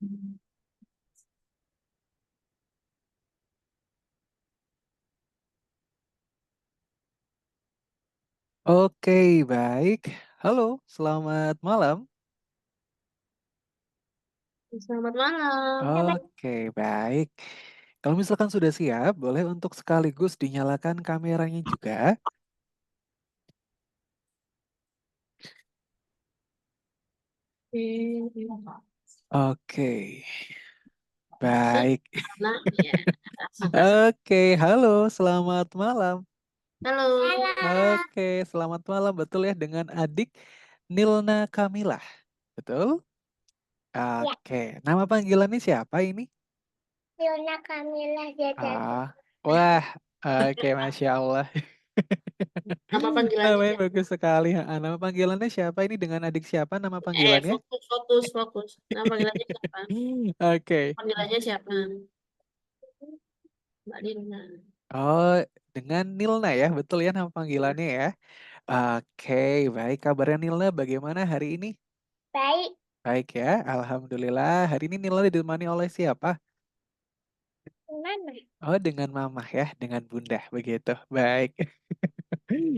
Oke, baik. Halo, selamat malam. Selamat malam. Oke, baik. Kalau misalkan sudah siap, boleh untuk sekaligus dinyalakan kameranya juga. Oke, baik. Nah, ya. Oke, halo, selamat malam. Halo. Oke, selamat malam. Betul ya dengan adik Nilna Kamilah. Betul? Ya, Oke, nama panggilannya siapa ini? Yona Kamila Jajaka. Ah, wah, oke, Masya Allah. Nama panggilannya Namanya siapa? bagus sekali. Nama panggilannya siapa ini dengan adik siapa nama panggilannya? Fokus, fokus, fokus. Nama panggilannya siapa? Oke. Panggilannya siapa? Mbak Lina. Oh, dengan Nilna ya, betul ya nama panggilannya ya. Oke, baik. Kabarnya Nilna bagaimana hari ini? Baik. Baik ya, Alhamdulillah. Hari ini Nilna ditemani oleh siapa? Mana? Oh, dengan Mamah ya, dengan Bunda, begitu. Baik.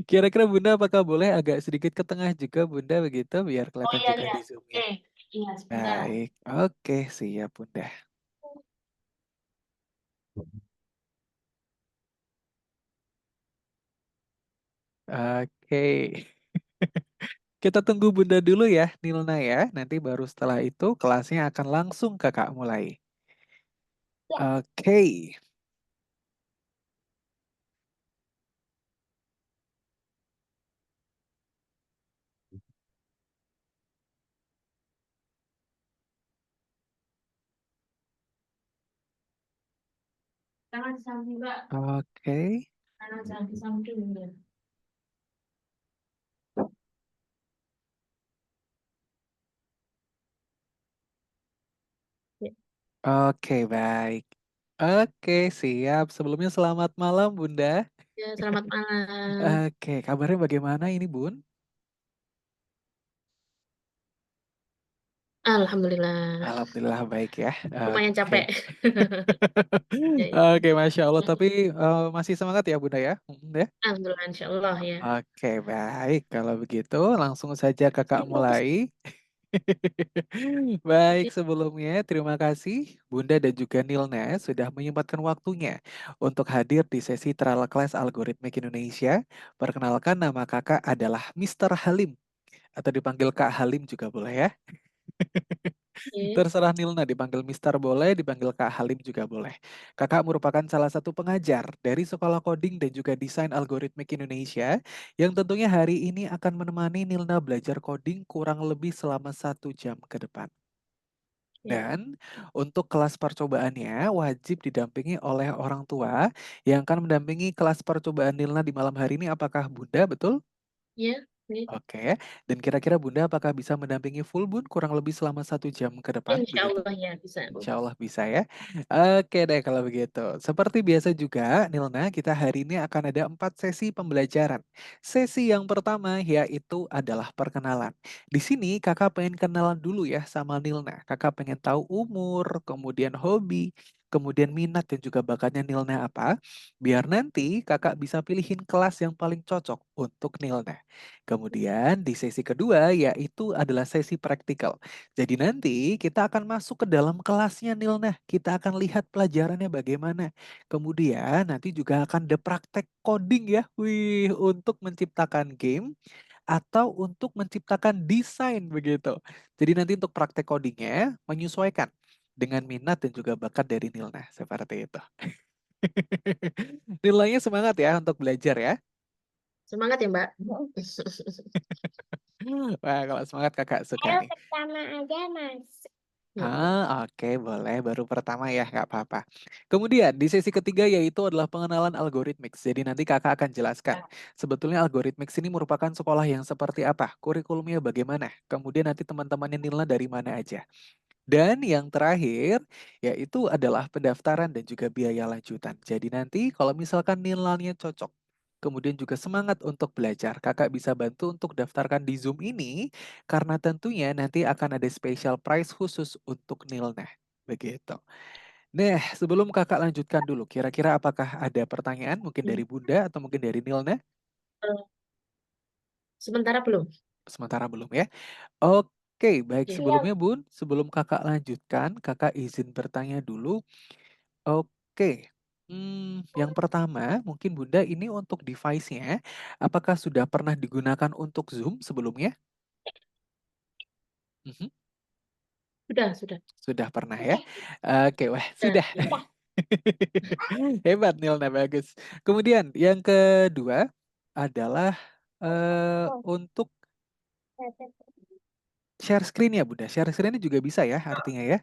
Kira-kira Bunda apakah boleh agak sedikit ke tengah juga Bunda begitu, biar Oh kelihatan iya, juga iya. di Zoom-nya. Oke. Iya, sebentar. Baik, oke, siap Bunda. Oke. Kita tunggu Bunda dulu ya, Nilna ya. Nanti baru setelah itu kelasnya akan langsung Kakak mulai. Ya. Oke. Tangan di samping, Mbak. Oke. Tangan di samping. Ya. Ya, Oke, baik. Oke, siap. Sebelumnya selamat malam Bunda. ya, selamat malam. Oke, kabarnya bagaimana ini Bun? Alhamdulillah. Alhamdulillah baik ya. Lumayan Oke. capek. Ya, ya. Oke, Masya Allah. Tapi masih semangat ya Bunda ya? Ya. Alhamdulillah, insya Allah ya. Oke, baik. Kalau begitu langsung saja Kakak mulai. Baik, Oke. sebelumnya terima kasih Bunda dan juga Nilna sudah menyempatkan waktunya untuk hadir di sesi Trial Class Algoritmik Indonesia. Perkenalkan nama kakak adalah Mr. Halim atau dipanggil Kak Halim juga boleh ya. Oke. Terserah Nilna dipanggil Mister boleh, dipanggil Kak Halim juga boleh. Kakak merupakan salah satu pengajar dari Sekolah Coding dan juga Desain Algoritmik Indonesia yang tentunya hari ini akan menemani Nilna belajar coding kurang lebih selama 1 jam ke depan. Ya. Dan untuk kelas percobaannya wajib didampingi oleh orang tua yang akan mendampingi kelas percobaan Nilna di malam hari ini. Apakah Bunda betul? Ya. Oke. Oke, dan kira-kira Bunda apakah bisa mendampingi full Bun kurang lebih selama 1 jam ke depan Insya begitu? Allah ya bisa. Insya Allah bisa ya. Oke deh kalau begitu. Seperti biasa juga, Nilna, kita hari ini akan ada 4 sesi pembelajaran. Sesi yang pertama yaitu adalah perkenalan. Di sini kakak pengen kenalan dulu ya sama Nilna. Kakak pengen tahu umur, kemudian hobi, kemudian minat dan juga bakatnya Nilna apa. Biar nanti kakak bisa pilihin kelas yang paling cocok untuk Nilna. Kemudian di sesi kedua yaitu adalah sesi praktikal. Jadi nanti kita akan masuk ke dalam kelasnya Nilna. Kita akan lihat pelajarannya bagaimana. Kemudian nanti juga akan ada praktek coding ya. Wih, untuk menciptakan game atau untuk menciptakan desain begitu. Jadi nanti untuk praktek codingnya menyesuaikan dengan minat dan juga bakat dari Nilna. Seperti itu. Nilainya semangat ya untuk belajar ya. Semangat ya, Mbak. Wah, kalau semangat kakak suka Ayo nih. pertama aja, Mas. Oke, boleh. Baru pertama ya, nggak apa-apa. Kemudian, di sesi ketiga yaitu adalah pengenalan algoritmik. Jadi nanti kakak akan jelaskan. Sebetulnya algoritmik ini merupakan sekolah yang seperti apa? Kurikulumnya bagaimana? Kemudian nanti teman-temannya Nilna dari mana aja? Dan yang terakhir, yaitu adalah pendaftaran dan juga biaya lanjutan. Jadi nanti kalau misalkan nilainya cocok, kemudian juga semangat untuk belajar. Kakak bisa bantu untuk daftarkan di Zoom ini, karena tentunya nanti akan ada special prize khusus untuk Nilna, begitu. Nah, sebelum Kakak lanjutkan dulu, kira-kira apakah ada pertanyaan mungkin Hmm. dari Bunda atau mungkin dari Nilna? Eh, Sementara belum. Sementara belum ya? Oke, baik Oke. sebelumnya Bun, sebelum Kakak lanjutkan, Kakak izin bertanya dulu. Oke, yang pertama mungkin Bunda ini untuk device-nya, apakah sudah pernah digunakan untuk Zoom sebelumnya? Mhm, Sudah, sudah. sudah pernah ya? Sudah. Oke, wah Sudah. sudah. Sudah. Hebat Nilna, bagus. Kemudian yang kedua adalah, untuk share screen ya Bunda, share screen-nya juga bisa ya artinya ya?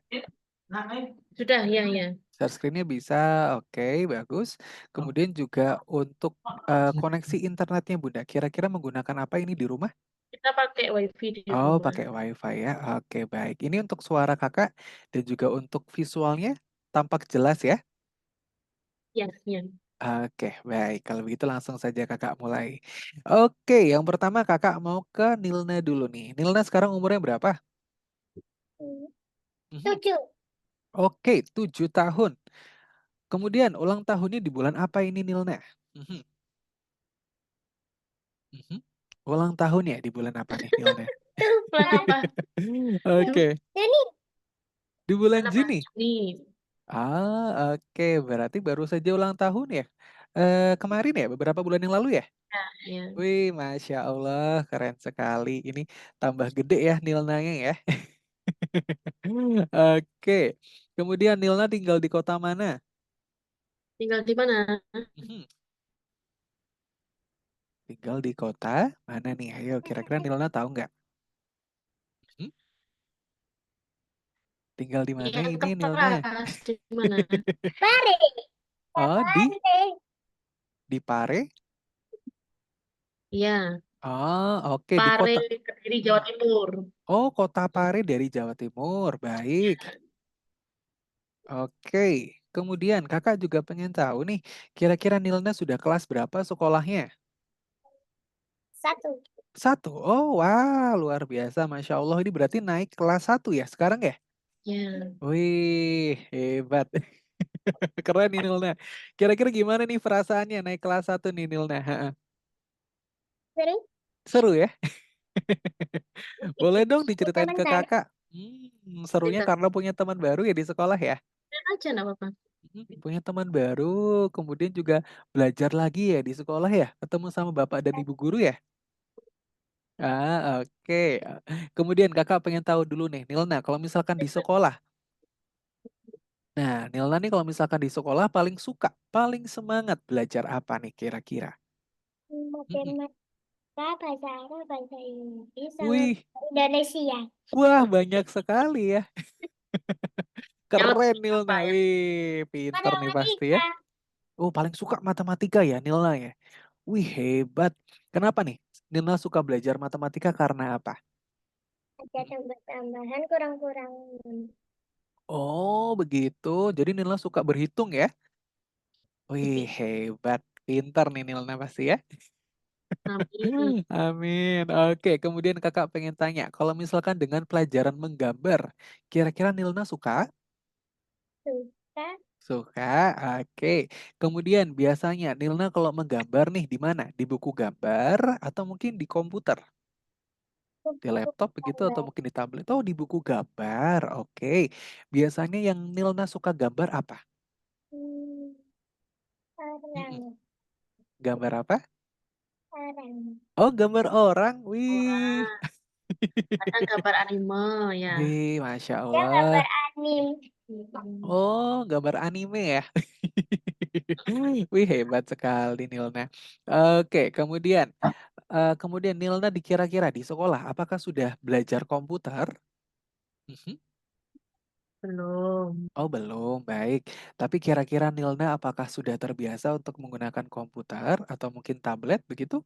Sudah, ya, ya. Share screen-nya bisa, oke bagus. Kemudian juga untuk, koneksi internetnya Bunda, kira-kira menggunakan apa ini di rumah? Kita pakai WiFi di Oh rumah. pakai WiFi ya, oke baik. Ini untuk suara Kakak dan juga untuk visualnya tampak jelas ya? Ya, ya. Oke baik, kalau begitu langsung saja Kakak mulai. Oke, yang pertama Kakak mau ke Nilna dulu nih. Nilna sekarang umurnya berapa? Mhm. 7. Oke, 7 tahun. Kemudian ulang tahunnya di bulan apa ini Nilna? Mhm. Mhm. Ulang tahun ya di bulan apa nih, Nilna? Tuh, bulan apa? Oke, Juni. di Bulan bulan apa? Juni? Juni. Oke, berarti baru saja ulang tahun ya? Kemarin ya, beberapa bulan yang lalu ya? Ya, ya. Wih, Masya Allah, keren sekali. Ini tambah gede ya Nilnanya ya. Oke, kemudian Nilna tinggal di kota mana? Tinggal di mana? Mhm, tinggal di kota mana nih? Ayo, kira-kira Nilna tahu nggak? Mhm, tinggal di mana Ya, ini Nilna? kelas. Di mana? Pare. Oh, di Pare? Iya, Oh, oke di Pare, kota. Kediri, Jawa Timur. Oh, kota Pare dari Jawa Timur. Baik. Oke. Kemudian Kakak juga pengen tahu nih, kira-kira Nilna sudah kelas berapa sekolahnya? 1. Satu. Oh, wah, luar biasa. Masya Allah, ini berarti naik kelas satu ya sekarang ya? Ya. Wih, hebat. Keren nih Nilna. Kira-kira gimana nih perasaannya naik kelas satu nih Nilna? Ha-ha. Sering Seru ya? Boleh dong punya diceritain teman ke baru. kakak. Serunya Cerita karena punya teman baru ya di sekolah ya? aja, nggak apa-apa. Punya teman baru, kemudian juga belajar lagi ya di sekolah ya? Ketemu sama bapak dan ibu guru ya? Oke. Kemudian kakak pengen tahu dulu nih, Nilna, kalau misalkan di sekolah. Nah, Nilna nih kalau misalkan di sekolah paling suka, paling semangat belajar apa nih kira-kira? Mm-mm. Matematika, bahasa Arab, bahasa Inggris, sama Wih, Indonesia. wah banyak sekali ya. Jawab Keren apa Nilna, ya? wih, pinter nih pasti ya. Matematika. Oh, paling suka matematika ya Nilna ya? Wih, hebat. Kenapa nih? Nilna suka belajar matematika karena apa? Ada tambah-tambahan, kurang-kurang. Oh, begitu. Jadi Nilna suka berhitung ya? Wih, Oke. hebat. Pinter nih Nilna pasti ya. Amin. Amin. Oke, kemudian kakak pengen tanya, kalau misalkan dengan pelajaran menggambar, kira-kira Nilna suka? Suka Suka, oke. Kemudian biasanya Nilna kalau menggambar nih di mana? Di buku gambar atau mungkin di komputer? Di buku laptop begitu atau gambar. mungkin di tablet? Oh, di buku gambar. Oke. Biasanya yang Nilna suka gambar apa? Hmm, Mm-mm. orang. Gambar apa? Orang. Oh, gambar orang. Oh, Wih. ada gambar anime ya. Wih, Masya Dia gambar Allah. anime. Oh, gambar anime ya. Wih, hebat sekali Nilna. Oke, kemudian Nilna dikira-kira di sekolah apakah sudah belajar komputer? Mhm. Belum. Oh, belum. Baik. Tapi kira-kira Nilna apakah sudah terbiasa untuk menggunakan komputer atau mungkin tablet begitu?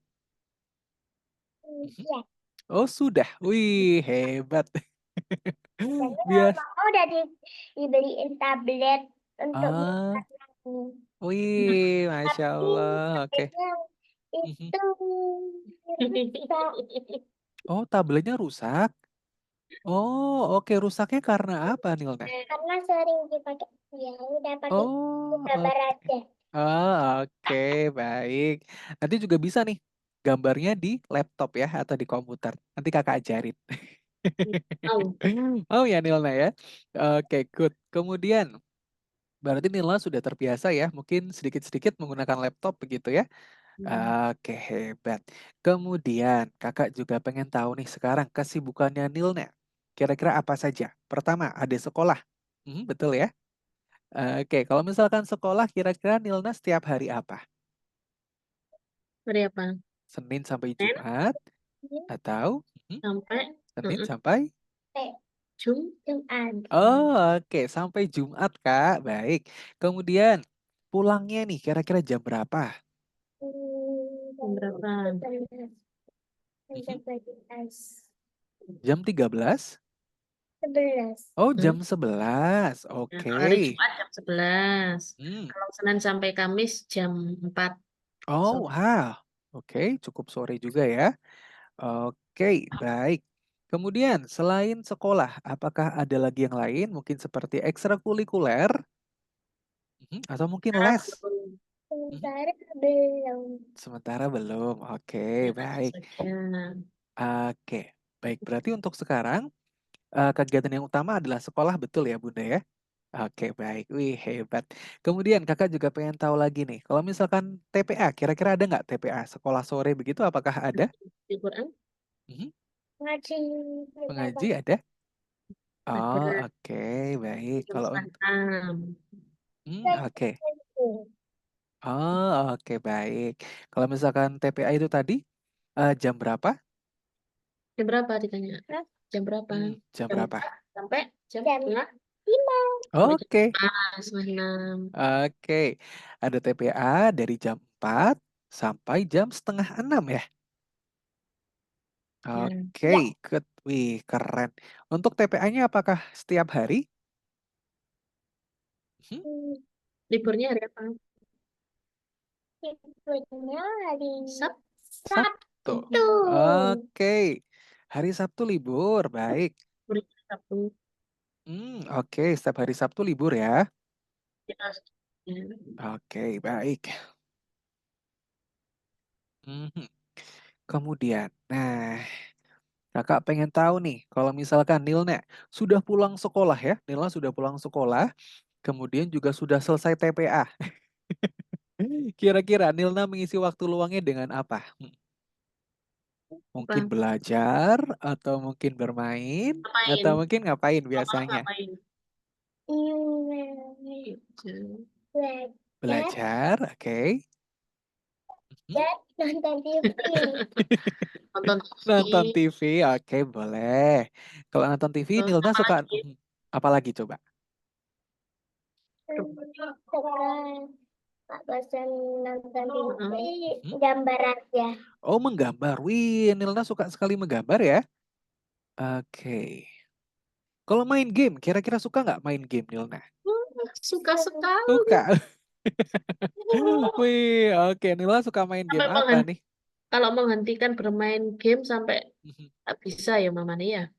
Mhm. Iya. Oh, sudah. Wih, hebat. Jadi Bias. mama udah dibeliin tablet untuk Ah, belajar lagi. wih, Masya Tapi Allah. Oke. tabletnya Mhm. Itu rusak Oh, tabletnya rusak? Oh, oke, rusaknya karena apa, Nilna? karena sering dipakai. Ya udah pakai Oh, gambar oke. aja. Oh, oke, baik. Nanti juga bisa nih gambarnya di laptop ya atau di komputer. Nanti kakak ajarin. Tahu. Oh ya, Nilna ya. Oke, good. Kemudian, berarti Nilna sudah terbiasa ya, mungkin sedikit-sedikit menggunakan laptop begitu ya. Hmm. Oke, hebat. Kemudian, kakak juga pengen tahu nih sekarang kesibukannya Nilna. Kira-kira apa saja? Pertama, ada sekolah. Betul ya? Oke, kalau misalkan sekolah, kira-kira Nilna setiap hari apa? Hari apa? Senin sampai Senin Jumat Ini atau sampai Senin sampai kayak Jumat. Oh, oke, sampai Jumat, Kak. Baik. Kemudian pulangnya nih kira-kira jam berapa? jam berapa? 11. Mhm. 11. Jam 13? 11. Oh, Hmm? jam 11. Ya, Oke. kalau hari Jumat jam 11. Hmm. Kalau Senin sampai Kamis jam 4 Oh, sore. wow. Oke, cukup sore juga ya. Oke, baik. Kemudian selain sekolah, apakah ada lagi yang lain mungkin seperti ekstrakurikuler? Atau mungkin Ah, les? belum. Mhm. Sementara belum. Sementara belum. Oke, Ya, tentu baik. saja. Oke, baik. Berarti untuk sekarang kegiatan yang utama adalah sekolah, betul ya, Bunda ya? Oke, baik. Wih, hebat. Kemudian kakak juga pengen tahu lagi nih, kalau misalkan TPA, kira-kira ada nggak TPA? Sekolah sore begitu, apakah ada? Di Quran Mhm. Ngaji berapa? Mengaji ada? Oh, ada oke, baik. jam Kalau setengah untuk, 6. oke. Oh, oke, baik. Kalau misalkan TPA itu tadi jam berapa? Jam berapa ditanya? Hah? Jam berapa? Jam Jam berapa? 4 sampai jam Jam setengah 5. sampai jam Oke, 5, setengah 6. oke. Ada TPA dari jam 4 sampai jam setengah 6 ya? Ya. Oke, Ya. wih, keren. Untuk TPA-nya apakah setiap hari? Hmm, Hmm, Liburnya hari apa? Liburnya hari Sabtu. Sabtu. Sabtu. Oke, hari Sabtu libur, baik. Liburnya Sabtu. Oke, setiap hari Sabtu libur ya. Kita ya. Oke, baik. Mhm. Kemudian, nah, kakak pengen tahu nih, kalau misalkan Nilna sudah pulang sekolah ya, Nilna sudah pulang sekolah, kemudian juga sudah selesai TPA. Kira-kira Nilna mengisi waktu luangnya dengan apa? Mungkin Apa? belajar, atau mungkin bermain, Ngapain? atau mungkin ngapain Apa biasanya? ngapain? Jam. Belajar Belajar, oke. Mhm. dan nonton TV. Nonton Nonton TV. TV, oke, boleh. Kalau nonton TV, Terus Nilna apa suka lagi? apa lagi coba? Setelah Pak bosan nonton TV, Mhm. gambar aja. Oh, menggambar. Wih, Nilna suka sekali menggambar ya? Oke. Kalau main game, kira-kira suka nggak main game, Nilna? Suka sekali. Suka. Wih, oke. Nilna suka main game Sampai apa nih? kalau menghentikan bermain game sampai Mhm. tak bisa ya Mama Nia.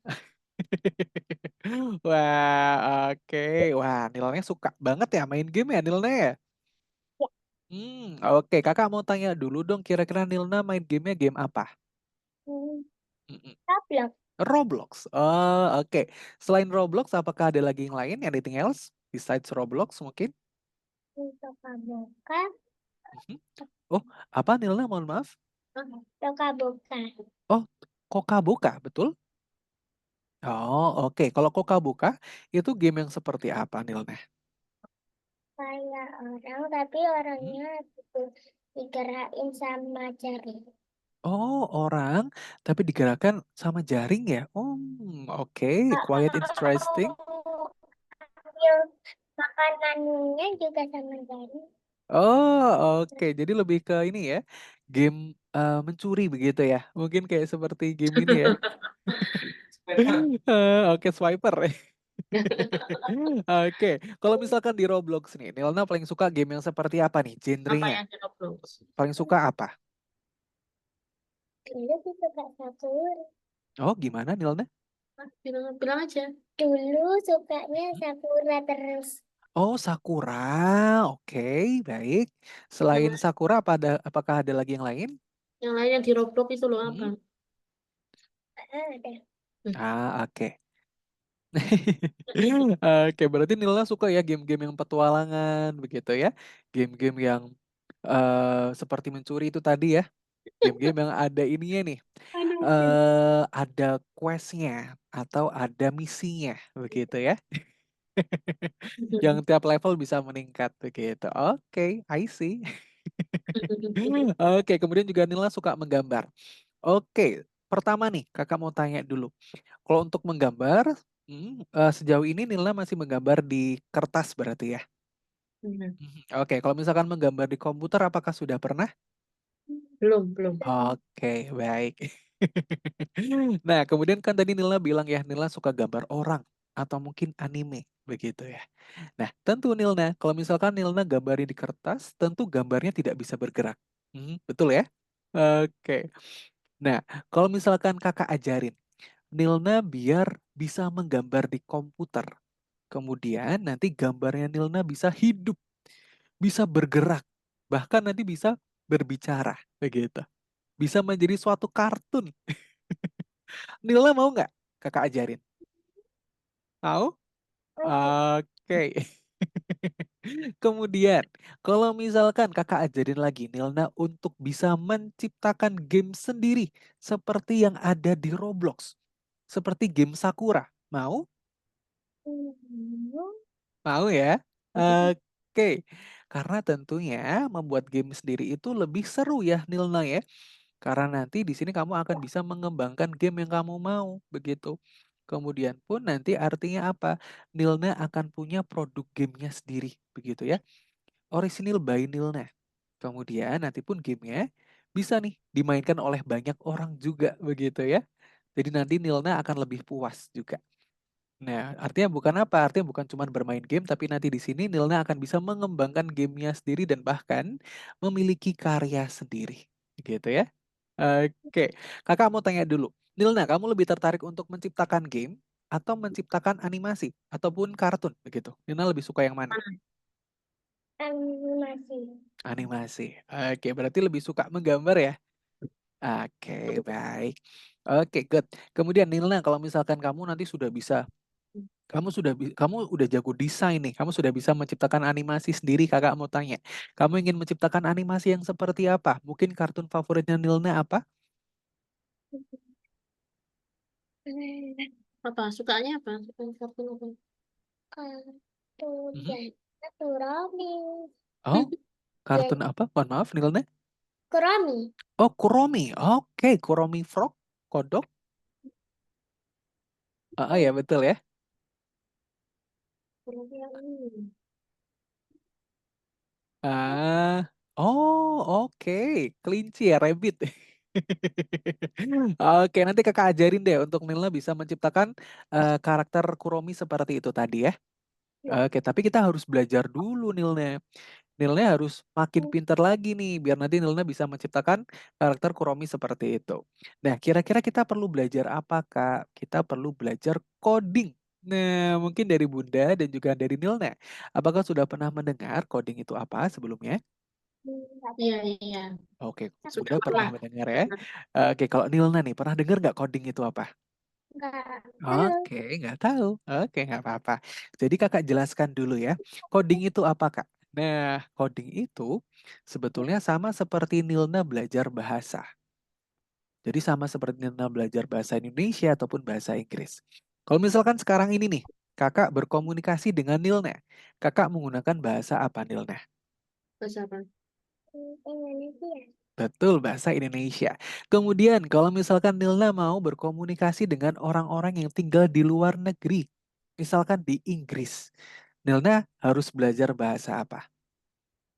Wah, oke. Wah, Nilnya suka banget ya main game ya, Nilnya ya? Ya. Oke. Kakak mau tanya dulu dong, kira-kira Nilna main gamenya game apa? Hmm, Mm-mm. Tablet Roblox. Oh, oke. Selain Roblox, apakah ada lagi yang lain? Anything else besides Roblox mungkin? untuk kabuka, Mhm. Oh, apa Nilna? Mohon maaf. untuk kabuka. Oh, Kokaboka, betul? Oh, oke. Kalau Kokaboka, itu game yang seperti apa, Nilna? Kayak orang, tapi Hmm? orangnya itu digerakin sama jari. Oh, orang, tapi digerakkan sama jaring ya? Oke, quite interesting. Kalau ambil makanannya juga sama jari. Oh, oke. Jadi lebih ke ini ya, game mencuri begitu ya? Mungkin kayak seperti game ini ya. Oke, swiper. Oke, kalau misalkan di Roblox nih, Nilna paling suka game yang seperti apa nih? Apa Genrenya? yang di Roblox? Paling suka apa? Dulu sih suka Sakura. Oh, gimana Nilna? Bilang, bilang aja. Dulu sukanya Hmm? Sakura terus. Oh, Sakura. Oke, baik. Yang, Selain Sakura, apakah ada lagi yang lain? yang lain yang di Roblox itu loh apa? Hmm? Ada. Hmm. Oke. Oke, berarti Nilna suka ya game-game yang petualangan begitu ya. Game-game yang seperti mencuri itu tadi ya. Game-game yang ada ininya nih. Aduh. Ada quest-nya atau ada misinya begitu ya. Yang tiap level bisa meningkat begitu. Oke, I see. Oke, kemudian juga Nila suka menggambar. Oke, pertama nih kakak mau tanya dulu. Kalau untuk menggambar, sejauh ini Nila masih menggambar di kertas berarti ya? Hmm. Oke, kalau misalkan menggambar di komputer, apakah sudah pernah? Belum, belum. Oke, baik. Nah, kemudian kan tadi Nila bilang ya, Nila suka gambar orang atau mungkin anime, begitu ya. Nah, tentu Nilna, kalau misalkan Nilna gambarin di kertas, tentu gambarnya tidak bisa bergerak. Betul ya? Oke. Nah, kalau misalkan kakak ajarin, Nilna biar bisa menggambar di komputer. Kemudian nanti gambarnya Nilna bisa hidup, bisa bergerak, bahkan nanti bisa berbicara, begitu. Bisa menjadi suatu kartun. Nilna mau nggak kakak ajarin? Mau? Oh, Oke. Kemudian, kalau misalkan kakak ajarin lagi Nilna untuk bisa menciptakan game sendiri seperti yang ada di Roblox, seperti game Sakura, mau? hmm. Mau ya? Oke, karena tentunya membuat game sendiri itu lebih seru ya Nilna ya, karena nanti di sini kamu akan bisa mengembangkan game yang kamu mau begitu. Kemudian pun nanti artinya apa? Nilna akan punya produk gamenya sendiri begitu ya. Original by Nilna. Kemudian nanti pun gamenya bisa nih dimainkan oleh banyak orang juga begitu ya. Jadi nanti Nilna akan lebih puas juga. Nah, artinya bukan apa? Artinya bukan cuma bermain game, tapi nanti di sini Nilna akan bisa mengembangkan gamenya sendiri dan bahkan memiliki karya sendiri. Gitu ya. Oke, kakak mau tanya dulu. Nilna, kamu lebih tertarik untuk menciptakan game atau menciptakan animasi ataupun kartun begitu? Nilna lebih suka yang mana? Mana? Animasi. Animasi. Oke, berarti lebih suka menggambar ya? Oke, baik. Oke, good. Kemudian Nilna, kalau misalkan kamu nanti sudah bisa, kamu udah jago desain nih, kamu sudah bisa menciptakan animasi sendiri, kakak mau tanya. Kamu ingin menciptakan animasi yang seperti apa? Mungkin kartun favoritnya Nilna apa? Apa? Sukanya apa? Suka kartun apa? Kartun Mhm. biasa Kurami. Oh, Biasa kartun apa? Mohon maaf, Nilna. Kurami. Oh, Kuromi. Oke, Kuromi Frog, kodok. Ya betul ya. Kurang yang ini. Ah, oh oke, kelinci ya, rabbit. Oke, nanti kakak ajarin deh untuk Nilna bisa menciptakan karakter Kuromi seperti itu tadi ya. Oke, tapi kita harus belajar dulu Nilna. Nilna harus makin pintar lagi nih, biar nanti Nilna bisa menciptakan karakter Kuromi seperti itu. Nah, kira-kira kita perlu belajar apa, Kak? Kita perlu belajar coding. Nah, mungkin dari Bunda dan juga dari Nilna. Apakah sudah pernah mendengar coding itu apa sebelumnya? Iya, iya. Oke, Sudah Bunda pernah pernah. mendengar ya. Pernah. Oke, kalau Nilna nih, pernah dengar nggak coding itu apa? Enggak tahu. Oke, nggak tahu. Oke, nggak apa-apa. Jadi kakak jelaskan dulu ya. Coding itu apa, Kak? Nah, coding itu sebetulnya sama seperti Nilna belajar bahasa. Jadi sama seperti Nilna belajar bahasa Indonesia ataupun bahasa Inggris. Kalau misalkan sekarang ini nih, kakak berkomunikasi dengan Nilna. Kakak menggunakan bahasa apa, Nilna? Bahasa apa? Indonesia. Betul, bahasa Indonesia. Kemudian, kalau misalkan Nilna mau berkomunikasi dengan orang-orang yang tinggal di luar negeri, misalkan di Inggris, Nilna harus belajar bahasa apa?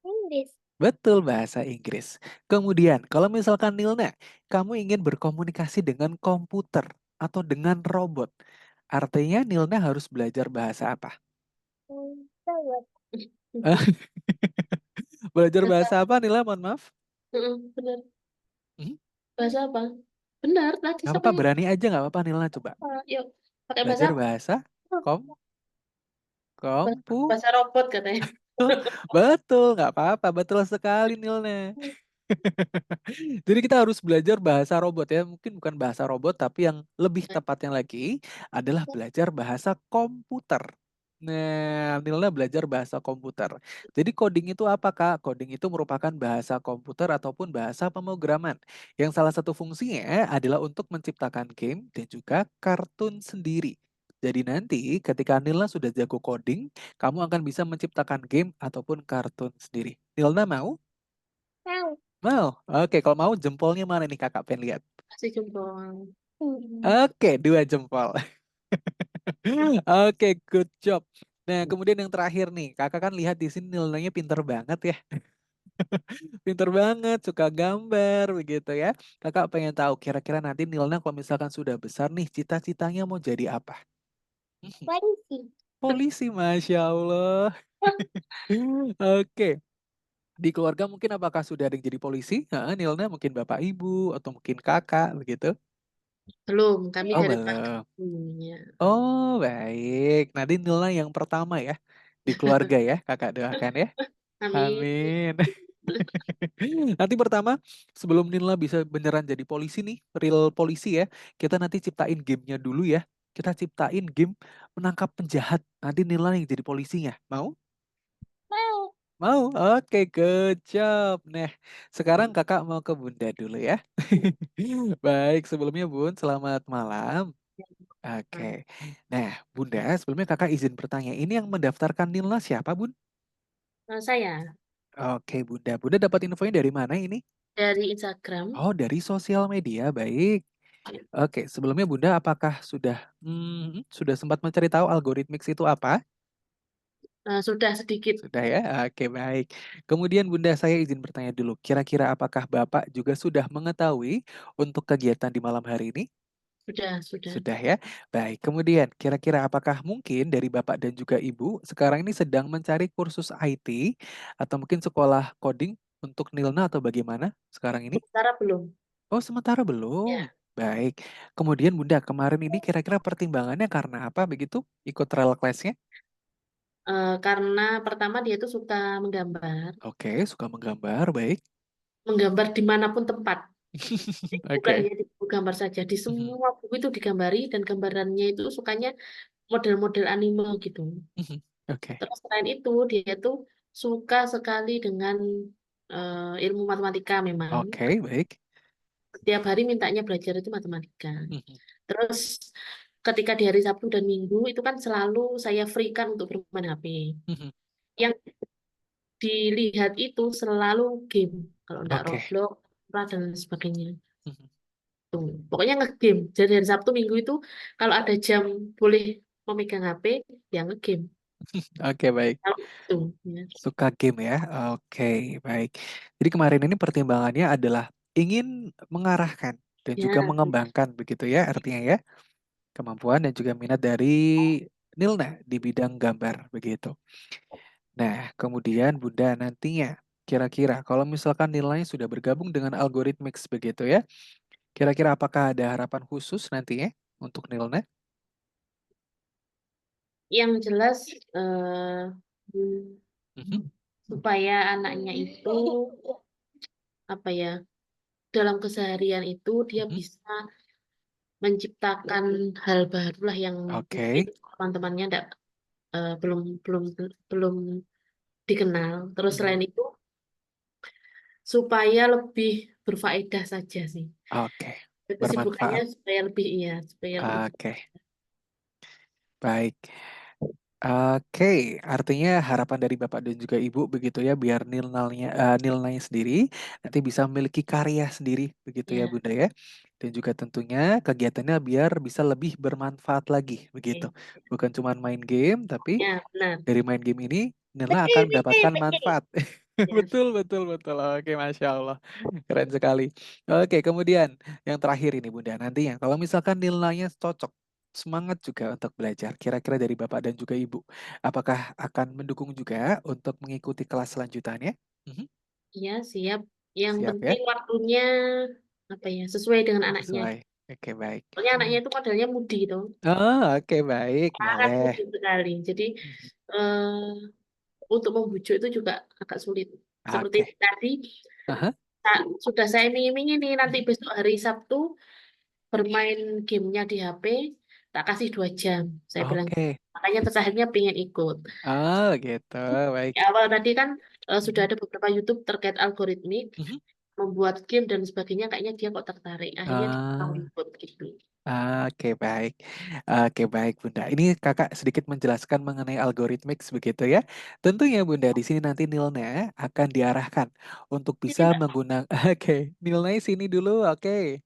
Inggris. Betul, bahasa Inggris. Kemudian, kalau misalkan Nilna, kamu ingin berkomunikasi dengan komputer atau dengan robot, artinya Nilna harus belajar bahasa apa? Tawat. Belajar Bahasa, bahasa apa, Nilna? Mohon maaf. benar. Hmm? Bahasa apa? Benar, tadi Nggak siapa apa-apa, yang berani aja nggak apa-apa Nilna coba. yuk pakai bahasa Belajar apa? bahasa kom kompu. Bahasa robot katanya. Betul, nggak apa-apa, betul sekali Nilna. Jadi kita harus belajar bahasa robot ya. Mungkin bukan bahasa robot, tapi yang lebih tepatnya lagi adalah belajar bahasa komputer. Nah, Nilna belajar bahasa komputer. Jadi coding itu apa, Kak? Coding itu merupakan bahasa komputer ataupun bahasa pemrograman. Yang salah satu fungsinya adalah untuk menciptakan game dan juga kartun sendiri. Jadi nanti ketika Nilna sudah jago coding, kamu akan bisa menciptakan game ataupun kartun sendiri. Nilna mau? Tahu. Mau? Oke, kalau mau jempolnya mana nih kakak pengen lihat? Kasih jempol. Oke, 2 jempol. Oke, good job. Nah, kemudian yang terakhir nih, kakak kan lihat di sini nilainya pinter banget ya. Pinter banget, suka gambar begitu ya. Kakak pengen tahu kira-kira nanti Nilna kalau misalkan sudah besar nih, cita-citanya mau jadi apa? Polisi. Polisi, Masya Allah. Oke, di keluarga mungkin apakah sudah ada yang jadi polisi? Nilna mungkin bapak ibu atau mungkin kakak begitu? Belum, kami Oh, dari belum. punya. Oh, baik. Nanti Nilna yang pertama ya di keluarga ya, kakak doakan ya. Amin. Amin. Nanti pertama, sebelum Nilna bisa beneran jadi polisi nih, real polisi ya, kita nanti ciptain gamenya dulu ya. Kita ciptain game menangkap penjahat. Nanti Nilna yang jadi polisinya. Mau? Mau. Mau? Oke, good job. Nah, sekarang kakak mau ke Bunda dulu ya. Baik, sebelumnya Bun, selamat malam. Oke. Nah, Bunda, sebelumnya kakak izin bertanya. Ini yang mendaftarkan Nilna siapa, Bun? Saya Oke, Bunda. Bunda dapat infonya dari mana ini? dari Instagram Oh, dari sosial media. Baik. Oke, sebelumnya Bunda apakah sudah sempat mencari tahu algoritmix itu apa? sudah sedikit Sudah ya? Oke, baik. Kemudian Bunda, saya izin bertanya dulu. Kira-kira apakah Bapak juga sudah mengetahui untuk kegiatan di malam hari ini? sudah Sudah ya? Baik, kemudian kira-kira apakah mungkin dari Bapak dan juga Ibu sekarang ini sedang mencari kursus IT atau mungkin sekolah coding untuk Nilna atau bagaimana sekarang ini? sementara belum. Oh, sementara belum. Ya, Baik. Kemudian Bunda, kemarin ini kira-kira pertimbangannya karena apa begitu ikut trial class-nya? karena pertama dia tuh suka menggambar, Oke, suka menggambar, baik. menggambar dimanapun tempat. Bukan Oke. hanya di buku gambar saja, di Mhm, semua buku itu digambari dan gambarannya itu sukanya model-model anime gitu. mhm. Oke. Terus selain itu dia tuh suka sekali dengan ilmu matematika memang. Oke, baik. Setiap hari mintanya belajar itu matematika. Mhm, Terus ketika di hari Sabtu dan Minggu itu kan selalu saya free kan untuk bermain HP. mhm. Yang dilihat itu selalu game. Kalau enggak Oke. Roblox, apa, dan sebagainya. Mhm. Tuh. Pokoknya nge-game. Jadi hari Sabtu Minggu itu kalau ada jam boleh memegang HP, ya nge-game. Oke, baik. Kalau itu, ya. Suka game ya. Oke, baik. Jadi kemarin ini pertimbangannya adalah ingin mengarahkan dan juga Ya, mengembangkan begitu ya artinya ya. Kemampuan dan juga minat dari Nilna di bidang gambar begitu. Nah, kemudian Bunda nantinya kira-kira kalau misalkan nilainya sudah bergabung dengan algoritmix begitu ya, kira-kira apakah ada harapan khusus nantinya untuk Nilna? yang jelas eh, Mhm, supaya anaknya itu apa ya dalam keseharian itu dia mhm. bisa menciptakan hal baru lah yang mungkin Oke. teman-temannya belum belum belum dikenal. Terus Mhm. selain itu supaya lebih berfaedah saja sih. Oke. Kesibukannya Bermanfaat. supaya lebih iya supaya lebih Oke, baik. Oke, artinya harapan dari Bapak dan juga Ibu begitu ya, biar Nilnanya sendiri nanti bisa memiliki karya sendiri begitu ya ya. Bunda ya. Dan juga tentunya kegiatannya biar bisa lebih bermanfaat lagi begitu. Oke. Bukan cuma main game, tapi Ya, benar. dari main game ini Nilna Betul, akan betul, mendapatkan betul. manfaat. Ya. Betul, betul, betul. Oke, Masya Allah. Keren sekali. Oke, kemudian yang terakhir ini Bunda, nantinya kalau misalkan nilainya cocok, semangat juga untuk belajar, kira-kira dari Bapak dan juga Ibu, apakah akan mendukung juga untuk mengikuti kelas selanjutannya? Mhm, Iya, siap. Yang siap ya? penting waktunya apa ya, sesuai dengan anaknya. Sesuai. Oke, baik. Soalnya anaknya itu modelnya Moody tuh, Oh, oke, baik, sangat boleh. Moody sekali. Jadi Mhm. eh, untuk membujuk itu juga agak sulit. Seperti Oke. tadi, Aha. sudah saya iming-imingi nih nanti besok hari Sabtu bermain gamenya di HP, tak kasih 2 jam. Saya bilang, Oke. makanya terus akhirnya pengen ikut. Oh, gitu. Baik. Di awal tadi kan sudah Mhm. ada beberapa YouTube terkait algoritmik, Mhm. membuat game dan sebagainya, kayaknya dia kok tertarik. Akhirnya dia mau Ah, ikut gitu. oke, baik. Oke, baik, Bunda. Ini Kakak sedikit menjelaskan mengenai algoritmik begitu ya. Tentunya Bunda di sini nanti Nilna akan diarahkan untuk Sini bisa Mbak. menggunakan Oke, Nilna sini dulu. Oke.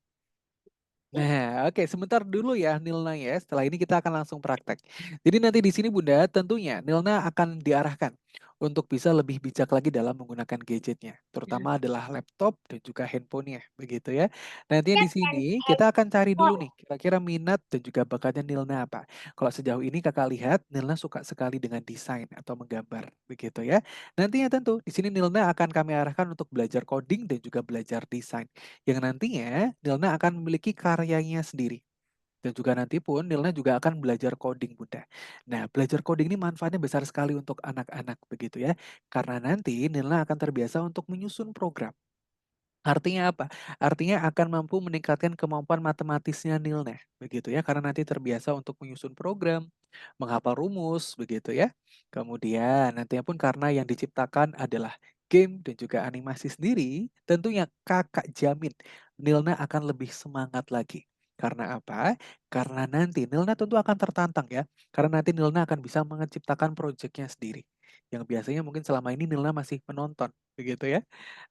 Nah, oke, sebentar dulu ya Nilna ya. Setelah ini kita akan langsung praktek. Jadi nanti di sini Bunda, tentunya Nilna akan diarahkan untuk bisa lebih bijak lagi dalam menggunakan gadgetnya, terutama adalah laptop dan juga handphonenya, begitu ya. Nantinya di sini kita akan cari dulu nih, kira-kira minat dan juga bakatnya Nilna apa. Kalau sejauh ini Kakak lihat, Nilna suka sekali dengan desain atau menggambar, begitu ya. Nantinya tentu di sini Nilna akan kami arahkan untuk belajar coding dan juga belajar desain yang nantinya Nilna akan memiliki karyanya sendiri. Dan juga nanti pun Nilna juga akan belajar coding Bunda. Nah, belajar coding ini manfaatnya besar sekali untuk anak-anak begitu ya. Karena nanti Nilna akan terbiasa untuk menyusun program. Artinya apa? Artinya akan mampu meningkatkan kemampuan matematisnya Nilna, begitu ya, karena nanti terbiasa untuk menyusun program, menghafal rumus, begitu ya. Kemudian nantinya pun karena yang diciptakan adalah game dan juga animasi sendiri, tentunya Kakak jamin Nilna akan lebih semangat lagi. Karena apa? Karena nanti Nilna tentu akan tertantang ya, karena nanti Nilna akan bisa menciptakan proyeknya sendiri. Yang biasanya mungkin selama ini Nilna masih menonton, begitu ya.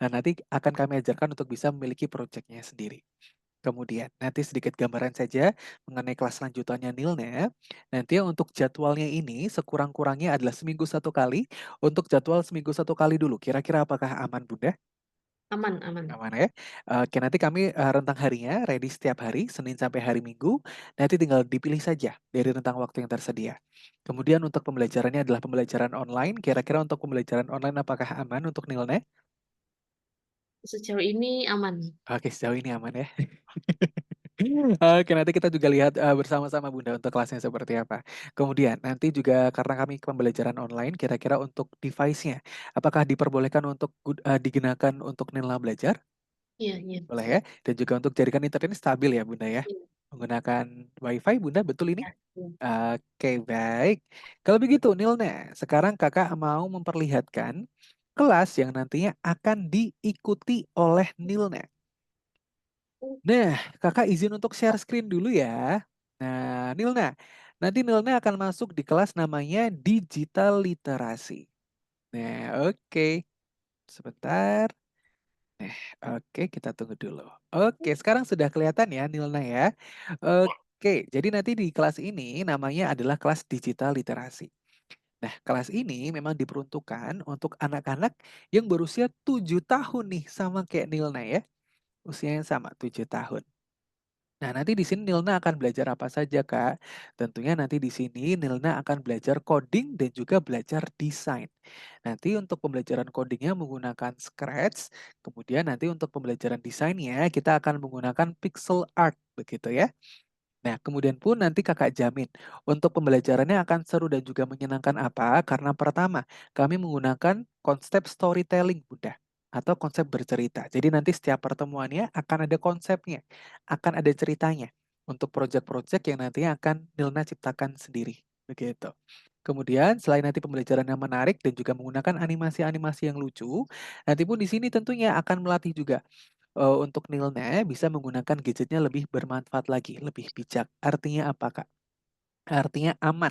Nah, nanti akan kami ajarkan untuk bisa memiliki proyeknya sendiri. Kemudian, nanti sedikit gambaran saja mengenai kelas lanjutannya Nilna. Nanti untuk jadwalnya ini sekurang-kurangnya adalah seminggu satu kali. Untuk jadwal seminggu satu kali dulu. Kira-kira apakah aman, Bunda? Aman, aman. Aman ya? Oke, nanti kami rentang harinya ready setiap hari, Senin sampai hari Minggu. Nanti tinggal dipilih saja dari rentang waktu yang tersedia. Kemudian untuk pembelajarannya adalah pembelajaran online. Kira-kira untuk pembelajaran online apakah aman untuk Nilna? Sejauh ini aman. Oke, sejauh ini aman ya. Oke, nanti kita juga lihat bersama-sama Bunda untuk kelasnya seperti apa. Kemudian nanti juga karena kami pembelajaran online, kira-kira untuk device-nya, apakah diperbolehkan untuk digunakan untuk Nila belajar? Iya, iya. Boleh ya. Dan juga untuk jaringan internet ini stabil ya Bunda ya. Iya, Menggunakan WiFi Bunda, betul ini? iya, iya. Oke, baik. Kalau begitu Nilna, sekarang Kakak mau memperlihatkan kelas yang nantinya akan diikuti oleh Nilna. Nah, Kakak izin untuk share screen dulu ya. Nah, Nilna, nanti Nilna akan masuk di kelas namanya Digital Literasi. Nah, oke. Sebentar. Oke, kita tunggu dulu. Oke, sekarang sudah kelihatan ya Nilna ya. Oke, jadi nanti di kelas ini namanya adalah kelas Digital Literasi. Nah, kelas ini memang diperuntukkan untuk anak-anak yang berusia 7 tahun nih, sama kayak Nilna ya. Usia yang sama, 7 tahun. Nah, nanti di sini Nilna akan belajar apa saja, Kak? Tentunya nanti di sini Nilna akan belajar coding dan juga belajar desain. Nanti untuk pembelajaran codingnya menggunakan Scratch, kemudian nanti untuk pembelajaran desainnya kita akan menggunakan pixel art, begitu ya. Nah, kemudian pun nanti Kakak jamin untuk pembelajarannya akan seru dan juga menyenangkan apa? Karena pertama, kami menggunakan konsep storytelling, Bunda, atau konsep bercerita. Jadi nanti setiap pertemuannya akan ada konsepnya, akan ada ceritanya untuk proyek-proyek yang nantinya akan Nilna ciptakan sendiri, begitu. Kemudian selain nanti pembelajaran yang menarik dan juga menggunakan animasi-animasi yang lucu, nanti pun di sini tentunya akan melatih juga untuk Nilna bisa menggunakan gadgetnya lebih bermanfaat lagi, lebih bijak. Artinya apa, Kak? Artinya aman.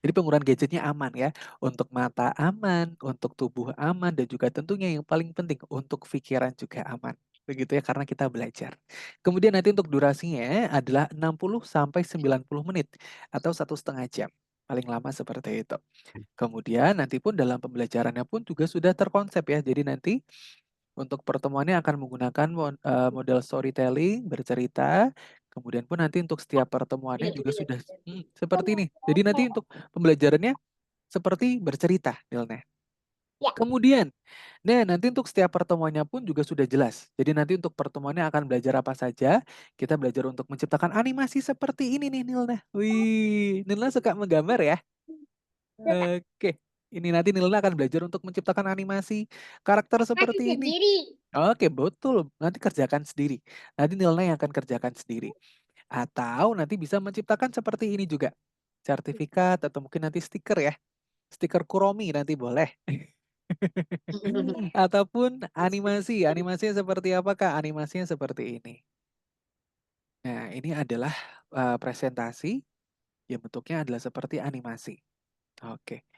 Jadi penggunaan gadgetnya aman ya, untuk mata aman, untuk tubuh aman, dan juga tentunya yang paling penting untuk pikiran juga aman. Begitu ya, karena kita belajar. Kemudian nanti untuk durasinya adalah 60 sampai 90 menit atau 1,5 jam. Paling lama seperti itu. Kemudian nanti pun dalam pembelajarannya pun juga sudah terkonsep ya. Jadi nanti untuk pertemuannya akan menggunakan model storytelling, bercerita, kemudian pun nanti untuk setiap pertemuannya Iya, juga jadi sudah lagi. seperti ini. Jadi nanti untuk pembelajarannya seperti bercerita, Nilna. Ya. Kemudian, nah nanti untuk setiap pertemuannya pun juga sudah jelas. Jadi nanti untuk pertemuannya akan belajar apa saja. Kita belajar untuk menciptakan animasi seperti ini nih Nilna. Wih, Nilna suka menggambar ya? Suka Oke. Ini nanti Nilna akan belajar untuk menciptakan animasi karakter masih seperti ini. sendiri. Oke, betul. Nanti kerjakan sendiri. Nanti Nilna yang akan kerjakan sendiri. Atau nanti bisa menciptakan seperti ini juga. Sertifikat atau mungkin nanti stiker ya. Stiker Kuromi nanti boleh. Ataupun animasi. Animasinya seperti apa, Kak? Animasinya seperti ini. Nah, ini adalah presentasi yang bentuknya adalah seperti animasi. Oke.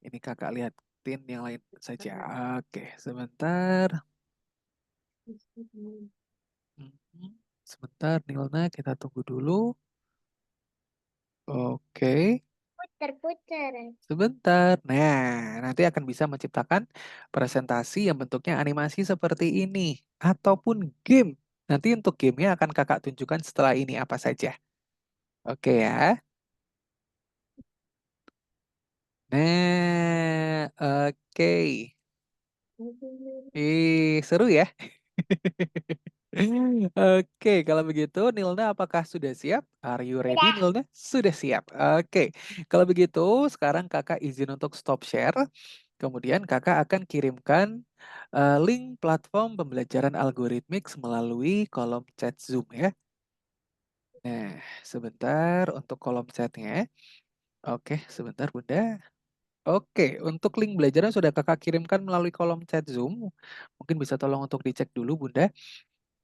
Ini Kakak lihatin yang lain saja. Oke, sebentar. Mhm. Sebentar, Nilna, kita tunggu dulu. Oke. Puter-puter. Sebentar. Nah, nanti akan bisa menciptakan presentasi yang bentuknya animasi seperti ini. Ataupun game. Nanti untuk gamenya akan kakak tunjukkan setelah ini apa saja. Oke ya. Nah, oke. Seru ya? Oke, kalau begitu Nilna apakah sudah siap? Are you ready, Sudah. Nilna? Sudah siap. Oke, kalau begitu sekarang kakak izin untuk stop share. Kemudian kakak akan kirimkan link platform pembelajaran algoritmik melalui kolom chat Zoom ya. Nah, sebentar untuk kolom chatnya. Oke, sebentar Bunda. Oke, untuk link belajarnya sudah kakak kirimkan melalui kolom chat Zoom. Mungkin bisa tolong untuk dicek dulu Bunda. Ya.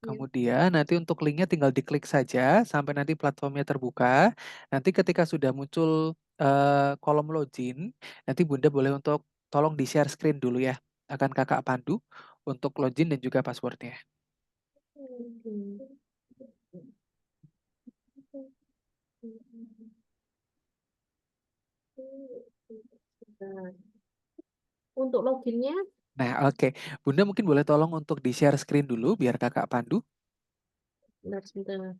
Kemudian nanti untuk linknya tinggal diklik saja sampai nanti platformnya terbuka. Nanti ketika sudah muncul kolom login, nanti Bunda boleh untuk tolong di-share screen dulu ya. Akan kakak pandu untuk login dan juga passwordnya. Untuk loginnya, Nah, oke. Bunda mungkin boleh tolong untuk di-share screen dulu biar kakak pandu. bentar, sebentar.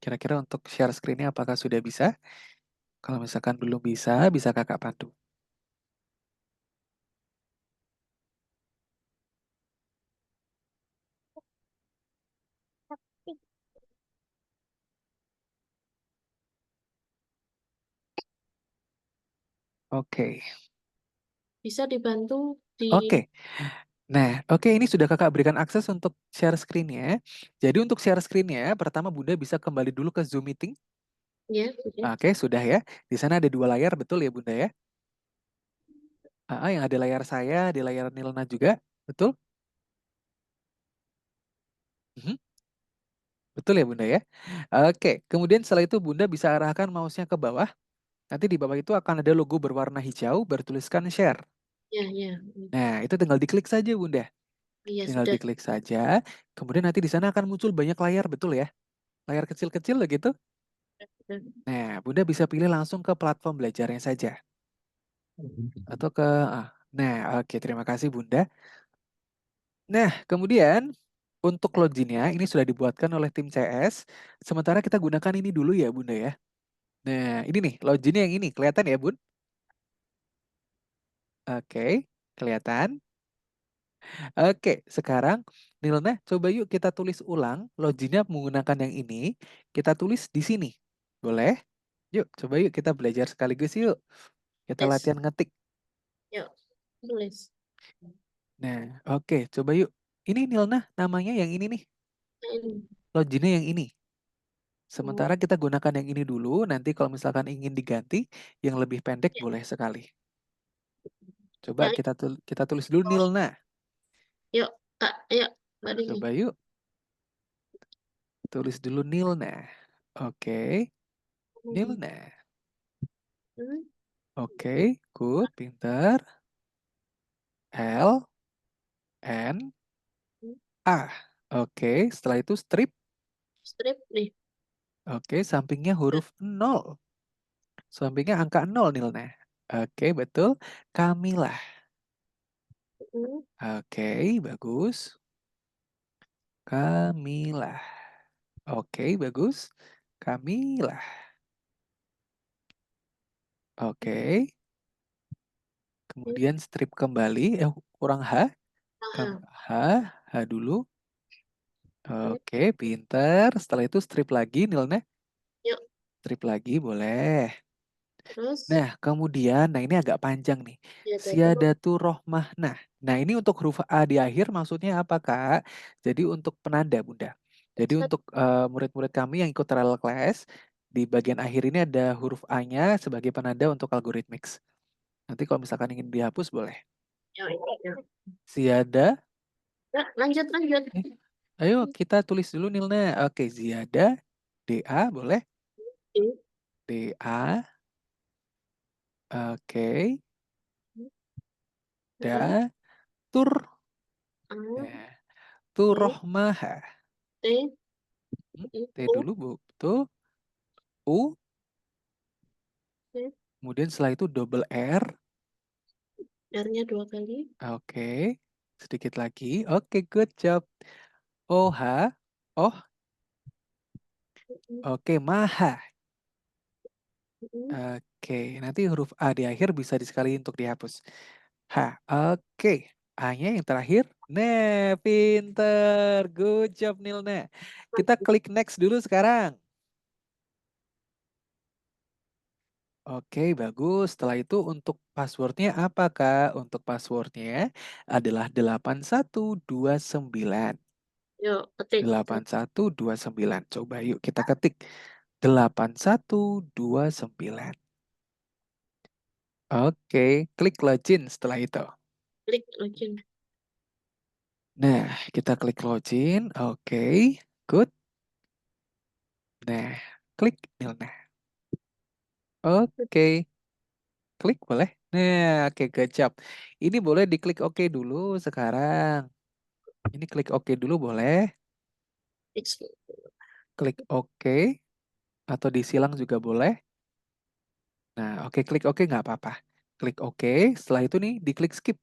Kira-kira untuk share screen-nya apakah sudah bisa? Kalau misalkan belum bisa, bisa kakak pandu. Oke. Bisa dibantu di Oke. Nah, oke ini sudah kakak berikan akses untuk share screen-nya. Jadi untuk share screen-nya, pertama Bunda bisa kembali dulu ke Zoom Meeting. ya, sudah. Oke, sudah ya. Di sana ada 2 layar, betul ya Bunda ya? Yang ada layar saya, di layar Nilna juga, betul? Mhm, betul ya Bunda ya? Oke, kemudian setelah itu Bunda bisa arahkan mouse-nya ke bawah. Nanti di bawah itu akan ada logo berwarna hijau bertuliskan share. Ya, ya. Nah, itu tinggal diklik saja Bunda. Iya, Tinggal sudah. diklik saja. Kemudian nanti di sana akan muncul banyak layar, betul ya? Layar kecil-kecil begitu. Sudah. Nah, Bunda bisa pilih langsung ke platform belajarnya saja. Atau ke... Nah, oke terima kasih Bunda. Nah, kemudian untuk loginnya ini sudah dibuatkan oleh tim CS. Sementara kita gunakan ini dulu ya Bunda ya. Nah, ini nih loginnya yang ini. Kelihatan ya Bun? Oke, kelihatan. Oke, sekarang Nilna coba yuk kita tulis ulang loginnya menggunakan yang ini. Kita tulis di sini. Boleh? Yuk, coba yuk kita belajar sekaligus yuk. Kita Yes. latihan ngetik. Yuk, tulis. Nah, oke, coba yuk. Ini Nilna namanya yang ini nih. Ini. Loginnya yang ini. Oh, Sementara kita gunakan yang ini dulu, nanti kalau misalkan ingin diganti, yang lebih pendek ya. boleh sekali. Coba Ya, kita tulis dulu oh, Nilna. yuk, Kak, yuk, mari nih. Coba yuk, tulis dulu Nilna. Oke, Nilna. Hmm. Oke, good, pintar. L, N, A. Oke, setelah itu strip. Strip nih. Oke, sampingnya huruf 0. Sampingnya angka 0 Nilna. Oke, betul. Kamilah. Hmm. Oke, bagus. Kamilah. Oke, bagus. Kamilah. Oke. Kemudian strip kembali, kurang H, Aha. H dulu. Oke, pinter. Setelah itu strip lagi, Nilna. Yuk, Strip lagi, boleh. terus Nah, kemudian, nah ini agak panjang nih. ya tuh. Siadatul Rohmah. Nah ini untuk huruf A di akhir maksudnya apa, Kak? Jadi untuk penanda, Bunda. Jadi Set. untuk murid-murid kami yang ikut trial class, di bagian akhir ini ada huruf A-nya sebagai penanda untuk algoritmix. Nanti kalau misalkan ingin dihapus, boleh. Yuk, yuk. Siada. Yuk, lanjut, lanjut. Eh, ayo kita tulis dulu, Nilna. Oke, Ziada. DA, boleh? I, DA. Oke. A, Tur. A, Nah, E, Turohmah. T, I, T U, dulu, Bu. Betul. U. T, Kemudian setelah itu double R. R-nya 2 kali. Oke. Sedikit lagi. Oke, good job. OH. Oh, I, oke. Maha. I, Oke. Nanti huruf A di akhir bisa disekali untuk dihapus. H. Oke. A-nya yang terakhir. Nah, pinter. Good job, Nilna. Kita klik next dulu sekarang. Oke, bagus. Setelah itu untuk passwordnya apa, Kak? Untuk passwordnya adalah 8129. Yuk, ketik. 8129. Coba yuk kita ketik. 8129. Oke, klik login setelah itu. Klik login. Nah, kita klik login. Oke, good. Nah, klik Nilna. Oke, klik boleh. Nah, oke, good job. Ini boleh diklik oke dulu sekarang. Ini klik oke dulu boleh. X. Klik oke. Atau disilang juga boleh. Nah, oke, klik oke nggak apa-apa. Klik oke. Setelah itu nih, diklik skip.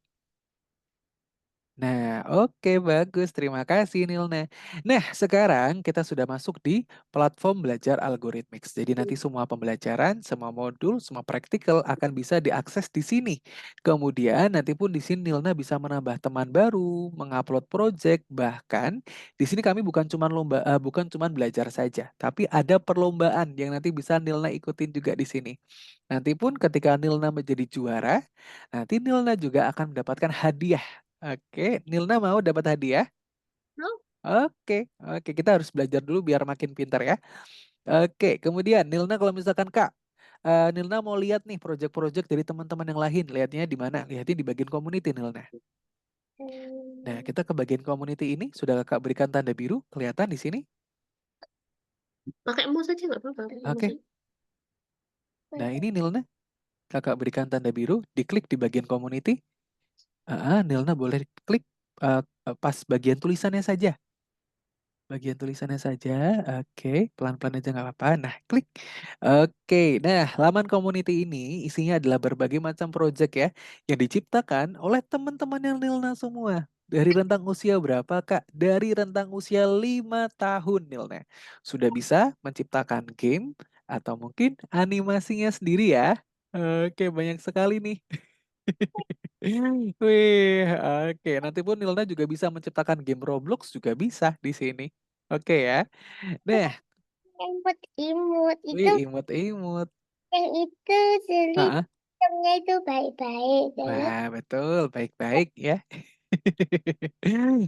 Nah, oke, bagus. Terima kasih, Nilna. Nah, sekarang kita sudah masuk di platform belajar algoritmix. Jadi nanti semua pembelajaran, semua modul, semua praktikal akan bisa diakses di sini. Kemudian nanti pun di sini Nilna bisa menambah teman baru, mengupload project, bahkan di sini kami bukan cuma belajar saja, tapi ada perlombaan yang nanti bisa Nilna ikutin juga di sini. Nanti pun ketika Nilna menjadi juara, nanti Nilna juga akan mendapatkan hadiah. Oke, Nilna mau dapat hadiah? No? Oke, oke, kita harus belajar dulu biar makin pintar ya. Oke, kemudian Nilna kalau misalkan Kak, Nilna mau lihat nih project-project dari teman-teman yang lain, lihatnya di mana? Lihatnya di bagian community, Nilna. Nah, kita ke bagian community ini, sudah Kakak berikan tanda biru, kelihatan di sini? Pakai mouse aja nggak apa-apa. Pakai mouse Oke, aja. nah ini Nilna, Kakak berikan tanda biru, diklik di bagian community. Nilna boleh klik pas bagian tulisannya saja. Bagian tulisannya saja, oke, pelan-pelan aja nggak apa-apa. Nah, klik. Oke, nah laman community ini isinya adalah berbagai macam project ya, yang diciptakan oleh teman-teman yang Nilna semua. Dari rentang usia berapa, Kak? Dari rentang usia 5 tahun, Nilna. Sudah bisa menciptakan game atau mungkin animasinya sendiri ya. Oke, banyak sekali nih. Wih, oke. Nanti pun Nilna juga bisa menciptakan game Roblox juga bisa di sini. Oke ya. Nah, Imut-imut itu wih imut-imut. yang itu sulit Ah, sistemnya itu baik-baik terus wah, betul. Baik-baik ya.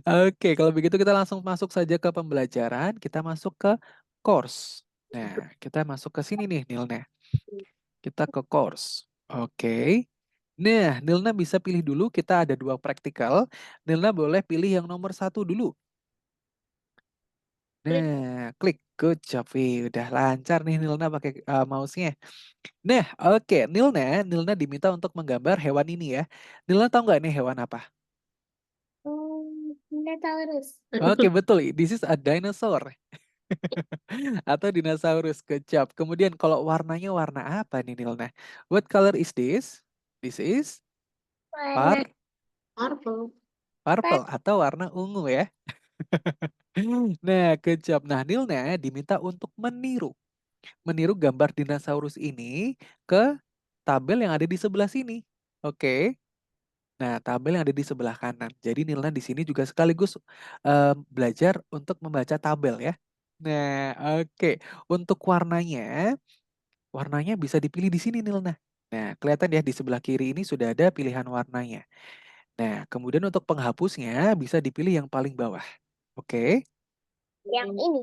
Oke, kalau begitu kita langsung masuk saja ke pembelajaran. Kita masuk ke course. Nah, kita masuk ke sini nih, Nilna. Kita ke course. Oke. Nah, Nilna bisa pilih dulu. Kita ada 2 praktikal. Nilna boleh pilih yang nomor 1 dulu. Klik. Nah, klik. Good job. Wih, udah lancar nih Nilna pakai mouse-nya. Nah, oke. Nilna diminta untuk menggambar hewan ini ya. Nilna tahu nggak ini hewan apa? dinosaurus. Oke, betul. This is a dinosaur. Atau dinosaurus. Good job. Kemudian kalau warnanya warna apa nih Nilna? What color is this? This is Warna Marvel. purple atau warna ungu ya. Nah, good job. Nah, Nilna diminta untuk meniru gambar dinosaurus ini ke tabel yang ada di sebelah sini. Oke. Nah, tabel yang ada di sebelah kanan. Jadi Nilna di sini juga sekaligus belajar untuk membaca tabel ya. Nah, oke. Untuk warnanya bisa dipilih di sini Nilna. Nah, kelihatan ya di sebelah kiri ini sudah ada pilihan warnanya. Nah, kemudian untuk penghapusnya bisa dipilih yang paling bawah. Oke, Yang ini.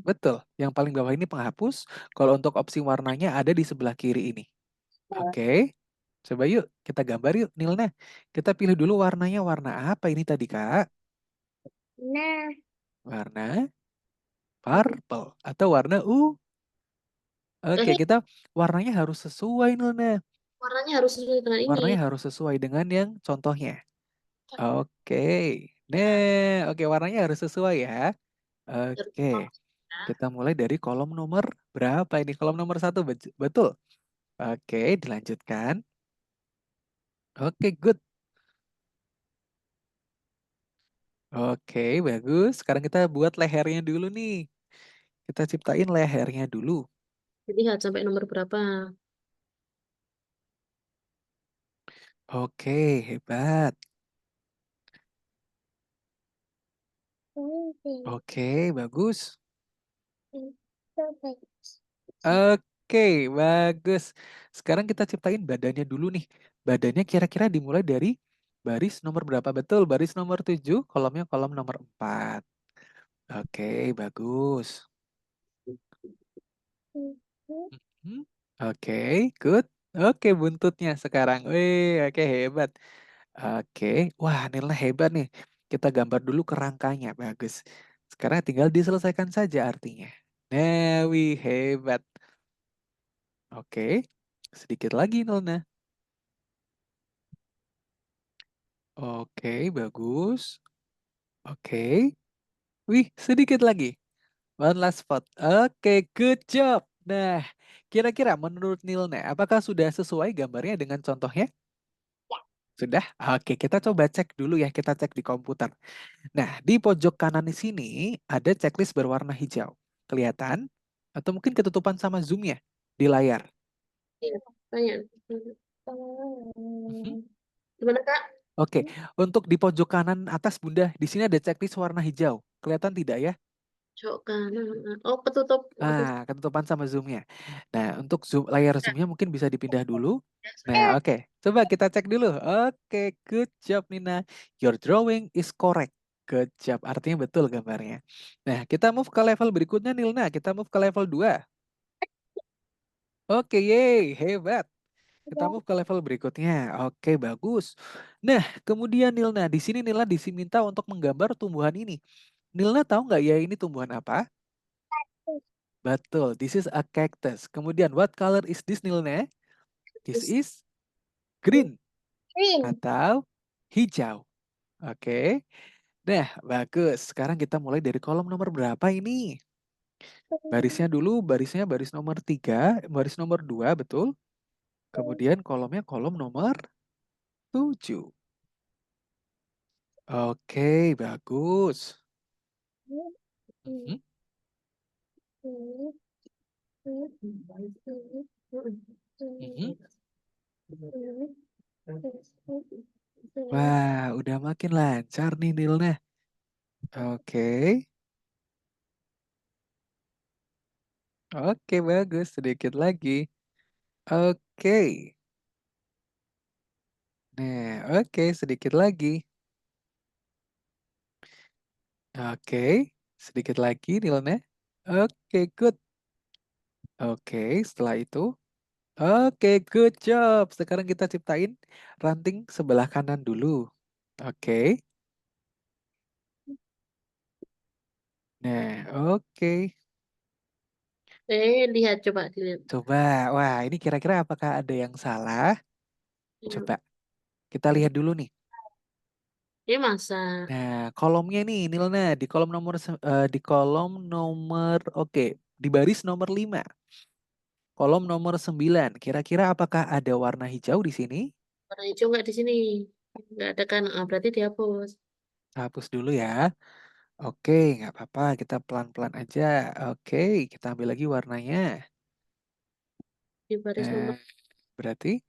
betul. Yang paling bawah ini penghapus. Kalau untuk opsi warnanya ada di sebelah kiri ini. Oke. Coba yuk kita gambar yuk Nilna. Kita pilih dulu warnanya warna apa ini tadi Kak? Nah, Warna purple atau warna Oke, Eh, kita warnanya harus sesuai Nilna. warnanya harus sesuai dengan ini. Warnanya harus sesuai dengan yang contohnya. Oke. Nah, oke warnanya harus sesuai ya. Oke. Kita mulai dari kolom nomor berapa ini? Kolom nomor 1, betul. Oke, dilanjutkan. Oke, good. Oke, bagus. Sekarang kita buat lehernya dulu nih. Kita ciptain lehernya dulu. Lihat sampai nomor berapa. Oke, hebat. ini. Oke, bagus. Coba. Oke, bagus. Sekarang kita ciptain badannya dulu nih. Badannya kira-kira dimulai dari baris nomor berapa? Betul, baris nomor 7, kolomnya kolom nomor 4. Oke, bagus. Mhm. Oke, good. Oke, buntutnya sekarang. Wih, oke hebat. Oke, wah Nilna hebat nih. Kita gambar dulu kerangkanya, bagus. Sekarang tinggal diselesaikan saja artinya. Nah, wih hebat. Oke, sedikit lagi Nilna. Oke, bagus. Oke, wih sedikit lagi. One last spot. Oke, good job. Nah, kira-kira menurut Nilna, apakah sudah sesuai gambarnya dengan contohnya? Sudah? Oke, kita coba cek dulu ya. Kita cek di komputer. Nah, di pojok kanan di sini ada checklist berwarna hijau. Kelihatan? Atau mungkin ketutupan sama zoom-nya di layar. Iya, banyak. Mhm. Gimana, Kak? Oke, untuk di pojok kanan atas Bunda, di sini ada checklist warna hijau. Kelihatan tidak ya? Cok kanan. Oh, ketutup. Aduh. Ketutupan sama zoom-nya. Nah, untuk zoom layar Kak. zoom-nya mungkin bisa dipindah dulu. Eh, Nah, oke. Coba kita cek dulu. Oke, good job Nina. Your drawing is correct. Good job. Artinya betul gambarnya. Nah, kita move ke level berikutnya Nilna. Kita move ke level 2. Oke, yeay, hebat. Kita move ke level berikutnya. Oke, bagus. Nah, kemudian Nilna, di sini Nilna diminta untuk menggambar tumbuhan ini. Nilna tahu nggak ya ini tumbuhan apa? Betul, this is a cactus. Kemudian, what color is this, Nilna? This terus is green Green. atau hijau. Oke. Nah, bagus. Sekarang kita mulai dari kolom nomor berapa ini? Barisnya dulu, barisnya baris nomor 3, baris nomor 2, betul. Kemudian kolomnya kolom nomor 7. Oke, bagus. Mhm, mhm. Wah, udah makin lancar nih Nilna. Oke. Oke, bagus. Sedikit lagi. Oke. Nah, oke, sedikit lagi. Oke, sedikit lagi Nilna. Oke, good. Oke, setelah itu. Oke, good job. Sekarang kita ciptain ranting sebelah kanan dulu. Oke. Nah, oke. lihat coba dilihat. Coba, wah ini kira-kira apakah ada yang salah? Ya. Coba kita lihat dulu nih. Ini masa Nah, kolomnya nih Nilna di kolom nomor oke, di baris nomor 5. Kolom nomor 9. Kira-kira apakah ada warna hijau di sini? warna hijau nggak di sini? Nggak ada kan? Ah, berarti dihapus. Hapus dulu ya. Oke, nggak apa-apa. Kita pelan-pelan aja. Oke, kita ambil lagi warnanya. Di baris Nah, nomor berarti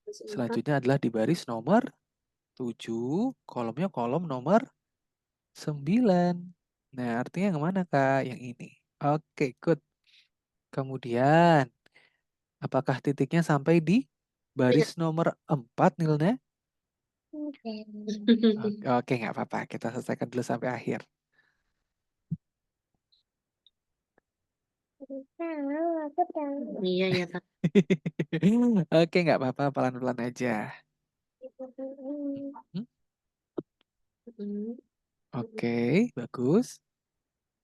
4. selanjutnya adalah di baris nomor 7, kolomnya kolom nomor 9. Nah, artinya yang mana, Kak? Yang ini. Oke, good. Kemudian, apakah titiknya sampai di Tidak. baris nomor 4, Nilna? Enggak. Oke, nggak apa-apa. Kita selesaikan dulu sampai akhir. Tahu, aku tahu. Iya, ya, Kak. Oke, nggak apa-apa. Pelan-pelan aja. Hmm, Mm. Oke, bagus.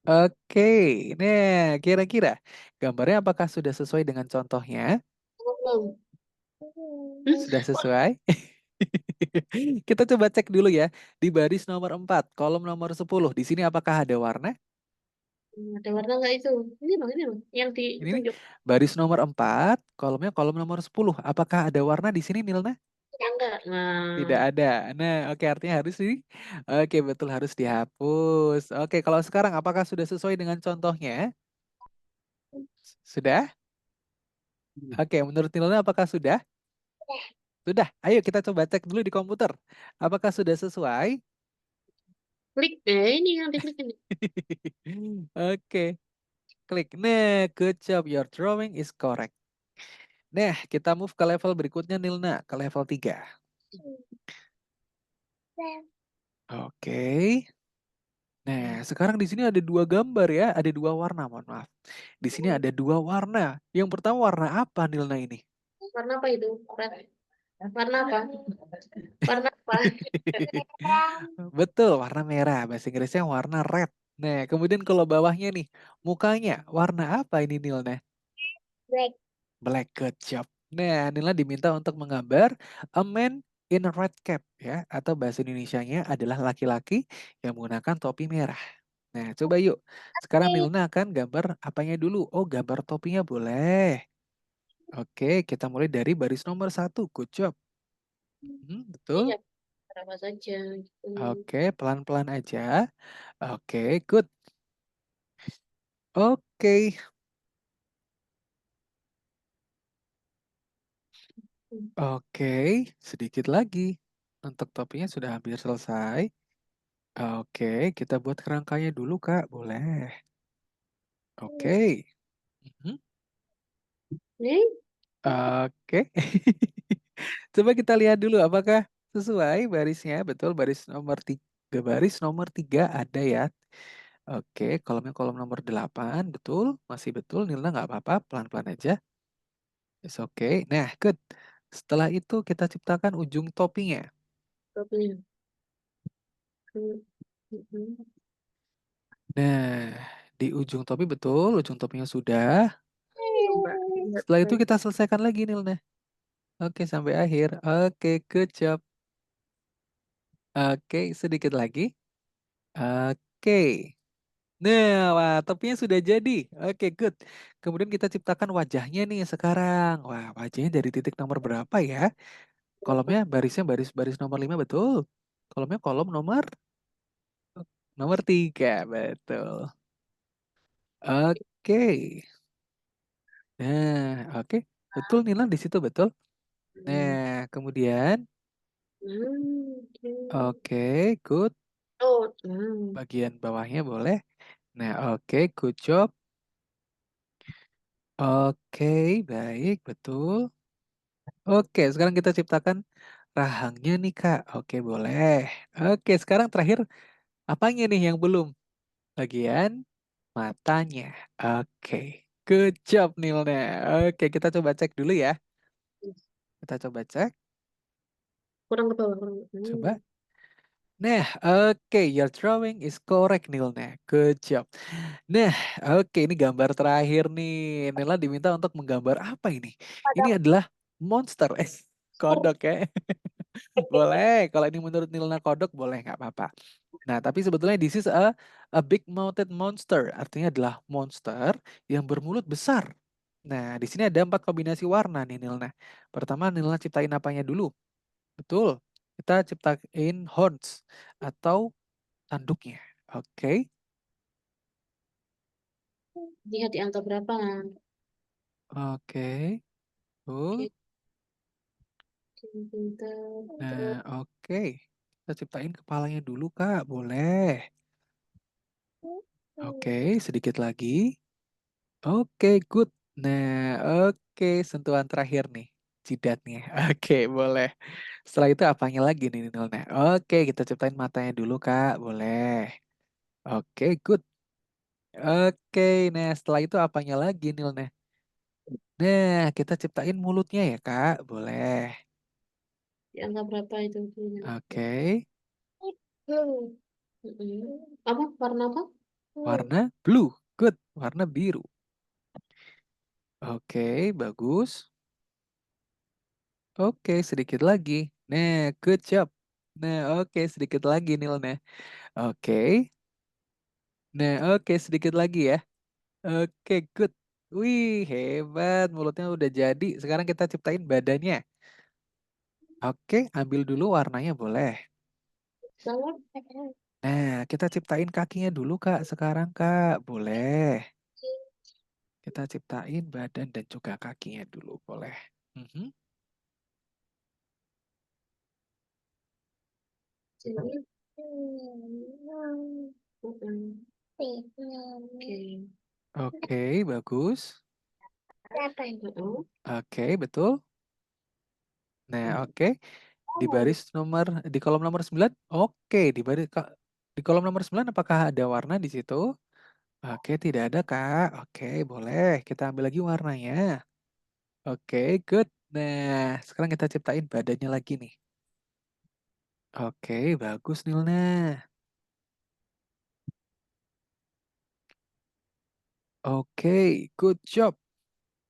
Oke, nah kira-kira gambarnya apakah sudah sesuai dengan contohnya? Belum. Sudah sesuai? Kita coba cek dulu ya. Di baris nomor 4, kolom nomor 10. Di sini apakah ada warna? Ada warna nggak itu? Ini loh, yang Ini nih, ditunjuk. baris nomor 4, kolomnya kolom nomor 10. Apakah ada warna di sini, Nilna? Enggak. Tidak Nah, ada. Nah, oke artinya harus oke betul harus dihapus. Oke, kalau sekarang apakah sudah sesuai dengan contohnya? Sudah? Oke, menurut Nilna apakah sudah? Sudah. Ayo kita coba cek dulu di komputer. Apakah sudah sesuai? klik. Ini yang diklik ini. Oke, klik. Nah, good job. Your drawing is correct. Nah, kita move ke level berikutnya, Nilna. Ke level 3. Oke. Nah, sekarang di sini ada dua gambar ya. Ada dua warna, mohon maaf. Di sini ada dua warna. Yang pertama warna apa, Nilna ini? Warna apa itu? Warna apa? Warna apa? Betul, warna merah. Bahasa Inggrisnya warna red. Nah, kemudian kalau bawahnya nih, mukanya warna apa ini, Nilna? Black. Black, good job. Nah, Nila diminta untuk menggambar a man in a red cap ya, atau bahasa Indonesianya adalah laki-laki yang menggunakan topi merah. Nah, coba yuk. Sekarang Nilna akan gambar apanya dulu? Oh, gambar topinya boleh. Oke, kita mulai dari baris nomor 1. Good job. Iya, Betul. berapa saja. Oke, pelan-pelan aja. Oke, good. Oke, oke. Sedikit lagi. Untuk topinya sudah hampir selesai. Oke, kita buat kerangkanya dulu, Kak. Boleh. Oke. Mhm. Nih, Oke. Coba kita lihat dulu apakah sesuai barisnya. Betul, baris nomor 3. Baris nomor 3 ada ya. Oke, kolomnya kolom nomor 8. Betul, masih betul. Nilna nggak apa-apa, pelan-pelan aja. It's okay. Nah, good. Setelah itu kita ciptakan ujung topinya. topinya. Mm-mm. Nah, di ujung topi betul, ujung topinya sudah. Coba lihat. Setelah itu kita selesaikan lagi, Nilna. Oke, sampai akhir. Oke, good job. Oke, sedikit lagi. Oke. Nah, wah, topinya sudah jadi. Oke, good. Kemudian kita ciptakan wajahnya nih sekarang. Wah, wajahnya dari titik nomor berapa ya? Kolomnya barisnya baris nomor 5 betul. Kolomnya kolom nomor 3 betul. Oke. Nah, oke. Betul Nila di situ betul. Hmm. Nah, kemudian Oke. oke, good. Oh, Bagian bawahnya boleh. Nah, oke, good job. Oke, baik, betul. Oke, sekarang kita ciptakan rahangnya nih, Kak. Oke, boleh. Oke, sekarang terakhir apanya nih yang belum? Bagian matanya. Oke, good job, Nilna. Oke, kita coba cek dulu ya. Kita coba cek. kurang ke bawah. Kurang. Coba. Nah, oke, your drawing is correct, Nilna. Good job. Nah, oke, ini gambar terakhir nih. Nila diminta untuk menggambar apa ini? Ada Ini adalah monster. Kodok ya. Boleh, kalau ini menurut Nilna kodok boleh nggak apa-apa. Nah, tapi sebetulnya this is a big mouthed monster. Artinya adalah monster yang bermulut besar. Nah, di sini ada 4 kombinasi warna nih Nilna. Pertama Nilna ciptain apanya dulu? Betul. Kita ciptain horns atau tanduknya. Oke. lihat di angka berapa. Oke. Betul. Oke. Pintar. Nah, oke. Kita ciptain kepalanya dulu, Kak. Boleh. Oke, sedikit lagi. Oke, good. Nah, oke, sentuhan terakhir nih, jidatnya. Oke, boleh. Setelah itu apanya lagi nih, Nilna? Oke, kita ciptain matanya dulu, Kak. Boleh. Oke, good. Oke, nah setelah itu apanya lagi, Nilna? Nah, kita ciptain mulutnya ya, Kak. Boleh. Di angka berapa itu? Oke, Apa? Warna apa? warna blue. Good, warna biru. Oke, bagus. Oke, sedikit lagi. Nah, good job. Nah, oke, sedikit lagi, Nilna. Oke. Nah, oke, sedikit lagi ya. Oke, good. Wih, hebat. Mulutnya udah jadi. Sekarang kita ciptain badannya. Oke, ambil dulu warnanya boleh. Nah, kita ciptain kakinya dulu, Kak. Sekarang, Kak. Boleh. Kita ciptain badan dan juga kakinya dulu, boleh. Mhm. Jadi, oke. Oke, bagus. Mm-mm. Oke, betul. Nah, oke. Di Oh, baris nomor, di kolom nomor 9. Oke, di kolom nomor 9 apakah ada warna di situ? Oke, tidak ada, Kak. Oke, boleh. Kita ambil lagi warnanya. Oke, good. Nah, sekarang kita ciptain badannya lagi nih. Oke, bagus Nilna. Oke, good job.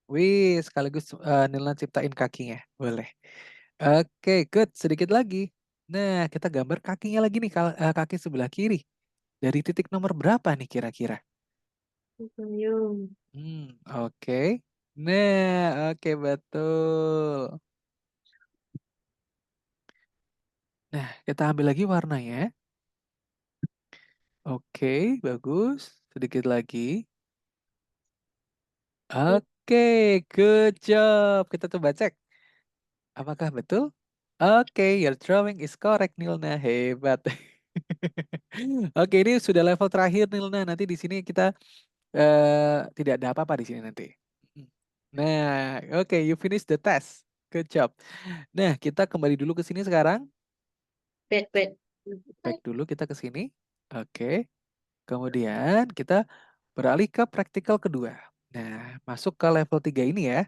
Wih, sekaligus Nilna ciptain kakinya. Boleh. Oke, good. Sedikit lagi. Nah, kita gambar kakinya lagi nih, kaki sebelah kiri. Dari titik nomor berapa nih kira-kira? Yuk. Oke. Nah, oke betul. Nah, kita ambil lagi warnanya. Oke, bagus. Sedikit lagi. Oke, good job. Kita coba cek. Apakah betul? Oke, your drawing is correct, Nilna. Hebat. Oke, ini sudah level terakhir, Nilna. Nanti di sini kita tidak ada apa-apa di sini nanti. Nah, oke, you finish the test. Good job. Nah, kita kembali dulu ke sini sekarang. Bed. Back dulu kita ke sini. Oke. Kemudian kita beralih ke praktikal kedua. Nah, masuk ke level 3 ini ya.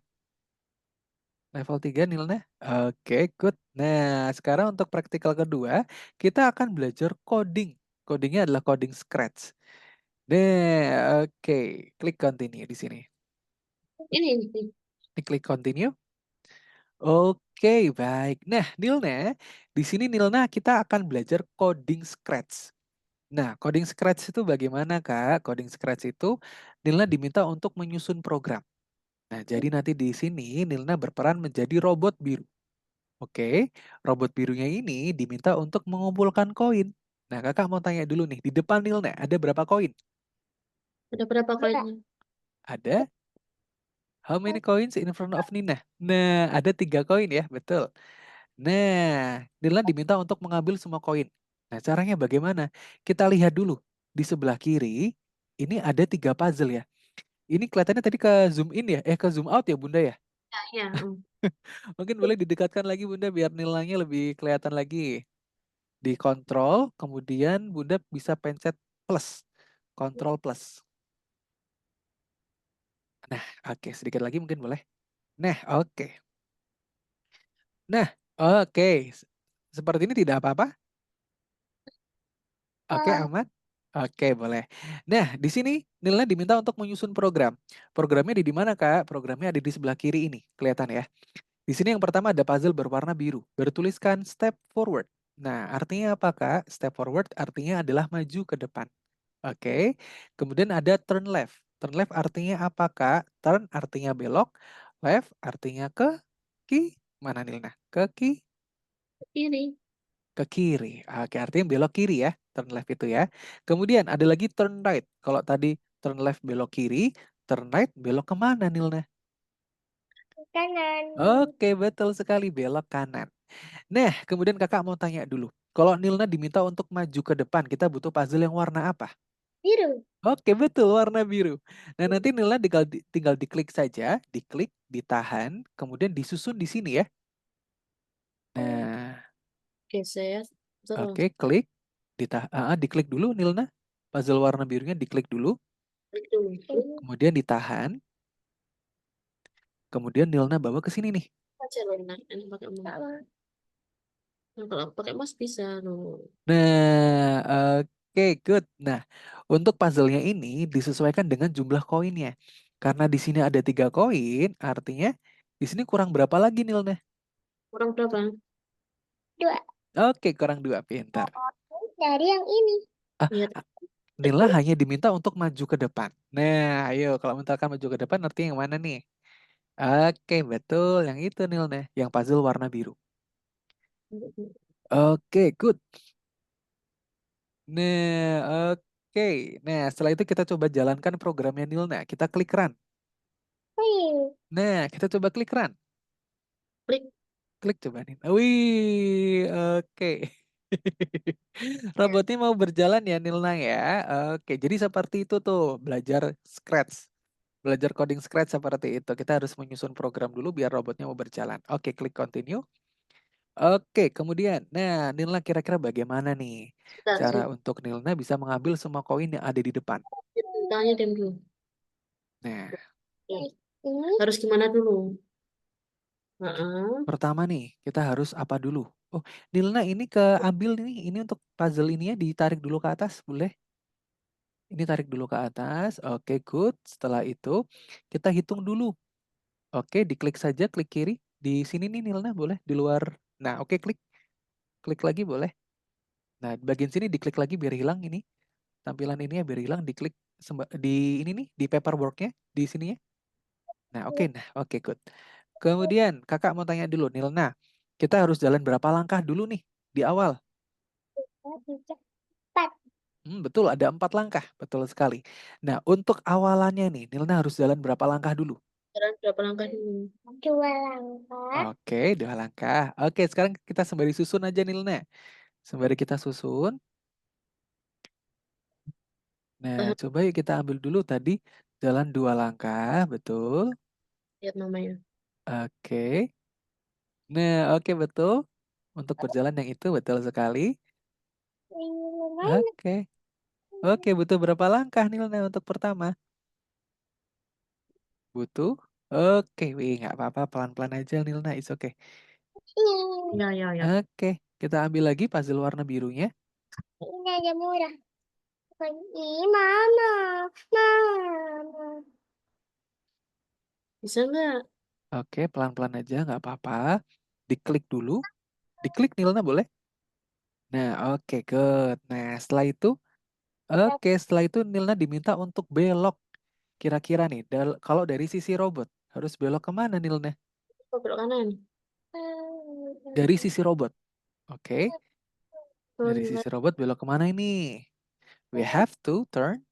Level 3 Nilna. Oke, good. Nah, sekarang untuk praktikal kedua, kita akan belajar coding. Codingnya adalah coding Scratch. Nah, oke. Klik continue di sini. Ini. Klik continue. Oke, baik. Nah, Nilna, di sini Nilna kita akan belajar coding Scratch. Nah, coding Scratch itu bagaimana, Kak? Coding Scratch itu Nilna diminta untuk menyusun program. Nah, jadi nanti di sini Nilna berperan menjadi robot biru. Oke, robot birunya ini diminta untuk mengumpulkan koin. Nah, Kakak mau tanya dulu nih, di depan Nilna ada berapa koin? Ada berapa koinnya? Ada? How many coins in front of Nina? Nah, ada 3 koin ya, betul. Nah, Nilna diminta untuk mengambil semua koin. Nah, caranya bagaimana? Kita lihat dulu. Di sebelah kiri, ini ada 3 puzzle ya. Ini kelihatannya tadi ke zoom in ya? Ke zoom out ya Bunda ya? Ya. Mungkin boleh didekatkan lagi Bunda biar nilainya lebih kelihatan lagi. Di kontrol, kemudian Bunda bisa pencet plus. Kontrol plus. Nah, oke. Sedikit lagi mungkin boleh. Nah, oke. Nah, oke. Seperti ini tidak apa-apa? Oke, aman? Oke, boleh. Nah, di sini Nilna diminta untuk menyusun program. Programnya di mana, Kak? Programnya ada di sebelah kiri ini. Kelihatan ya? Di sini yang pertama ada puzzle berwarna biru, bertuliskan step forward. Nah, artinya apa, Kak? Step forward artinya adalah maju ke depan. Oke. Kemudian ada turn left. Turn left artinya apa, Kak? Turn artinya belok, left artinya ke mana Nilna? Kiri. Ke kiri. Oke, artinya belok kiri ya. Turn left itu ya. Kemudian ada lagi turn right. Kalau tadi turn left belok kiri, turn right belok kemana Nilna? kanan. Oke, betul sekali, belok kanan. Nah, kemudian Kakak mau tanya dulu, kalau Nilna diminta untuk maju ke depan, kita butuh puzzle yang warna apa? Biru. Oke, betul, warna biru. Nah, nanti Nilna tinggal diklik saja, diklik, ditahan, kemudian disusun di sini ya. Nah, Geser terus oke, klik, diklik dulu Nilna, puzzle warna birunya diklik dulu, klik dulu. kemudian ditahan, kemudian Nilna bawa ke sini nih. Aja loh, nah, ini pakai mouse. Nah, kalau pakai mouse bisa loh. Nah, oke, good. Nah, untuk puzzle-nya ini disesuaikan dengan jumlah koinnya. Karena di sini ada 3 koin, artinya di sini kurang berapa lagi Nilna? Kurang berapa? 2. Oke, kurang 2, pintar. Dari yang ini. Ah, Iya, Nila hanya diminta untuk maju ke depan. Nah, ayo kalau misalkan maju ke depan artinya yang mana nih? Oke, betul. Yang itu Nilna, yang puzzle warna biru. Oke, good. Nah, oke. Nah, setelah itu kita coba jalankan programnya Nilna. Kita klik run. Wih. Nah, kita coba klik run. klik. Klik coba nih. Wih, oke. Robotnya mau berjalan ya Nilna ya. Oke, jadi seperti itu tuh belajar Scratch. Belajar coding Scratch seperti itu. Kita harus menyusun program dulu biar robotnya mau berjalan. Oke, klik continue. Oke, kemudian, nah Nilna kira-kira bagaimana nih Sebentar, cara untuk Nilna bisa mengambil semua koin yang ada di depan? tanya dem dulu. Nah, Ya, Ini. harus gimana dulu? Heeh. pertama nih kita harus apa dulu? Oh, Nilna ini ambil nih, ini untuk puzzle ini ya ditarik dulu ke atas, boleh? Ini tarik dulu ke atas. Oke, good. Setelah itu kita hitung dulu. Oke, diklik saja, klik kiri. Di sini nih Nilna, boleh? Di luar. Nah, oke, klik. Klik lagi boleh. Nah, di bagian sini diklik lagi biar hilang ini. Tampilan ini ya biar hilang. Diklik di ini nih, di paperworknya. Di sini ya. Nah, oke. Nah, oke, good. Kemudian, kakak mau tanya dulu, Nilna. Kita harus jalan berapa langkah dulu nih di awal? Cepat. Betul, ada 4 langkah. Betul sekali. Nah, untuk awalannya nih, Nilna harus jalan berapa langkah dulu? Jalan berapa langkah dulu? 2 langkah. Oke, 2 langkah. Oke, sekarang kita sembari susun aja Nilna. Sembari kita susun. Nah, Tahan, coba yuk kita ambil dulu tadi jalan 2 langkah, betul. lihat namanya. Oke. Nah, oke betul. Untuk berjalan yang itu betul sekali. Ini mana? Oke. Oke, butuh berapa langkah Nilna untuk pertama? Butuh? Oke, wih, nggak apa-apa, pelan-pelan aja Nilna, it's okay. Ini. Ya, ya, ya. Oke, kita ambil lagi puzzle warna birunya. Ini aja murah. Ini mana? Mana? Bisa nggak? Oke, pelan-pelan aja, nggak apa-apa. Diklik dulu. Diklik Nilna boleh? Nah, oke, good. Nah, setelah itu Nilna diminta untuk belok. Kira-kira nih, kalau dari sisi robot, harus belok kemana Nilna? Oh, belok kanan. Dari sisi robot. Oke, Oh, dari gimana? sisi robot belok kemana ini? We have to turn.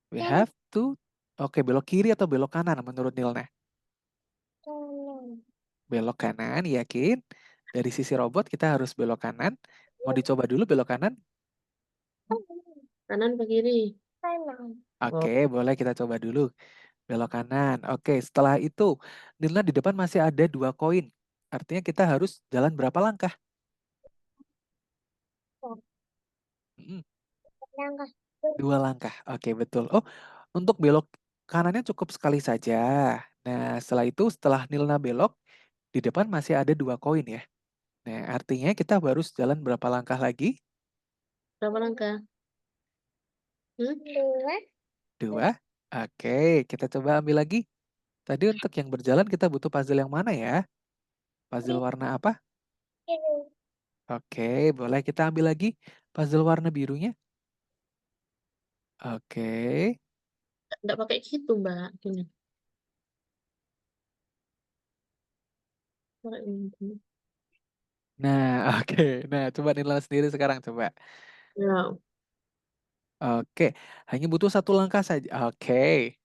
We have to. Oke, belok kiri atau belok kanan menurut Nilna? Belok kanan, yakin? Dari sisi robot kita harus belok kanan. Mau dicoba dulu belok kanan? Kanan ke kiri? Kanan. Oke, Oh, boleh kita coba dulu. Belok kanan. Oke, setelah itu Nilna di depan masih ada 2 koin. Artinya kita harus jalan berapa langkah? Mm, Langkah. 2 langkah. Oke, betul. Oh, untuk belok kanannya cukup sekali saja. Nah, setelah Nilna belok, di depan masih ada 2 koin ya. Nah, artinya kita harus jalan berapa langkah lagi? berapa langkah? Hmm? 2. 2. Oke, kita coba ambil lagi. Tadi untuk yang berjalan kita butuh puzzle yang mana ya? Puzzle warna apa? Biru. Oke, boleh kita ambil lagi puzzle warna birunya? Oke. Nggak pakai gitu, Mbak. Gini. Pakai ini. Nah, oke. Nah, coba nilai sendiri sekarang coba. Ya, Oke, hanya butuh 1 langkah saja. Oke.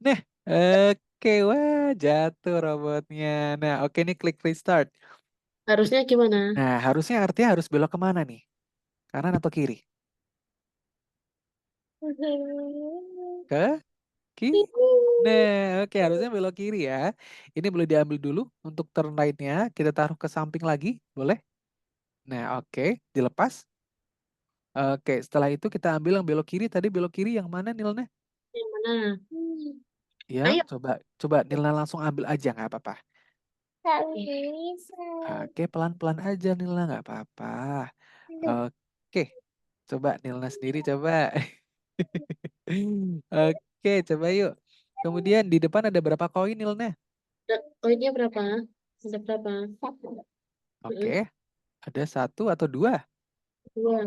Nah, oke, wah jatuh robotnya. Nah, oke nih klik restart. Harusnya gimana? Nah, harusnya artinya harus belok kemana nih? Kanan atau kiri? Ke kiri. Nah, oke harusnya belok kiri ya. Ini boleh diambil dulu untuk turn right-nya. Kita taruh ke samping lagi, boleh? Nah, oke, dilepas. Oke, setelah itu kita ambil yang belok kiri. Tadi belok kiri yang mana Nilna? Yang mana? Ya, Ayo. coba coba Nilna langsung ambil aja nggak apa-apa. Gak bisa. Oke, pelan-pelan aja Nilna nggak apa-apa. Oke, coba Nilna sendiri coba. Oke, coba yuk. Kemudian di depan ada berapa koin Nilna? Koinnya berapa? Ada berapa? Oke, Mm-mm. ada satu atau dua? Dua.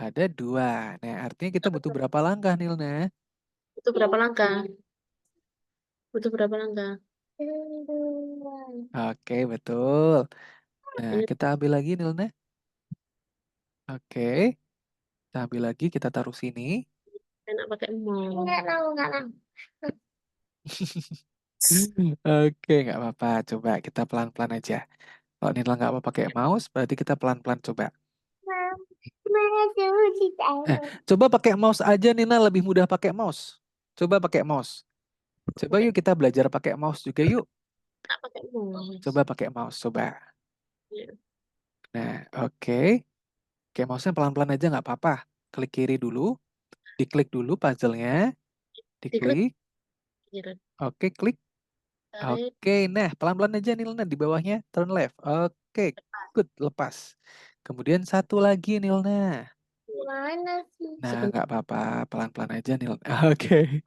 Ada dua. Nah, artinya kita butuh berapa langkah Nilna? Itu berapa langkah? Butuh berapa langkah? Oke, betul. Nah, Ini kita ambil lagi Nilna. Oke, kita ambil lagi, kita taruh sini. enak pakai mau. Enggak mau. Oke, nggak apa-apa. Coba kita pelan-pelan aja. Kalau Nila nggak mau pakai mouse, berarti kita pelan-pelan coba. Mana dulu Eh, ditaruh. coba pakai mouse aja, Nina lebih mudah pakai mouse. Coba pakai mouse. Coba Pakai yuk kita belajar pakai mouse juga yuk. nggak pakai mau. Coba pakai mouse, coba. Ya. Nah, oke. Oke, mouse-nya pelan-pelan aja nggak apa-apa. Klik kiri dulu, diklik dulu puzzle-nya, Diklik diklik. kiri. Oke, klik. Tarik. Oke, nah pelan-pelan aja Nilna di bawahnya, turn left. Oke, good, lepas. Kemudian satu lagi Nilna. Mana sih? Nah, Sebentar. nggak apa-apa, pelan-pelan aja Nilna. Oke.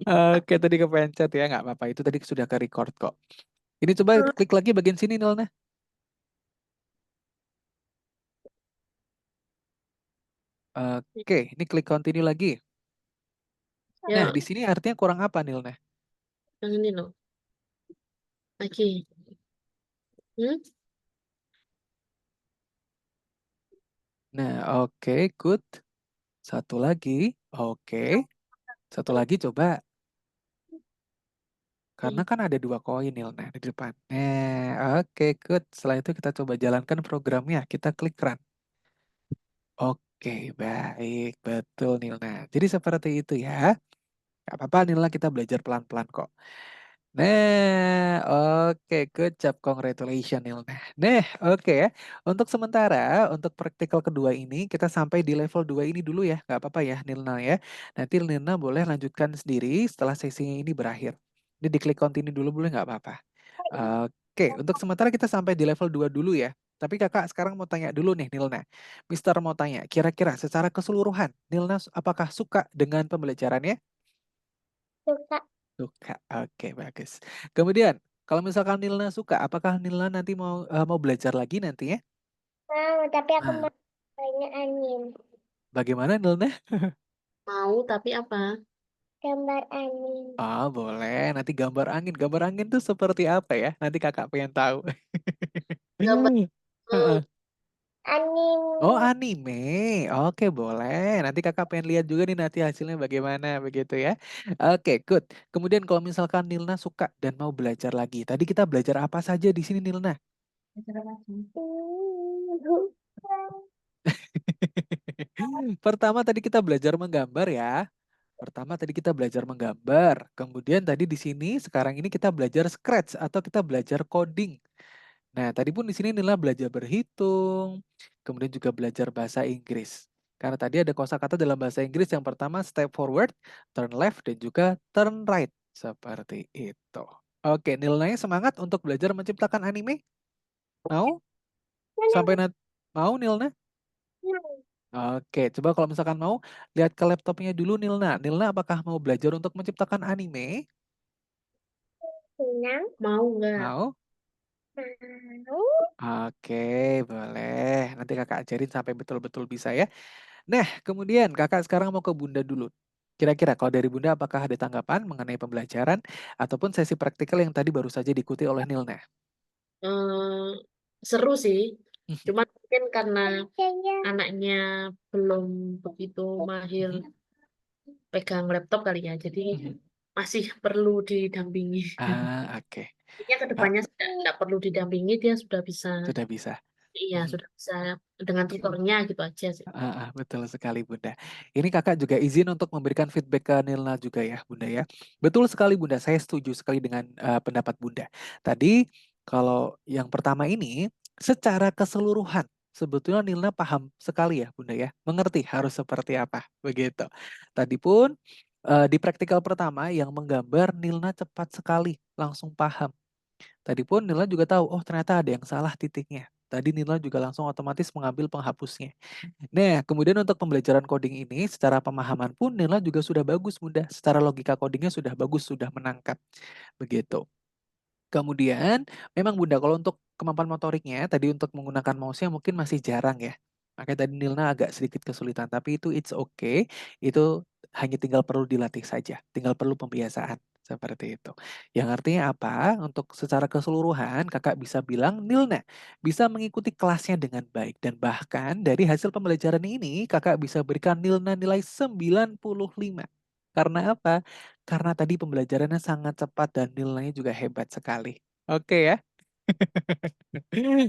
Oke, tadi kepencet ya, nggak apa-apa. Itu tadi sudah ke record kok. Ini coba klik lagi bagian sini Nilna. Oke, ini klik continue lagi. Nah, Ya, di sini artinya kurang apa Nilna? yang ini loh. Lagi. Hmm? Nah, oke, good. Satu lagi. Oke. Satu lagi coba. Karena Hmm. kan ada dua koin Nilna di depan. Nah, oke, good. Setelah itu kita coba jalankan programnya. Kita klik run. Oke, baik. Betul Nilna. Jadi seperti itu ya. Gak apa-apa Nilna, kita belajar pelan-pelan kok. Nah, oke, good job, congratulations Nilna. Nah, oke ya. Untuk sementara, untuk praktikal kedua ini, kita sampai di level 2 ini dulu ya. Gak apa-apa ya Nilna ya. Nanti Nilna boleh lanjutkan sendiri setelah sesi ini berakhir. Ini diklik continue dulu boleh nggak apa-apa. Oke, untuk sementara kita sampai di level 2 dulu ya. Tapi kakak sekarang mau tanya dulu nih Nilna. Mister mau tanya, kira-kira secara keseluruhan, Nilna apakah suka dengan pembelajarannya? Suka. Suka. Oke, bagus. Kemudian, kalau misalkan Nilna suka, apakah Nilna nanti mau belajar lagi nantinya? Mau, tapi aku Nah, mau banyak angin. bagaimana Nilna? Mau tapi apa? Gambar angin. Oh, boleh. Nanti gambar angin. Gambar angin tuh seperti apa ya? Nanti kakak pengen tahu. Gambar. Hmm. Heeh. Oh, Angin. anime. Oke, boleh. Nanti kakak pengen lihat juga nih nanti hasilnya bagaimana begitu ya. Oke, good. Kemudian kalau misalkan Nilna suka dan mau belajar lagi. Tadi kita belajar apa saja di sini Nilna? Pertama tadi kita belajar menggambar ya. Pertama tadi kita belajar menggambar. Kemudian tadi di sini sekarang ini kita belajar scratch atau kita belajar coding. Nah, tadi pun di sini Nila belajar berhitung, kemudian juga belajar bahasa Inggris. Karena tadi ada kosakata dalam bahasa Inggris yang pertama step forward, turn left, dan juga turn right. Seperti itu. Oke, Nilnanya semangat untuk belajar menciptakan anime? Mau? Sampai nanti mau Nilna? Oke, coba kalau misalkan mau, lihat ke laptopnya dulu Nilna. Nilna apakah mau belajar untuk menciptakan anime? Senang. Mau nggak? Mau? Mau. Oke, boleh. Nanti kakak ajarin sampai betul-betul bisa ya. Nah, kemudian kakak sekarang mau ke Bunda dulu. Kira-kira kalau dari Bunda apakah ada tanggapan mengenai pembelajaran ataupun sesi praktikal yang tadi baru saja diikuti oleh Nilna? Eh, seru sih. Cuman mungkin karena Saya. anaknya belum begitu mahir pegang laptop kali ya, jadi Mhm. masih perlu didampingi. Oke. Kayaknya ke depannya sudah nggak perlu didampingi, dia sudah bisa, Sudah bisa. iya Mhm. sudah bisa dengan tutornya gitu aja sih. Heeh, betul sekali Bunda. Ini Kakak juga izin untuk memberikan feedback ke Nilna juga ya Bunda ya. Betul sekali Bunda, saya setuju sekali dengan, pendapat Bunda. Tadi kalau yang pertama ini, secara keseluruhan sebetulnya Nilna paham sekali ya Bunda ya, mengerti harus seperti apa, begitu. Tadi pun, di praktikal pertama yang menggambar Nilna cepat sekali langsung paham. Tadi pun Nilna juga tahu, oh ternyata ada yang salah titiknya. Tadi Nilna juga langsung otomatis mengambil penghapusnya. Nah, kemudian untuk pembelajaran coding ini secara pemahaman pun Nila juga sudah bagus Bunda, secara logika codingnya sudah bagus, sudah menangkap, begitu. Kemudian, memang Bunda kalau untuk kemampuan motoriknya, tadi untuk menggunakan mouse-nya mungkin masih jarang ya. Makanya tadi Nilna agak sedikit kesulitan, tapi itu it's okay, itu hanya tinggal perlu dilatih saja, tinggal perlu pembiasaan, seperti itu. Yang artinya apa? Untuk secara keseluruhan Kakak bisa bilang Nilna bisa mengikuti kelasnya dengan baik dan bahkan dari hasil pembelajaran ini Kakak bisa berikan Nilna nilai 95. Karena apa? Karena tadi pembelajarannya sangat cepat dan nilainya juga hebat sekali. Oke ya.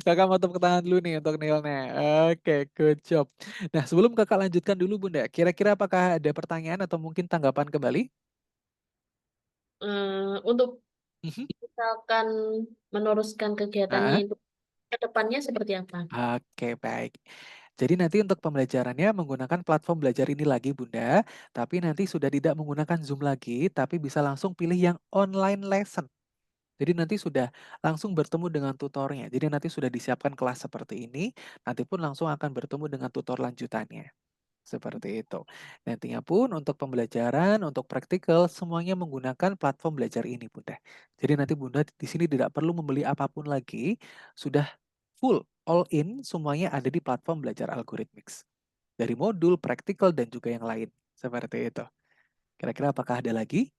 Kakak mau tepuk tangan dulu nih untuk Nilnya. Oke, good job. Nah, sebelum Kakak lanjutkan dulu Bunda, kira-kira apakah ada pertanyaan atau mungkin tanggapan kembali? Untuk Mhm. misalkan meneruskan kegiatannya Heeh. itu ke depannya seperti apa? Oke, baik. Jadi nanti untuk pembelajarannya menggunakan platform belajar ini lagi Bunda, tapi nanti sudah tidak menggunakan Zoom lagi, tapi bisa langsung pilih yang online lesson. Jadi nanti sudah langsung bertemu dengan tutornya. Jadi nanti sudah disiapkan kelas seperti ini, nanti pun langsung akan bertemu dengan tutor lanjutannya. Seperti itu. Nantinya pun untuk pembelajaran, untuk praktikal, semuanya menggunakan platform belajar ini Bunda. Jadi nanti Bunda di sini tidak perlu membeli apapun lagi, sudah full, all in, semuanya ada di platform belajar Algorithmics. Dari modul, praktikal, dan juga yang lain. Seperti itu. Kira-kira apakah ada lagi?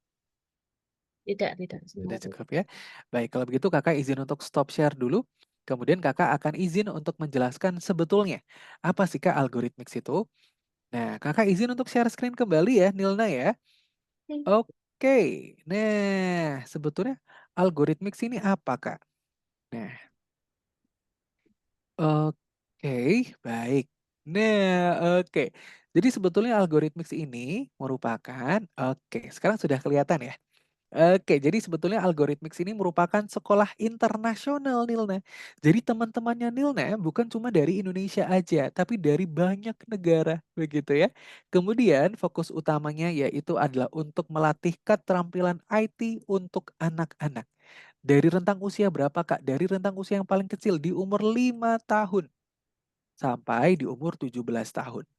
Tidak Sudah sebenarnya. cukup ya. Baik, kalau begitu Kakak izin untuk stop share dulu. Kemudian Kakak akan izin untuk menjelaskan sebetulnya apa sih Kak Algorithmics itu. Nah, Kakak izin untuk share screen kembali ya, Nilna ya. Oke. Nah, sebetulnya Algorithmics ini apa Kak? Nah, oke, baik. Nah, oke. Jadi sebetulnya Algorithmics ini merupakan, oke, sekarang sudah kelihatan ya. Oke, jadi sebetulnya Algorithmics ini merupakan sekolah internasional Nilna. Jadi teman-temannya Nilna bukan cuma dari Indonesia aja, tapi dari banyak negara, begitu ya. Kemudian fokus utamanya yaitu adalah untuk melatih keterampilan IT untuk anak-anak. Dari rentang usia berapa Kak? Dari rentang usia yang paling kecil di umur 5 tahun sampai di umur 17 tahun.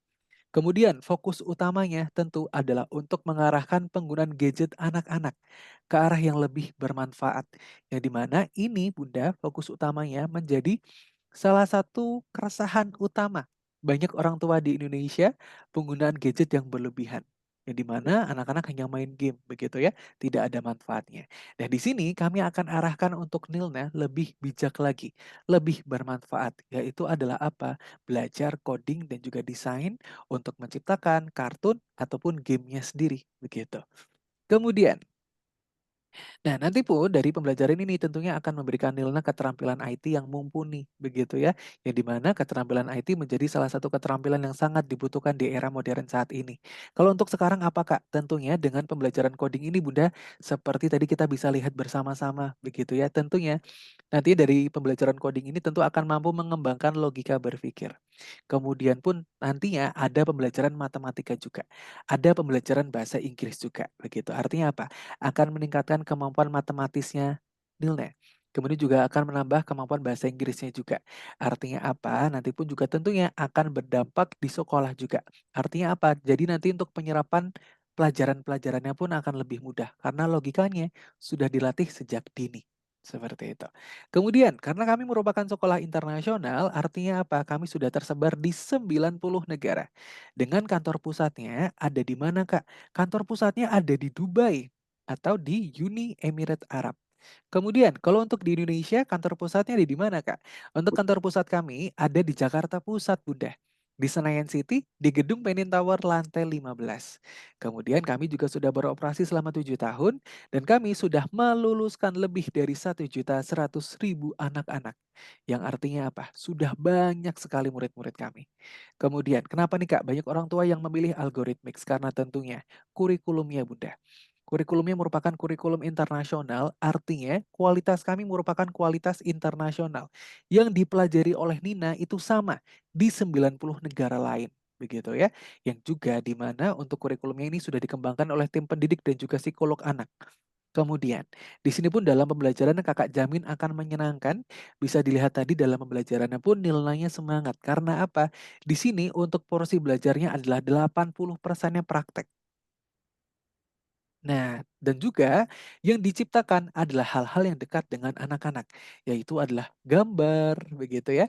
Kemudian fokus utamanya tentu adalah untuk mengarahkan penggunaan gadget anak-anak ke arah yang lebih bermanfaat. Yang dimana ini Bunda fokus utamanya menjadi salah satu keresahan utama banyak orang tua di Indonesia penggunaan gadget yang berlebihan. Yang dimana anak-anak hanya main game begitu ya, tidak ada manfaatnya. Dan di sini kami akan arahkan untuk Nilna lebih bijak lagi, lebih bermanfaat, yaitu adalah apa? Belajar coding dan juga desain untuk menciptakan kartun ataupun gamenya sendiri, begitu. Kemudian, nah nanti pun dari pembelajaran ini tentunya akan memberikan Nilna keterampilan IT yang mumpuni, begitu ya. Yang dimana keterampilan IT menjadi salah satu keterampilan yang sangat dibutuhkan di era modern saat ini. Kalau untuk sekarang apa Kak? Tentunya dengan pembelajaran coding ini Bunda, seperti tadi kita bisa lihat bersama-sama, begitu ya. Tentunya nanti dari pembelajaran coding ini tentu akan mampu mengembangkan logika berpikir. Kemudian pun nantinya ada pembelajaran matematika juga. Ada pembelajaran bahasa Inggris juga, begitu. Artinya apa? Akan meningkatkan kemampuan matematisnya Nilna. Kemudian juga akan menambah kemampuan bahasa Inggrisnya juga. Artinya apa? Nanti pun juga tentunya akan berdampak di sekolah juga. Artinya apa? Jadi nanti untuk penyerapan pelajaran-pelajarannya pun akan lebih mudah karena logikanya sudah dilatih sejak dini. Seperti itu. Kemudian, karena kami merupakan sekolah internasional, artinya apa? Kami sudah tersebar di 90 negara. Dengan kantor pusatnya ada di mana, Kak? Kantor pusatnya ada di Dubai atau di Uni Emirat Arab. Kemudian, kalau untuk di Indonesia, kantor pusatnya ada di mana, Kak? Untuk kantor pusat kami ada di Jakarta Pusat, Bunda. di Senayan City, di Gedung Penin Tower lantai 15. Kemudian kami juga sudah beroperasi selama 7 tahun dan kami sudah meluluskan lebih dari 1.100.000 anak-anak. Yang artinya apa? Sudah banyak sekali murid-murid kami. Kemudian, kenapa nih Kak banyak orang tua yang memilih algorithmics? Karena tentunya kurikulumnya Bunda. Kurikulumnya merupakan kurikulum internasional, artinya kualitas kami merupakan kualitas internasional. Yang dipelajari oleh Nina itu sama di 90 negara lain, begitu ya. Yang juga di mana untuk kurikulumnya ini sudah dikembangkan oleh tim pendidik dan juga psikolog anak. Kemudian, di sini pun dalam pembelajaran Kakak jamin akan menyenangkan. Bisa dilihat tadi dalam pembelajarannya pun nilainya semangat. Karena apa? Di sini untuk porsi belajarnya adalah 80%-nya praktek. Nah, dan juga yang diciptakan adalah hal-hal yang dekat dengan anak-anak, yaitu adalah gambar, begitu ya,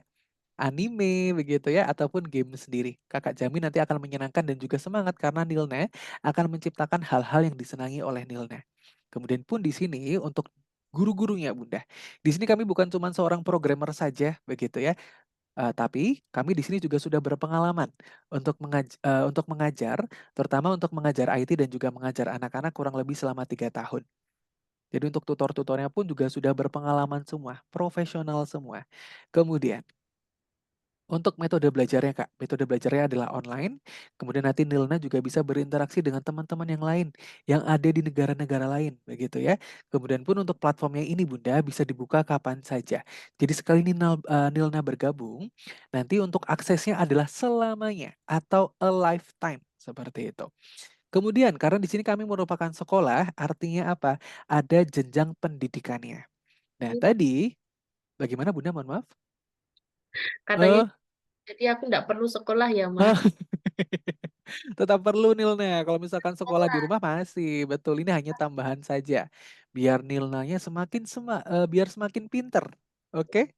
anime, begitu ya, ataupun game sendiri. Kakak jamin nanti akan menyenangkan dan juga semangat karena Nilna akan menciptakan hal-hal yang disenangi oleh Nilna. Kemudian pun di sini untuk guru-gurunya Bunda. Di sini kami bukan cuma seorang programmer saja, begitu ya. Tapi kami di sini juga sudah berpengalaman untuk mengajar, terutama untuk mengajar IT dan juga mengajar anak-anak kurang lebih selama 3 tahun. Jadi untuk tutor-tutornya pun juga sudah berpengalaman semua, profesional semua. Kemudian untuk metode belajarnya, Kak, metode belajarnya adalah online, kemudian nanti Nilna juga bisa berinteraksi dengan teman-teman yang lain, yang ada di negara-negara lain, begitu ya. Kemudian pun untuk platformnya ini Bunda bisa dibuka kapan saja. Jadi sekali Nilna bergabung, nanti untuk aksesnya adalah selamanya atau a lifetime, seperti itu. Kemudian karena di sini kami merupakan sekolah, artinya apa? Ada jenjang pendidikannya. Nah tadi, bagaimana Bunda, mohon maaf? Katanya, Eh, jadi aku nggak perlu sekolah ya, Ma. Hah? Tetap perlu Nilna, kalau misalkan sekolah di Sekolah, rumah masih, betul ini hanya tambahan saja. Biar Nilnanya biar semakin pinter. Oke?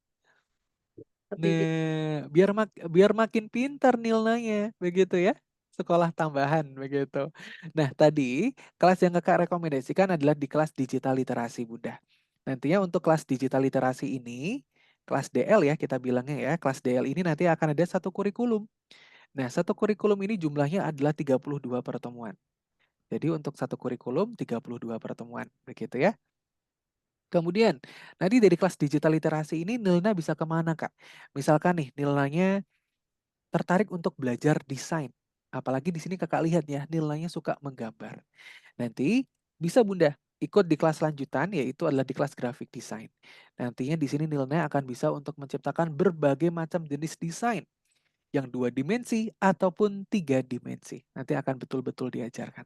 lebih pintar. Nah, biar makin pinter Nilnanya, begitu ya. Sekolah tambahan begitu. Nah, tadi kelas yang Kakak rekomendasikan adalah di kelas digital literasi Bunda. Nantinya untuk kelas digital literasi ini, kelas DL ya kita bilangnya ya, kelas DL ini nanti akan ada satu kurikulum. Nah, satu kurikulum ini jumlahnya adalah 32 pertemuan. Jadi untuk satu kurikulum 32 pertemuan, begitu ya. Kemudian, nanti dari kelas digital literasi ini Nilna bisa kemana, Kak? Misalkan nih, Nilnanya tertarik untuk belajar desain. Apalagi di sini Kakak lihat ya, Nilnanya suka menggambar. Nanti bisa Bunda ikut di kelas lanjutan, yaitu adalah di kelas graphic design. Nantinya di sini Nilna akan bisa untuk menciptakan berbagai macam jenis desain yang 2 dimensi ataupun 3 dimensi. Nanti akan betul-betul diajarkan.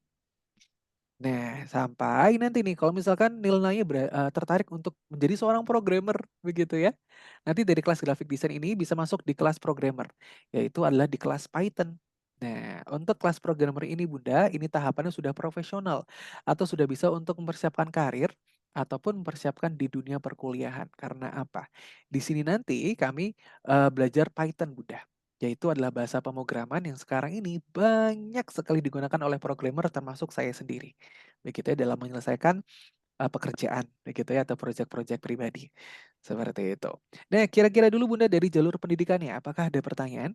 Nah, sampai nanti nih kalau misalkan Nilnanya tertarik untuk menjadi seorang programmer begitu ya. Nanti dari kelas graphic design ini bisa masuk di kelas programmer, yaitu adalah di kelas Python. Nah, untuk kelas programmer ini Bunda, ini tahapannya sudah profesional atau sudah bisa untuk mempersiapkan karir ataupun mempersiapkan di dunia perkuliahan. Karena apa? Di sini nanti kami belajar Python Bunda, yaitu adalah bahasa pemrograman yang sekarang ini banyak sekali digunakan oleh programmer termasuk saya sendiri. Begitu ya dalam menyelesaikan pekerjaan begitu ya atau proyek-proyek pribadi. Seperti itu. Nah, kira-kira dulu Bunda dari jalur pendidikannya, apakah ada pertanyaan?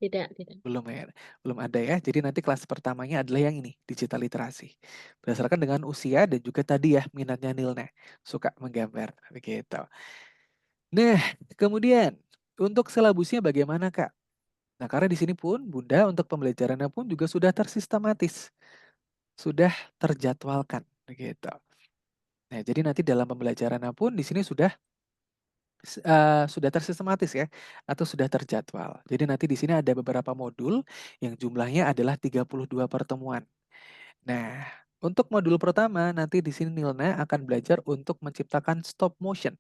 Tidak, tidak. Belum ya? Belum ada ya. Jadi nanti kelas pertamanya adalah yang ini, digital literasi. Berdasarkan dengan usia dan juga tadi ya minatnya Nilna, suka menggambar begitu. Nah, kemudian untuk silabusnya bagaimana, Kak? Nah, karena di sini pun Bunda untuk pembelajarannya pun juga sudah tersistematis, sudah terjadwalkan begitu. Nah, jadi nanti dalam pembelajarannya pun di sini sudah tersistematis ya atau sudah terjadwal. Jadi nanti di sini ada beberapa modul yang jumlahnya adalah 32 pertemuan. Nah, untuk modul pertama nanti di sini Nilna akan belajar untuk menciptakan stop motion.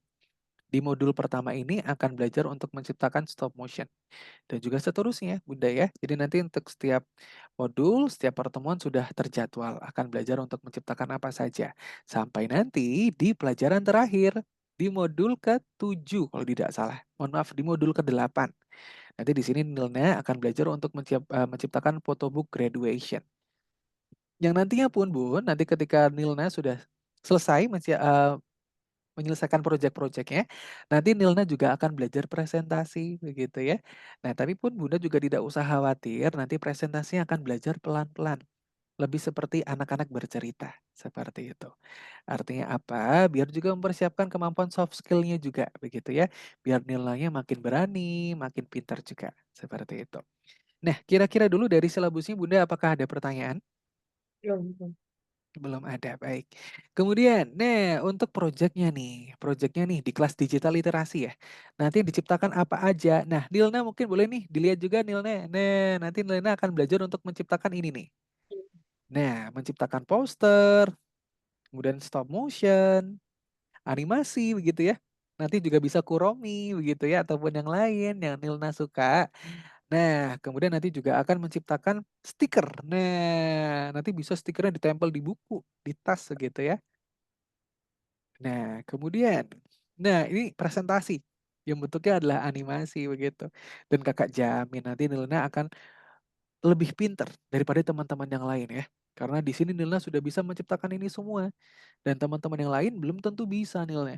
Di modul pertama ini akan belajar untuk menciptakan stop motion. Dan juga seterusnya, Bunda ya. Jadi nanti untuk setiap modul, setiap pertemuan sudah terjadwal. Akan belajar untuk menciptakan apa saja. Sampai nanti di pelajaran terakhir, di modul ke-7 kalau tidak salah. Mohon maaf, di modul ke-8. Nanti di sini Nilna akan belajar untuk menciptakan photobook graduation. Yang nantinya pun, Bun, nanti ketika Nilna sudah selesai menyelesaikan project-project-nya, nanti Nilna juga akan belajar presentasi, begitu ya. Nah, tapi pun Bunda juga tidak usah khawatir, nanti presentasinya akan belajar pelan-pelan. Lebih seperti anak-anak bercerita, seperti itu. Artinya apa? Biar juga mempersiapkan kemampuan soft skill-nya juga, begitu ya. Biar Nilnanya makin berani, makin pintar juga, seperti itu. Nah, kira-kira dulu dari silabusnya Bunda apakah ada pertanyaan? Belum. Belum ada, baik. Kemudian, nah untuk proyeknya nih di kelas digital literasi ya. Nanti yang diciptakan apa aja. Nah, Nilna mungkin boleh nih dilihat juga Nilna. Nah, nanti Nilna akan belajar untuk menciptakan ini nih. Nah, menciptakan poster, kemudian stop motion, animasi begitu ya. Nanti juga bisa kuromi begitu ya, ataupun yang lain yang Nilna suka. Nah, kemudian nanti juga akan menciptakan stiker. Nah, nanti bisa stikernya ditempel di buku, di tas begitu ya. Nah, kemudian, nah ini presentasi yang bentuknya adalah animasi begitu. Dan kakak jamin nanti Nilna akan lebih pinter daripada teman-teman yang lain ya. Karena di sini Nilna sudah bisa menciptakan ini semua. Dan teman-teman yang lain belum tentu bisa Nilna.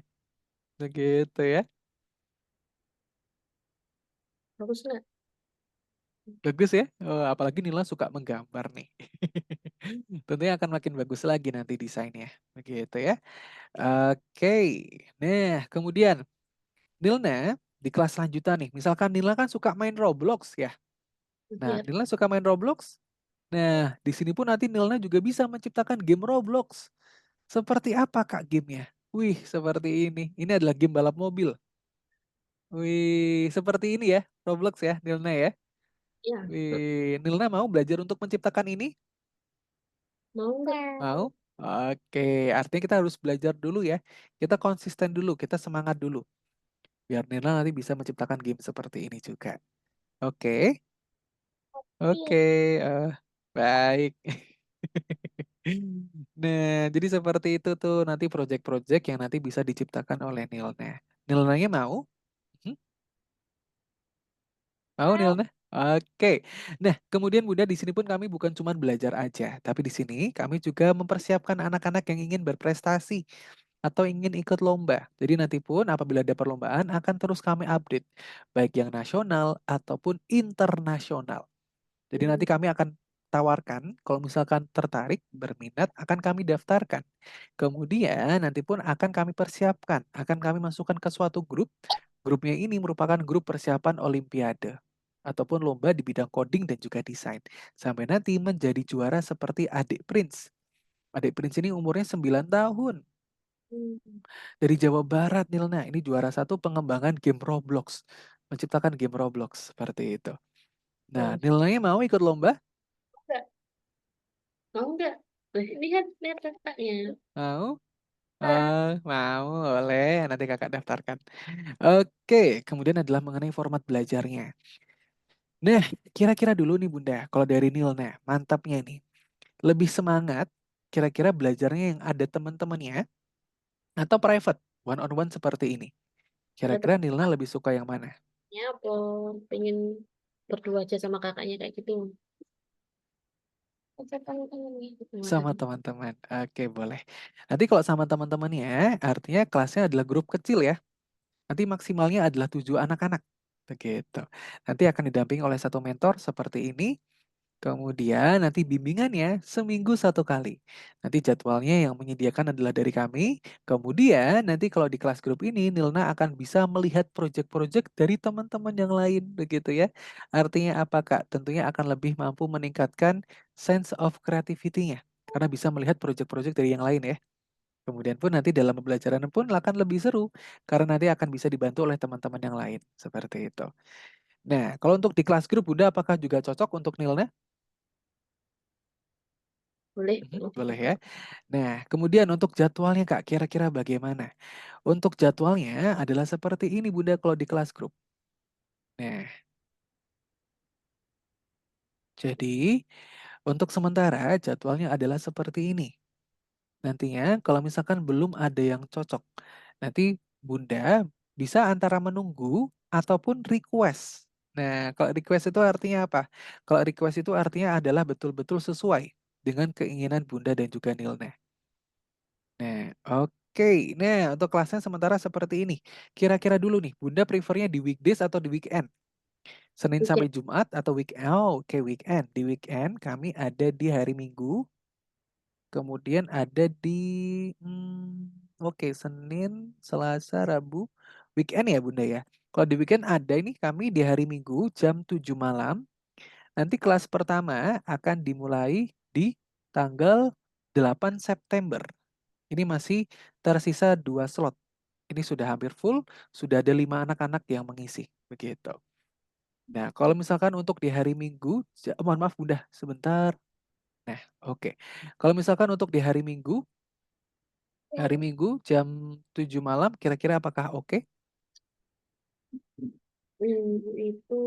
Begitu ya. Bagus nggak? Bagus ya. Oh, apalagi Nilna suka menggambar nih. Tentunya akan makin bagus lagi nanti desainnya. Begitu ya. Oke. Nah, kemudian Nilna di kelas lanjutan nih. Misalkan Nilna kan suka main Roblox ya. Nah, Iya. Nilna suka main Roblox. Nah, di sini pun nanti Nilna juga bisa menciptakan game Roblox. Seperti apa Kak gamenya? Wih, seperti ini. Ini adalah game balap mobil. Wih, seperti ini ya, Roblox ya, Nilna ya. Iya. Wih, Nilna mau belajar untuk menciptakan ini? Mau nggak? Mau? Oke, artinya kita harus belajar dulu ya. Kita konsisten dulu, kita semangat dulu. Biar Nilna nanti bisa menciptakan game seperti ini juga. Oke, oke, Iya. eh, baik. Nah, jadi seperti itu tuh nanti project-project yang nanti bisa diciptakan oleh Nilna. Nilnanya mau? Hmm? Mau Mau. Nilna? Oke. Nah, kemudian Bunda di sini pun kami bukan cuma belajar aja, tapi di sini kami juga mempersiapkan anak-anak yang ingin berprestasi atau ingin ikut lomba. Jadi nanti pun apabila ada perlombaan akan terus kami update, baik yang nasional ataupun internasional. Jadi nanti Hmm. kami akan tawarkan, kalau misalkan tertarik, berminat, akan kami daftarkan. Kemudian nanti pun akan kami persiapkan, akan kami masukkan ke suatu grup. Grupnya ini merupakan grup persiapan Olimpiade ataupun lomba di bidang coding dan juga desain. Sampai nanti menjadi juara seperti Adik Prince. Adik Prince ini umurnya 9 tahun. Hmm. Dari Jawa Barat, Nilna. Ini juara satu pengembangan game Roblox. Menciptakan game Roblox, seperti itu. Nah, Bagus. Nilnanya mau ikut lomba? Nggak? Mau nggak? Lihat, lihat kakaknya. Mau? Mau. Mau, boleh. Nanti kakak daftarkan. Oke, kemudian adalah mengenai format belajarnya. Nah, kira-kira dulu nih Bunda, kalau dari Nilna, mantapnya nih. Lebih semangat, kira-kira belajarnya yang ada teman-temannya, atau private, one on one seperti ini. Ada Kira-kira Nilna lebih suka yang mana? temennya apa? Pengen berdua aja sama kakaknya kayak gitu. Ajak teman-temannya. Sama Sama temen. teman-teman. Oke, boleh. Nanti kalau sama teman-temannya, artinya kelasnya adalah grup kecil ya. Nanti maksimalnya adalah 7 anak-anak. Begitu. Nanti akan didampingi oleh satu mentor seperti ini. Kemudian nanti bimbingannya seminggu satu kali. Nanti jadwalnya yang menyediakan adalah dari kami. Kemudian nanti kalau di kelas grup ini Nilna akan bisa melihat proyek-proyek dari teman-teman yang lain begitu ya. Artinya apa Kak? Tentunya akan lebih mampu meningkatkan sense of creativity-nya. Karena bisa melihat proyek-proyek dari yang lain ya. Kemudian pun nanti dalam pembelajaran pun akan lebih seru karena nanti akan bisa dibantu oleh teman-teman yang lain seperti itu. Nah, kalau untuk di kelas grup Bunda apakah juga cocok untuk Nilna? Boleh. Mhm, boleh ya. Nah, kemudian untuk jadwalnya Kak, kira-kira bagaimana? Untuk jadwalnya adalah seperti ini Bunda kalau di kelas grup. Nah, jadi untuk sementara jadwalnya adalah seperti ini. Nantinya kalau misalkan belum ada yang cocok, nanti Bunda bisa antara menunggu ataupun request. Nah, kalau request itu artinya apa? Kalau request itu artinya adalah betul-betul sesuai dengan keinginan Bunda dan juga Nilna. Nah, oke. Oke, nah untuk kelasnya sementara seperti ini. Kira-kira dulu nih, Bunda prefernya di weekdays atau di weekend? Senin Weekend. sampai Jumat atau weekend? Oh, oke weekend. Di weekend kami ada di hari Minggu, kemudian ada di oke Senin, Selasa, Rabu, weekend ya Bunda ya. Kalau di weekend ada ini kami di hari Minggu jam 7 malam. Nanti kelas pertama akan dimulai di tanggal 8 September. Ini masih tersisa 2 slot. Ini sudah hampir full, sudah ada 5 anak-anak yang mengisi, begitu. Nah, kalau misalkan untuk di hari Minggu, mohon maaf Bunda, sebentar. Nah, oke. Kalau misalkan untuk di hari Minggu jam 7 malam, kira-kira apakah oke? Itu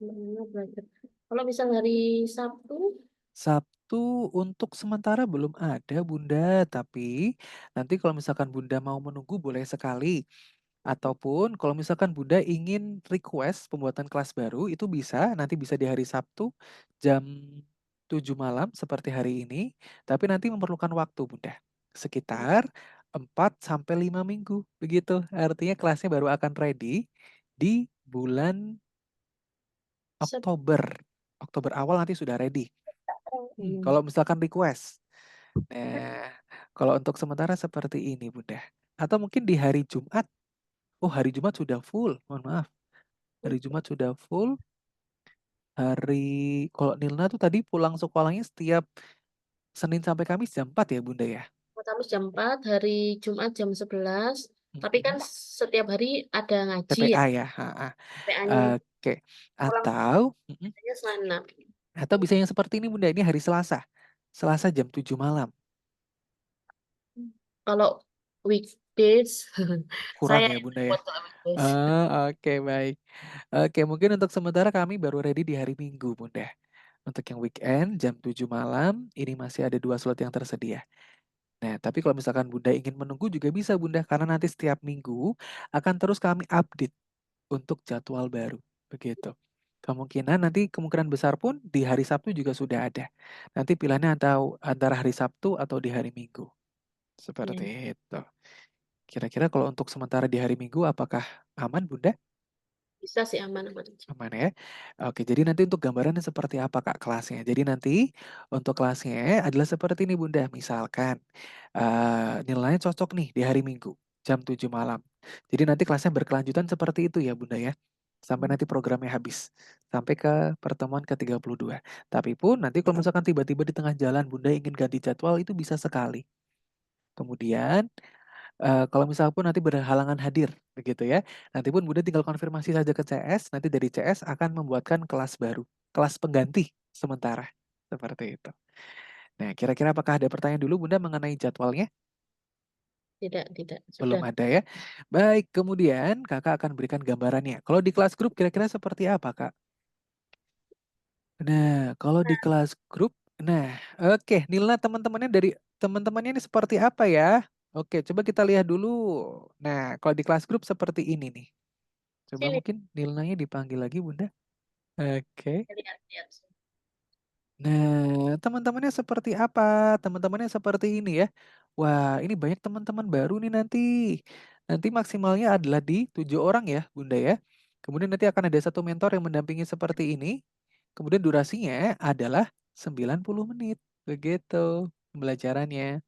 mana belajar. Kalau misal hari Sabtu, Sabtu untuk sementara belum ada Bunda, tapi nanti kalau misalkan Bunda mau menunggu boleh sekali. Ataupun kalau misalkan Bunda ingin request pembuatan kelas baru, itu bisa, nanti bisa di hari Sabtu jam 7 malam seperti hari ini, tapi nanti memerlukan waktu Bunda, sekitar 4 sampai 5 minggu, begitu. Artinya kelasnya baru akan ready di bulan Oktober. Oktober awal nanti sudah ready. hmm, Kalau misalkan request. Nah, kalau untuk sementara seperti ini Bunda. Atau mungkin di hari Jumat. Oh, hari Jumat sudah full, mohon maaf. Hari Jumat sudah full. Kalau Nilna tuh tadi pulang sekolahnya setiap Senin sampai Kamis jam 4 ya Bunda ya? Kamis jam 4, hari Jumat jam 11. Tapi kan Mm-mm. setiap hari ada ngaji ya, PPA ya. Ha-ha. PA-nya. Oke. Pulang Atau mm-mm. selain 6. Atau bisa yang seperti ini Bunda, ini hari Selasa. Selasa jam 7 malam. Kalau weekdays, Kurang saya ya yang Bunda ya? repot kalau weekdays. Oke, baik. Oke, mungkin untuk sementara kami baru ready di hari Minggu Bunda. Untuk yang weekend jam 7 malam, ini masih ada 2 slot yang tersedia. Nah, tapi kalau misalkan Bunda ingin menunggu juga bisa Bunda, karena nanti setiap minggu akan terus kami update untuk jadwal baru. Begitu. Kemungkinan besar pun di hari Sabtu juga sudah ada. Nanti pilihannya antara hari Sabtu atau di hari Minggu. Ya, Seperti itu. Kira-kira kalau untuk sementara di hari Minggu apakah aman Bunda? bisa sih aman-aman aja. Aman ya. Oke, jadi nanti untuk gambarannya seperti apa Kak kelasnya? Jadi nanti untuk kelasnya adalah seperti ini Bunda. Misalkan nilainya cocok nih di hari Minggu jam 7 malam. Jadi nanti kelasnya berkelanjutan seperti itu ya Bunda ya. Sampai nanti programnya habis. Sampai ke pertemuan ke-32. Tapi pun nanti kalau misalkan tiba-tiba di tengah jalan Bunda ingin ganti jadwal itu bisa sekali. Kemudian kalau misal pun nanti berhalangan hadir, begitu ya. Nanti pun Bunda tinggal konfirmasi saja ke CS, nanti dari CS akan membuatkan kelas baru, kelas pengganti sementara. Seperti itu. Nah, kira-kira apakah ada pertanyaan dulu Bunda mengenai jadwalnya? Tidak, Belum sudah. ada ya. Baik, kemudian Kakak akan berikan gambarannya. Kalau di kelas grup kira-kira seperti apa, Kak? Nah, kalau di kelas grup, nah, oke, Nilna teman-temannya ini seperti apa ya? Oke, coba kita lihat dulu. Nah, kalau di kelas grup seperti ini nih. Coba Sini, mungkin Nilnanya dipanggil lagi, Bunda. Oke. lihat. Nah, teman-temannya seperti apa? Teman-temannya seperti ini ya. Wah, ini banyak teman-teman baru nih nanti. Nanti maksimalnya adalah di 7 orang ya, Bunda ya. Kemudian nanti akan ada satu mentor yang mendampingi seperti ini. Kemudian durasinya adalah 90 menit. Begitu pembelajarannya.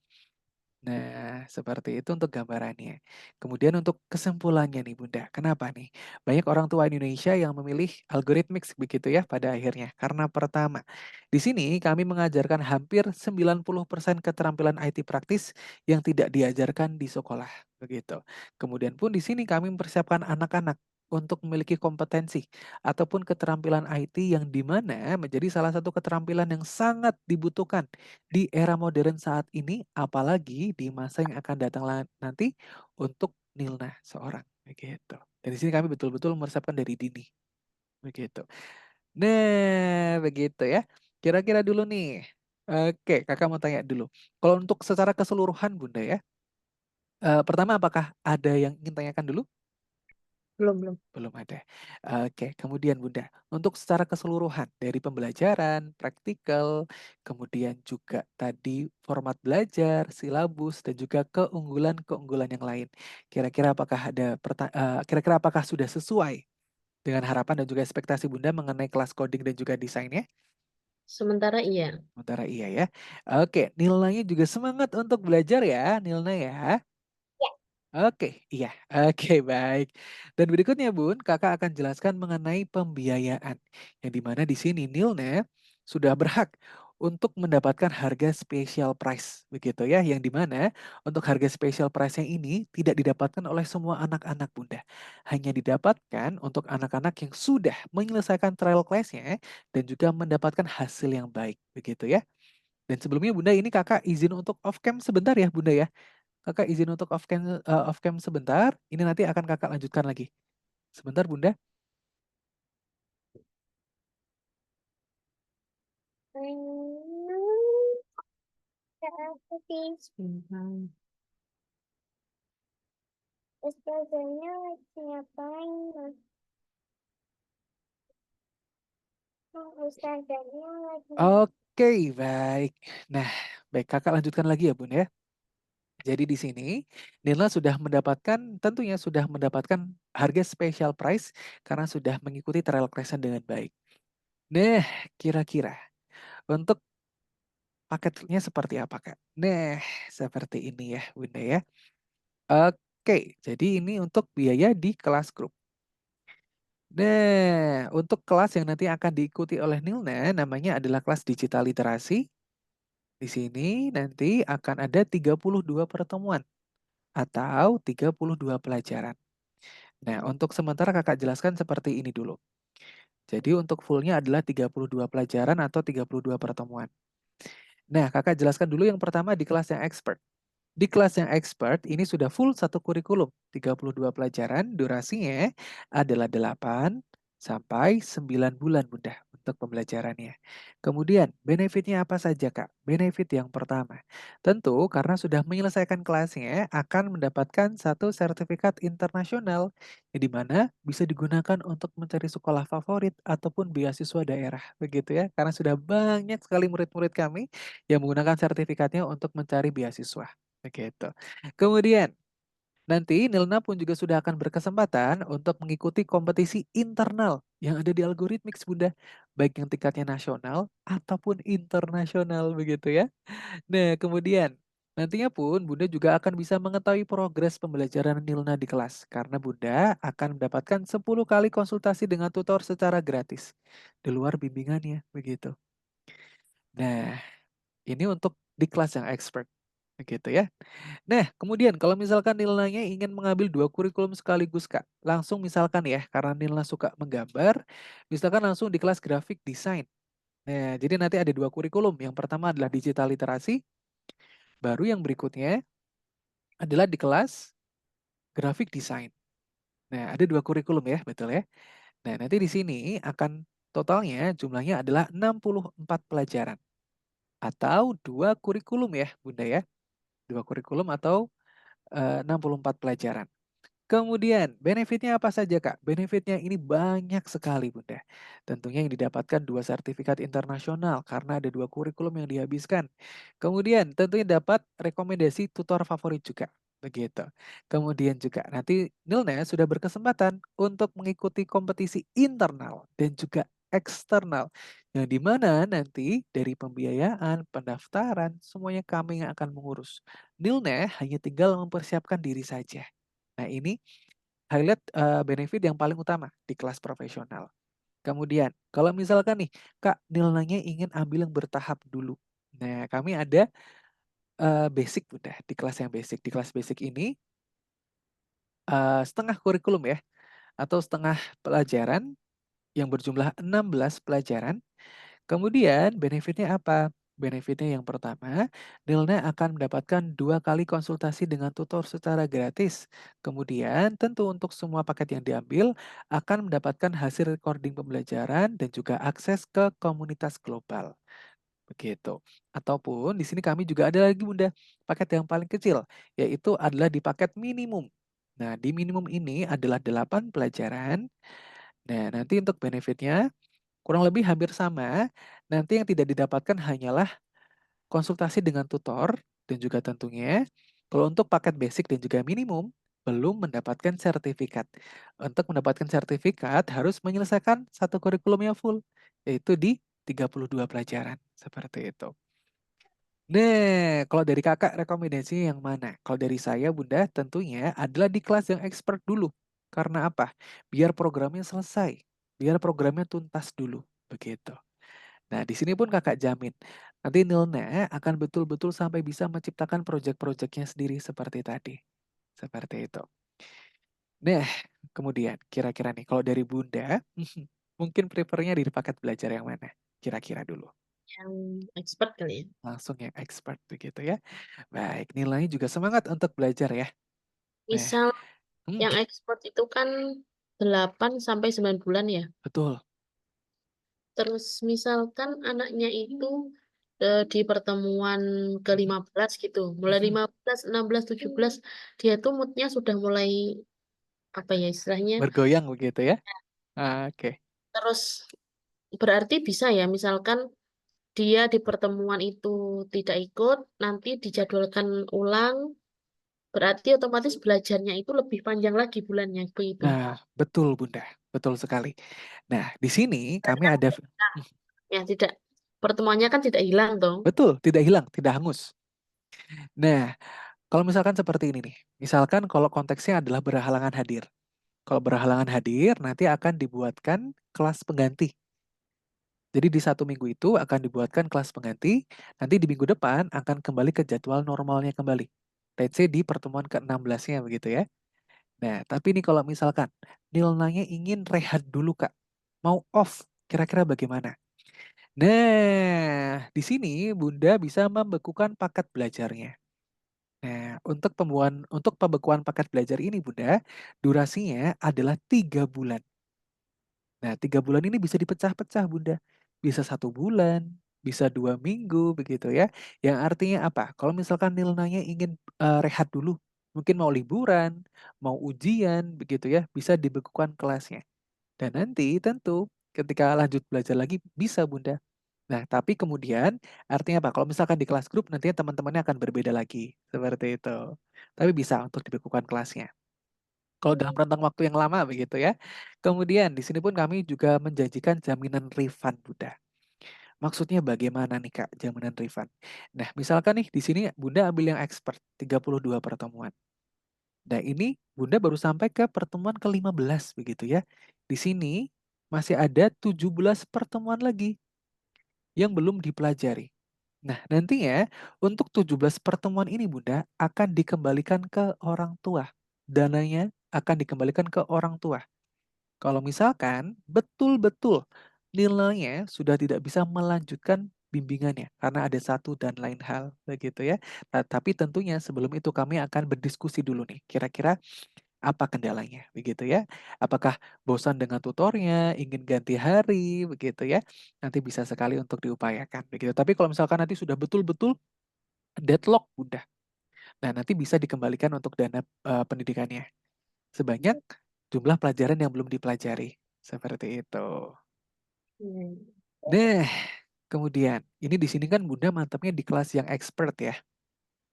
Nah, seperti itu untuk gambarannya. Kemudian untuk kesimpulannya nih Bunda, kenapa nih? Banyak orang tua Indonesia yang memilih algoritmik begitu ya pada akhirnya. Karena pertama, di sini kami mengajarkan hampir 90% keterampilan IT praktis yang tidak diajarkan di sekolah. Begitu. Kemudian pun di sini kami mempersiapkan anak-anak untuk memiliki kompetensi ataupun keterampilan IT yang dimana menjadi salah satu keterampilan yang sangat dibutuhkan di era modern saat ini, apalagi di masa yang akan datang nanti untuk Nilna seorang, begitu. Dan di sini kami betul-betul mempersiapkan dari dini, begitu. Nah, begitu ya. Kira-kira dulu nih. Oke, kakak mau tanya dulu. Kalau untuk secara keseluruhan, Bunda ya. Pertama, apakah ada yang ingin tanyakan dulu? Belum, belum. Belum ada. Oke, kemudian Bunda, untuk secara keseluruhan dari pembelajaran, praktikal, kemudian juga tadi format belajar, silabus, dan juga keunggulan-keunggulan yang lain. Kira-kira apakah sudah sesuai dengan harapan dan juga ekspektasi Bunda mengenai kelas coding dan juga desainnya? Sementara iya. Sementara iya ya. Oke, Nilnanya juga semangat untuk belajar ya, Nilna ya. Ya. Oke, iya. Oke, baik. Dan berikutnya, Bun, Kakak akan jelaskan mengenai pembiayaan. Yang di mana di sini Nilne sudah berhak untuk mendapatkan harga special price, begitu ya. Yang di mana untuk harga special price-nya ini tidak didapatkan oleh semua anak-anak, Bunda. Hanya didapatkan untuk anak-anak yang sudah menyelesaikan trial class-nya dan juga mendapatkan hasil yang baik, begitu ya. Dan sebelumnya Bunda ini Kakak izin untuk off cam sebentar ya, Bunda ya. Kakak izin untuk off cam sebentar, ini nanti akan Kakak lanjutkan lagi. Sebentar Bunda. Hmm, aku sih. Ustazahnya lagi ngapain, Mas? Ustazahnya lagi ngapain? Oke, baik. Nah, baik Kakak lanjutkan lagi ya Bun ya. Jadi di sini Nila sudah mendapatkan, tentunya sudah mendapatkan harga special price karena sudah mengikuti trial class dengan baik. Nah, kira-kira untuk paketnya seperti apa Kak? Nah, seperti ini ya Bunda ya. Oke, jadi ini untuk biaya di kelas grup. Nah, untuk kelas yang nanti akan diikuti oleh Nilna namanya adalah kelas digital literasi. Di sini nanti akan ada 32 pertemuan atau 32 pelajaran. Nah, untuk sementara Kakak jelaskan seperti ini dulu. Jadi untuk fullnya adalah 32 pelajaran atau 32 pertemuan. Nah, Kakak jelaskan dulu yang pertama di kelas yang expert. Di kelas yang expert ini sudah full satu kurikulum, 32 pelajaran, durasinya adalah 8 sampai 9 bulan Bunda untuk pembelajarannya. Kemudian benefitnya apa saja Kak? Benefit yang pertama, tentu karena sudah menyelesaikan kelasnya akan mendapatkan satu sertifikat internasional yang di mana bisa digunakan untuk mencari sekolah favorit ataupun beasiswa daerah begitu ya. Karena sudah banyak sekali murid-murid kami yang menggunakan sertifikatnya untuk mencari beasiswa. Begitu. Kemudian, nanti Nilna pun juga sudah akan berkesempatan untuk mengikuti kompetisi internal yang ada di Algorithmix, Bunda. Baik yang tingkatnya nasional ataupun internasional begitu ya. Nah, kemudian nantinya pun Bunda juga akan bisa mengetahui progres pembelajaran Nilna di kelas karena Bunda akan mendapatkan 10 kali konsultasi dengan tutor secara gratis di luar bimbingannya begitu. Nah, ini untuk di kelas yang expert begitu ya. Nah, kemudian kalau misalkan Nilnanya ingin mengambil 2 kurikulum sekaligus, Kak. Langsung misalkan ya, karena Nilna suka menggambar, misalkan langsung di kelas grafik desain. Nah, jadi nanti ada 2 kurikulum. Yang pertama adalah digital literasi, baru yang berikutnya adalah di kelas grafik desain. Nah, ada 2 kurikulum ya, betul ya. Nah, nanti di sini akan totalnya jumlahnya adalah 64 pelajaran atau 2 kurikulum ya, Bunda ya. 2 kurikulum atau 64 pelajaran. Kemudian benefitnya apa saja Kak? Benefitnya ini banyak sekali Bunda. Tentunya yang didapatkan 2 sertifikat internasional karena ada 2 kurikulum yang dihabiskan. Kemudian tentunya dapat rekomendasi tutor favorit juga. Begitu. Kemudian juga nanti Nilna sudah berkesempatan untuk mengikuti kompetisi internal dan juga eksternal. Yang dimana nanti dari pembiayaan, pendaftaran, semuanya kami yang akan mengurus. Nilna hanya tinggal mempersiapkan diri saja. Nah ini highlight, benefit yang paling utama di kelas profesional. Kemudian kalau misalkan nih Kak, nilainya ingin ambil yang bertahap dulu. Nah kami ada, basic udah di kelas yang basic. Di kelas basic ini, setengah kurikulum ya, atau setengah pelajaran yang berjumlah 16 pelajaran. Kemudian benefitnya apa? Benefitnya yang pertama, Nilna akan mendapatkan 2 kali konsultasi dengan tutor secara gratis. Kemudian tentu untuk semua paket yang diambil akan mendapatkan hasil recording pembelajaran dan juga akses ke komunitas global. Begitu. Ataupun di sini kami juga ada lagi Bunda, paket yang paling kecil, yaitu adalah di paket minimum. Nah, di minimum ini adalah 8 pelajaran. Nah, nanti untuk benefitnya kurang lebih hampir sama. Nanti yang tidak didapatkan hanyalah konsultasi dengan tutor dan juga tentunya kalau untuk paket basic dan juga minimum belum mendapatkan sertifikat. Untuk mendapatkan sertifikat harus menyelesaikan satu kurikulum yang full, yaitu di 32 pelajaran, seperti itu. Nah, kalau dari Kakak rekomendasinya yang mana? Kalau dari saya, Bunda, tentunya adalah di kelas yang expert dulu. Karena apa? Biar programnya selesai, biar programnya tuntas dulu, begitu. Nah, di sini pun Kakak jamin, nanti Nilna akan betul-betul sampai bisa menciptakan proyek-proyeknya sendiri seperti tadi. Seperti itu. Nah, kemudian kira-kira nih kalau dari Bunda, mungkin prefernya di paket belajar yang mana? Kira-kira dulu. Yang expert kali ya. Langsung yang expert begitu ya. Baik, nilainya juga semangat untuk belajar ya. Nah, Misal hmm, yang expert itu kan 8 sampai 9 bulan ya. betul. Terus misalkan anaknya itu di pertemuan Mhm, ke-15 gitu. Mulai mhm. 15, 16, 17 dia tuh moodnya sudah mulai apa ya istilahnya. Bergoyang begitu ya. Oke. Terus berarti bisa ya misalkan dia di pertemuan itu tidak ikut, nanti dijadwalkan ulang, berarti otomatis belajarnya itu lebih panjang lagi bulannya begitu. Nah, betul Bunda, betul sekali. Nah, di sini Dan kami kan ada ya tidak pertemuannya kan tidak hilang dong. betul, tidak hilang, tidak hangus. Nah, kalau misalkan seperti ini nih, misalkan kalau konteksnya adalah berhalangan hadir. Kalau berhalangan hadir, nanti akan dibuatkan kelas pengganti. Jadi di 1 minggu itu akan dibuatkan kelas pengganti, nanti di minggu depan akan kembali ke jadwal normalnya kembali. Let's say di pertemuan ke-16-nya begitu ya. Nah, tapi nih kalau misalkan Nilnanya ingin rehat dulu Kak, mau off, kira-kira bagaimana? Nah, di sini Bunda bisa membekukan paket belajarnya. Nah, untuk pembekuan paket belajar ini Bunda, durasinya adalah 3 bulan. Nah, 3 bulan ini bisa dipecah-pecah Bunda. Bisa 1 bulan, bisa 2 minggu begitu ya. Yang artinya apa? Kalau misalkan Nilnanya ingin rehat dulu, mungkin mau liburan, mau ujian begitu ya, bisa dibekukan kelasnya. Dan nanti tentu ketika lanjut belajar lagi bisa Bunda. Nah, tapi kemudian artinya apa? Kalau misalkan di kelas grup nantinya teman-temannya akan berbeda lagi, seperti itu. Tapi bisa untuk dibekukan kelasnya. Kalau dalam rentang waktu yang lama begitu ya. Kemudian di sini pun kami juga menjanjikan jaminan refund Bunda. Maksudnya bagaimana nih Kak jaminan refund? Nah, misalkan nih di sini Bunda ambil yang expert 32 pertemuan. Nah, ini Bunda baru sampai ke pertemuan ke-15 begitu ya. Di sini masih ada 17 pertemuan lagi yang belum dipelajari. Nah, nantinya untuk 17 pertemuan ini Bunda akan dikembalikan ke orang tua. Dananya akan dikembalikan ke orang tua. Kalau misalkan betul-betul nilainya sudah tidak bisa melanjutkan bimbingannya karena ada satu dan lain hal begitu ya. Nah, tapi tentunya sebelum itu kami akan berdiskusi dulu nih. Kira-kira apa kendalanya begitu ya? Apakah bosan dengan tutornya, ingin ganti hari begitu ya? Nanti bisa sekali untuk diupayakan begitu. Tapi kalau misalkan nanti sudah betul-betul deadlock udah. Nah, nanti bisa dikembalikan untuk dana pendidikannya sebanyak jumlah pelajaran yang belum dipelajari. Seperti itu. Hmm. Nah, kemudian ini di sini kan Bunda mantapnya di kelas yang expert ya.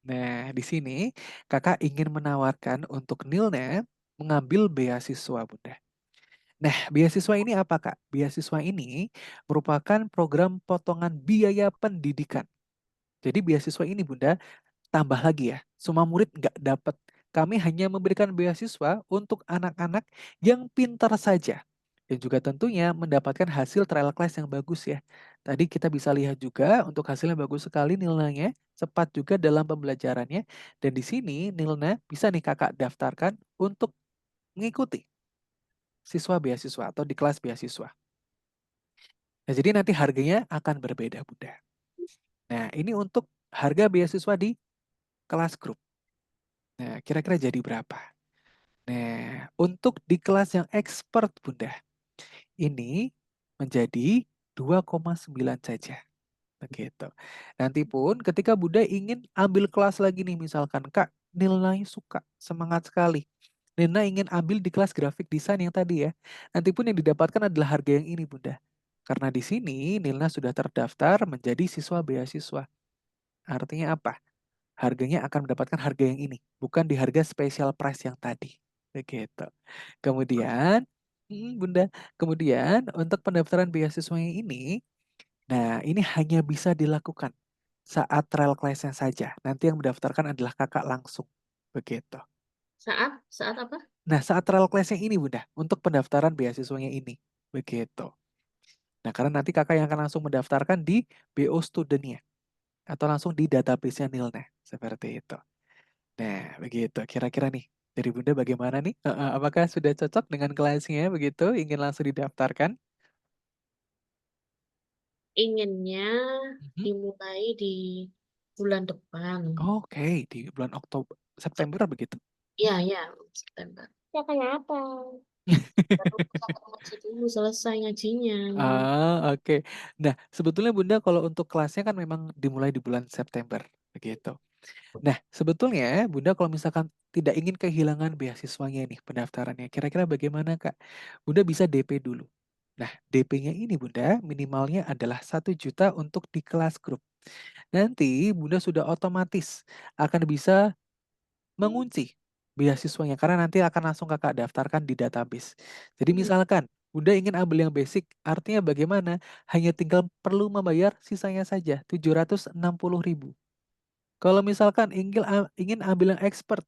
Nah, di sini Kakak ingin menawarkan untuk Nilna mengambil beasiswa Bunda. Nah, beasiswa ini apa Kak? Beasiswa ini merupakan program potongan biaya pendidikan. Jadi beasiswa ini Bunda tambah lagi ya, semua murid nggak dapat. Kami hanya memberikan beasiswa untuk anak-anak yang pintar saja. Dan juga tentunya mendapatkan hasil trial class yang bagus ya. Tadi kita bisa lihat juga untuk hasilnya bagus sekali nilainya, cepat juga dalam pembelajarannya. Dan di sini Nilna bisa nih kakak daftarkan untuk mengikuti siswa beasiswa atau di kelas beasiswa. Nah, jadi nanti harganya akan berbeda Bunda. Nah, ini untuk harga beasiswa di kelas grup. Nah, kira-kira jadi berapa? Nah, untuk di kelas yang expert Bunda, ini menjadi 2,9 saja. Begitu. Nanti pun ketika Bunda ingin ambil kelas lagi nih misalkan, Kak, nilai suka, semangat sekali. Nilna ingin ambil di kelas grafik desain yang tadi ya. Nanti pun yang didapatkan adalah harga yang ini, Bunda. Karena di sini Nilna sudah terdaftar menjadi siswa beasiswa. Artinya apa? Harganya akan mendapatkan harga yang ini, bukan di harga special price yang tadi. Begitu. Kemudian, Bunda, kemudian untuk pendaftaran beasiswa yang ini, nah ini hanya bisa dilakukan saat trial class-nya saja. Nanti yang mendaftarkan adalah kakak langsung. Begitu. Saat apa? Nah, saat trial class-nya ini, Bunda, untuk pendaftaran beasiswanya ini. Begitu. Nah, karena nanti kakak yang akan langsung mendaftarkan di BO student-nya. Atau langsung di database-nya Nilna. Seperti itu. Nah, begitu. Kira-kira nih, dari Bunda bagaimana nih? Apakah sudah cocok dengan kelasnya begitu? Ingin langsung didaftarkan? Inginnya Mhm. dimulai di bulan depan. Oke, di bulan Oktober, Sep- September begitu. Ya, ya, September. Ya kenapa? Baru aku ngaji dulu selesai ngajinya. Oke. Nah, sebetulnya Bunda kalau untuk kelasnya kan memang dimulai di bulan September, begitu. Nah, sebetulnya Bunda kalau misalkan tidak ingin kehilangan beasiswanya nih pendaftarannya, kira-kira bagaimana Kak? Bunda bisa DP dulu. Nah, DP-nya ini Bunda minimalnya adalah 1 juta untuk di kelas grup. Nanti Bunda sudah otomatis akan bisa mengunci beasiswanya karena nanti akan langsung kakak daftarkan di database. Jadi Hmm. misalkan Bunda ingin ambil yang basic, artinya bagaimana? Hanya tinggal perlu membayar sisanya saja, 760.000. Kalau misalkan ingin ambil yang expert,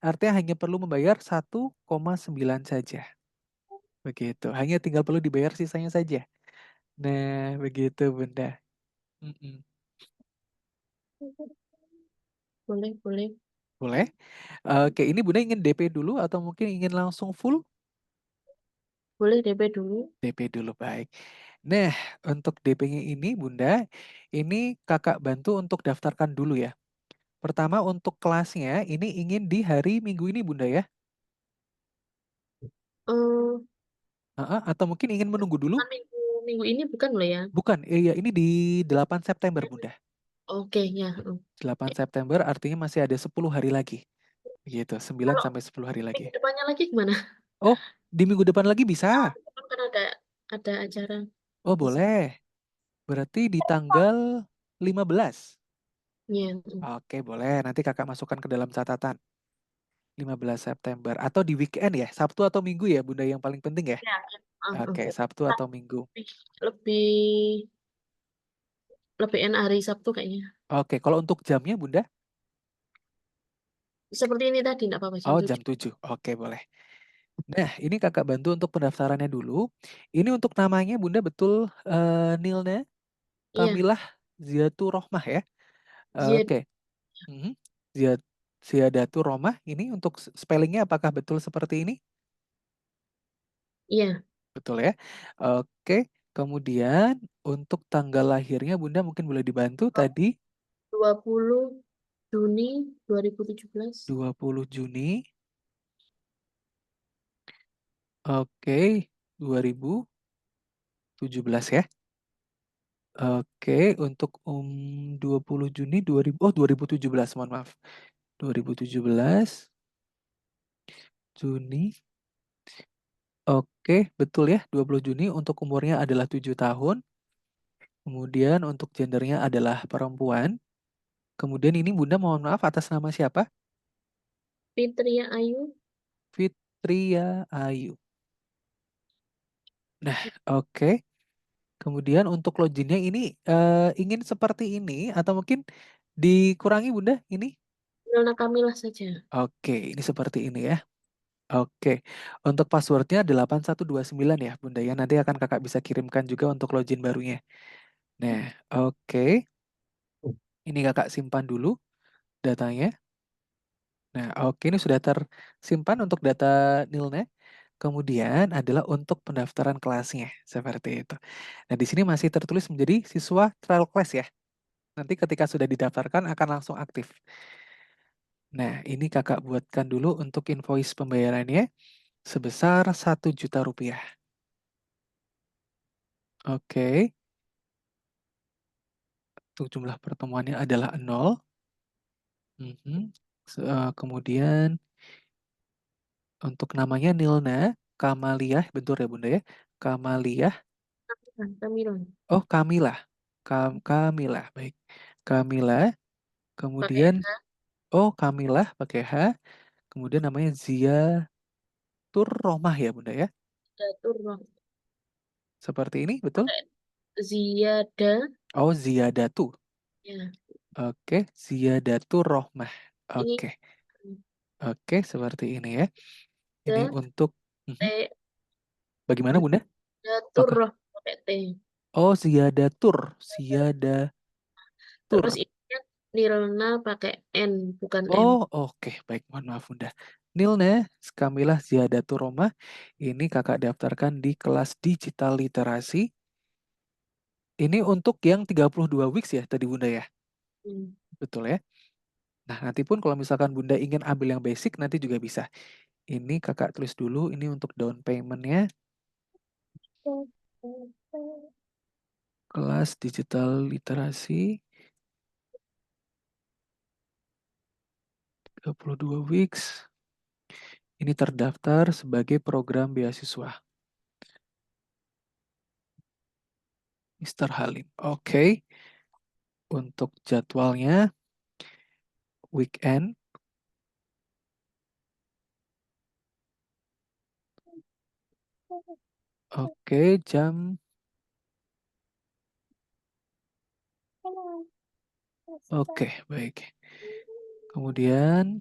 artinya hanya perlu membayar 1,9 saja. Begitu, hanya tinggal perlu dibayar sisanya saja. Nah, begitu Bunda. Mm-mm. Boleh, boleh. Boleh? Oke, ini Bunda ingin DP dulu atau mungkin ingin langsung full? Boleh DP dulu. DP dulu, baik. Nah, untuk DP-nya ini Bunda, ini kakak bantu untuk daftarkan dulu ya. Pertama untuk kelasnya ini ingin di hari Minggu ini Bunda ya? Eh, Atau mungkin ingin menunggu dulu? bukan minggu ini bukan loh ya? Bukan, iya ini di 8 September Bunda. Oke, ya. 8 Eh, September artinya masih ada 10 hari lagi. Gitu, 9 Kalau sampai 10 hari lagi. minggu depannya lagi gimana? Oh, di minggu depan lagi bisa? Kan ada acara Oh, di sini. boleh. Berarti di tanggal 15. Ya, Oke, boleh. Nanti kakak masukkan ke dalam catatan. 15 September. Atau di weekend ya? Sabtu atau Minggu ya, Bunda yang paling penting ya? ya. Oke, Sabtu atau Minggu. Lebih lebih enak hari Sabtu kayaknya. Oke, kalau untuk jamnya, Bunda? Seperti ini tadi, enggak apa-apa jam Oh, jam 7. 7. Oke, boleh. Nah, ini kakak bantu untuk pendaftarannya dulu. Ini untuk namanya, Bunda betul Nilna Iya, Kamilah Ziatur Rohmah ya? Zia, Oke. Mhm. Zia- Ziadatur Rohmah, ini untuk spellingnya apakah betul seperti ini? iya, Betul ya? Oke. Kemudian untuk tanggal lahirnya, Bunda mungkin boleh dibantu tadi 20 Juni 2017. 20 Juni. Oke, 2017 ya. Oke, untuk 20 Juni 2000 oh 2017, mohon maaf. 2017 Juni. Oke, betul ya, 20 Juni untuk umurnya adalah 7 tahun. Kemudian untuk gendernya adalah perempuan. Kemudian ini Bunda mohon maaf atas nama siapa? Fitria Ayu. Fitria Ayu. Nah, oke. Kemudian untuk loginnya ini ingin seperti ini atau mungkin dikurangi Bunda ini? Nona Kamilah saja. Oke, ini seperti ini ya. Oke, untuk passwordnya 8129 ya Bunda ya. Nanti akan kakak bisa kirimkan juga untuk login barunya. Nah, oke. Ini kakak simpan dulu datanya. Nah, oke ini sudah tersimpan untuk data nilnya. Kemudian adalah untuk pendaftaran kelasnya, seperti itu. Nah, di sini masih tertulis menjadi siswa trial class ya. Nanti ketika sudah didaftarkan akan langsung aktif. Nah, ini kakak buatkan dulu untuk invoice pembayarannya sebesar 1 juta rupiah. Oke, untuk jumlah pertemuannya adalah 0. Mhm. Kemudian Untuk namanya Nilna Kamaliah, bentur ya Bunda ya. Kamaliah, Kamilah. oh Kamilah. Kamilah, baik. Kamilah, Pakai kemudian H, oh Kamilah pakai H, kemudian namanya Ziatur Rohmah ya Bunda ya. Datur Roh. Seperti ini, betul? Pakai Ziyada. Oh Ziyadatu. Ya, Oke, Ziyadatur Rohmah. ini Oke, oke seperti ini ya. Ini ada untuk Mhm. T. Bagaimana Bunda? Datur Apakah? Roh. Pakai T. Oh Ziyadatur, Ziyadatur. Terus ini Nirna pakai N, bukan M. Oh, oke. Baik, mohon maaf Bunda. Nilna Kamilah Ziyadatur Rohmah. Ini kakak daftarkan di kelas digital literasi. Ini untuk yang 32 weeks ya tadi Bunda ya? Hmm. Betul ya? Nah, nanti pun kalau misalkan Bunda ingin ambil yang basic, nanti juga bisa. Ini kakak tulis dulu, ini untuk down payment-nya. Kelas digital literasi 32 weeks. Ini terdaftar sebagai program beasiswa. Mister Halim. Oke. Untuk jadwalnya weekend. Oke, jam. Oke, baik. Kemudian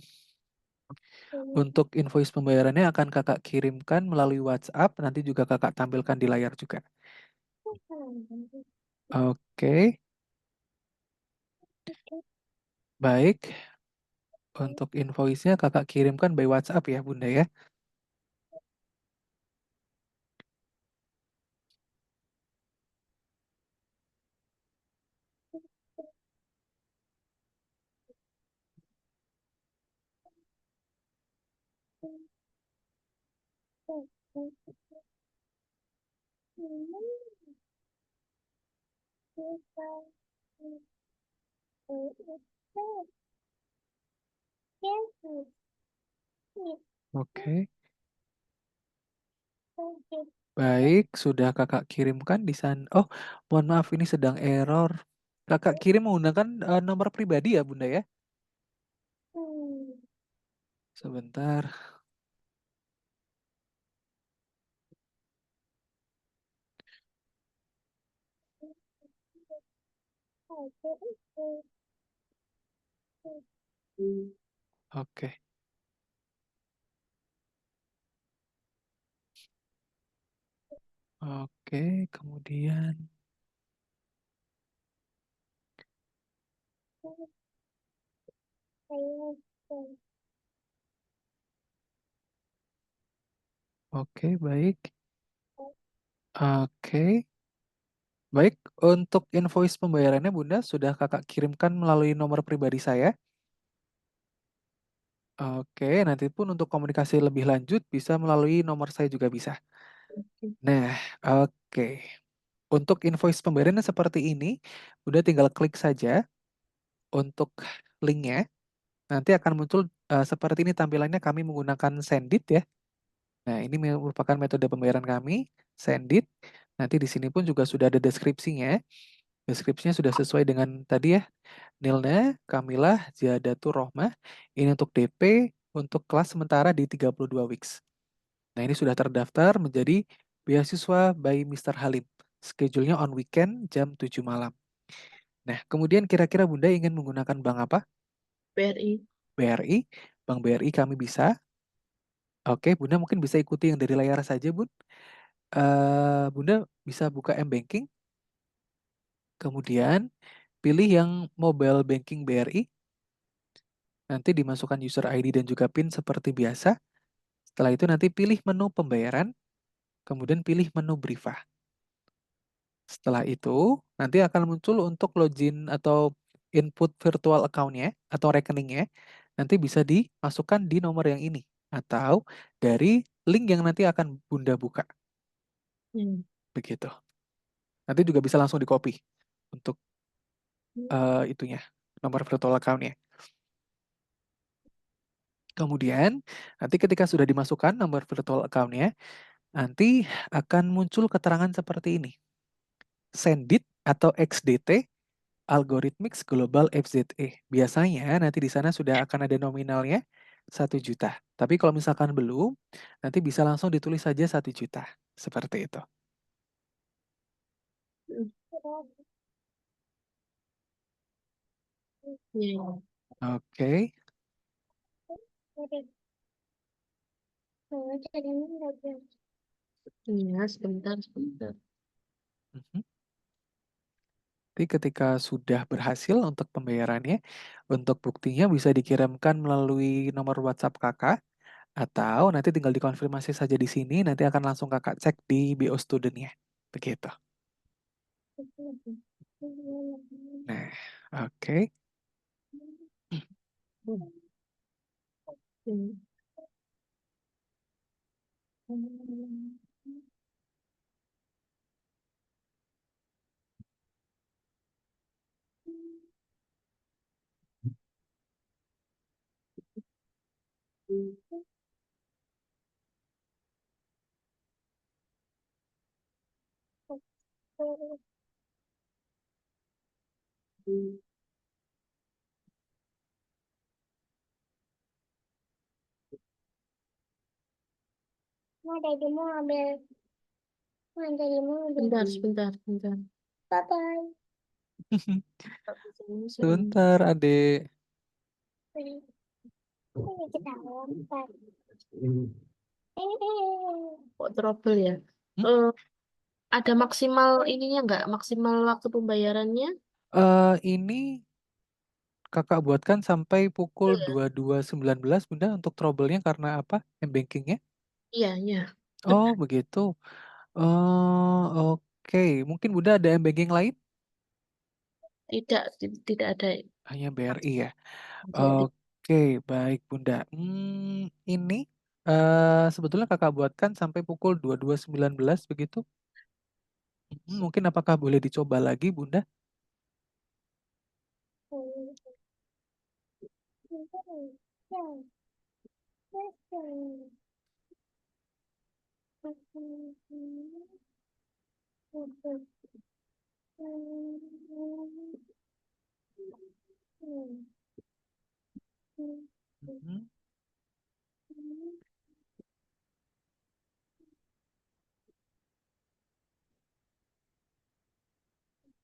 untuk invoice pembayarannya akan kakak kirimkan melalui WhatsApp. Nanti juga kakak tampilkan di layar juga. Oke, baik. Untuk invoice-nya kakak kirimkan by WhatsApp ya Bunda ya. Oke, baik. Sudah kakak kirimkan di sana. Oh, mohon maaf ini sedang error. Kakak kirim menggunakan nomor pribadi ya Bunda ya. Sebentar. Hmm. Oke, oke. Kemudian, oke, baik. Oke, baik. Untuk invoice pembayarannya Bunda sudah kakak kirimkan melalui nomor pribadi saya. Oke, nanti pun untuk komunikasi lebih lanjut bisa melalui nomor saya juga bisa. Nah, oke. Untuk invoice pembayarannya seperti ini, udah tinggal klik saja untuk linknya. Nanti akan muncul seperti ini tampilannya kami menggunakan Sendit ya. Nah, ini merupakan metode pembayaran kami, Sendit. Nanti di sini pun juga sudah ada deskripsinya. Deskripsinya sudah sesuai dengan tadi ya. Nilna, Kamilah, Ziyadatur Rohmah. Ini untuk DP, untuk kelas sementara di 32 weeks. Nah, ini sudah terdaftar menjadi beasiswa by Mister Halim. Schedule-nya on weekend jam 7 malam. Nah, kemudian kira-kira Bunda ingin menggunakan bank apa? BRI. BRI. Bank BRI kami bisa. Oke, Bunda mungkin bisa ikuti yang dari layar saja, Bun. Bunda bisa buka M-Banking, kemudian pilih yang mobile banking BRI, nanti dimasukkan user ID dan juga PIN seperti biasa. Setelah itu nanti pilih menu pembayaran, kemudian pilih menu Briva. Setelah itu, nanti akan muncul untuk login atau input virtual account-nya atau rekeningnya, nanti bisa dimasukkan di nomor yang ini atau dari link yang nanti akan Bunda buka. Hmm. Begitu. Nanti juga bisa langsung di-copy untuk itunya, nomor virtual account-nya. Kemudian, nanti ketika sudah dimasukkan nomor virtual account-nya, nanti akan muncul keterangan seperti ini. Sendit atau XDT Algorithmics Global FZE. Biasanya nanti di sana sudah akan ada nominalnya 1 juta. Tapi kalau misalkan belum, nanti bisa langsung ditulis saja 1 juta. Seperti itu. Mm, Terus, iya, iya. Oke. jadi, jadi ini nggak bisa. Iya, sebentar, sebentar. Mhm. Nanti ketika sudah berhasil untuk pembayarannya, untuk buktinya bisa dikirimkan melalui nomor WhatsApp kakak, atau nanti tinggal dikonfirmasi saja di sini, nanti akan langsung kakak cek di BO Student-nya. Begitu. Nah, oke. Mm, mm, mm. Mau dadimu ambil, mau dadimu ambil. Bentar, sebentar, bentar. Bye bye. Tak bisa masuk ini. Sebentar, adik. Ini kita lompat. Kok trouble ya? Hmm? Eh, ada maksimal ininya nggak? Maksimal waktu pembayarannya? Ini kakak buatkan sampai pukul Betul ya? 22.19 Bunda untuk trouble-nya karena apa? M-bankingnya? Iya, iya. Oh, begitu. Oke. Mungkin Bunda ada M-banking lain? Tidak, tidak ada. Hanya BRI ya? Iya, Oke, baik Bunda. Ini sebetulnya kakak buatkan sampai pukul 22.19 begitu. Mungkin apakah boleh dicoba lagi Bunda? Mhm.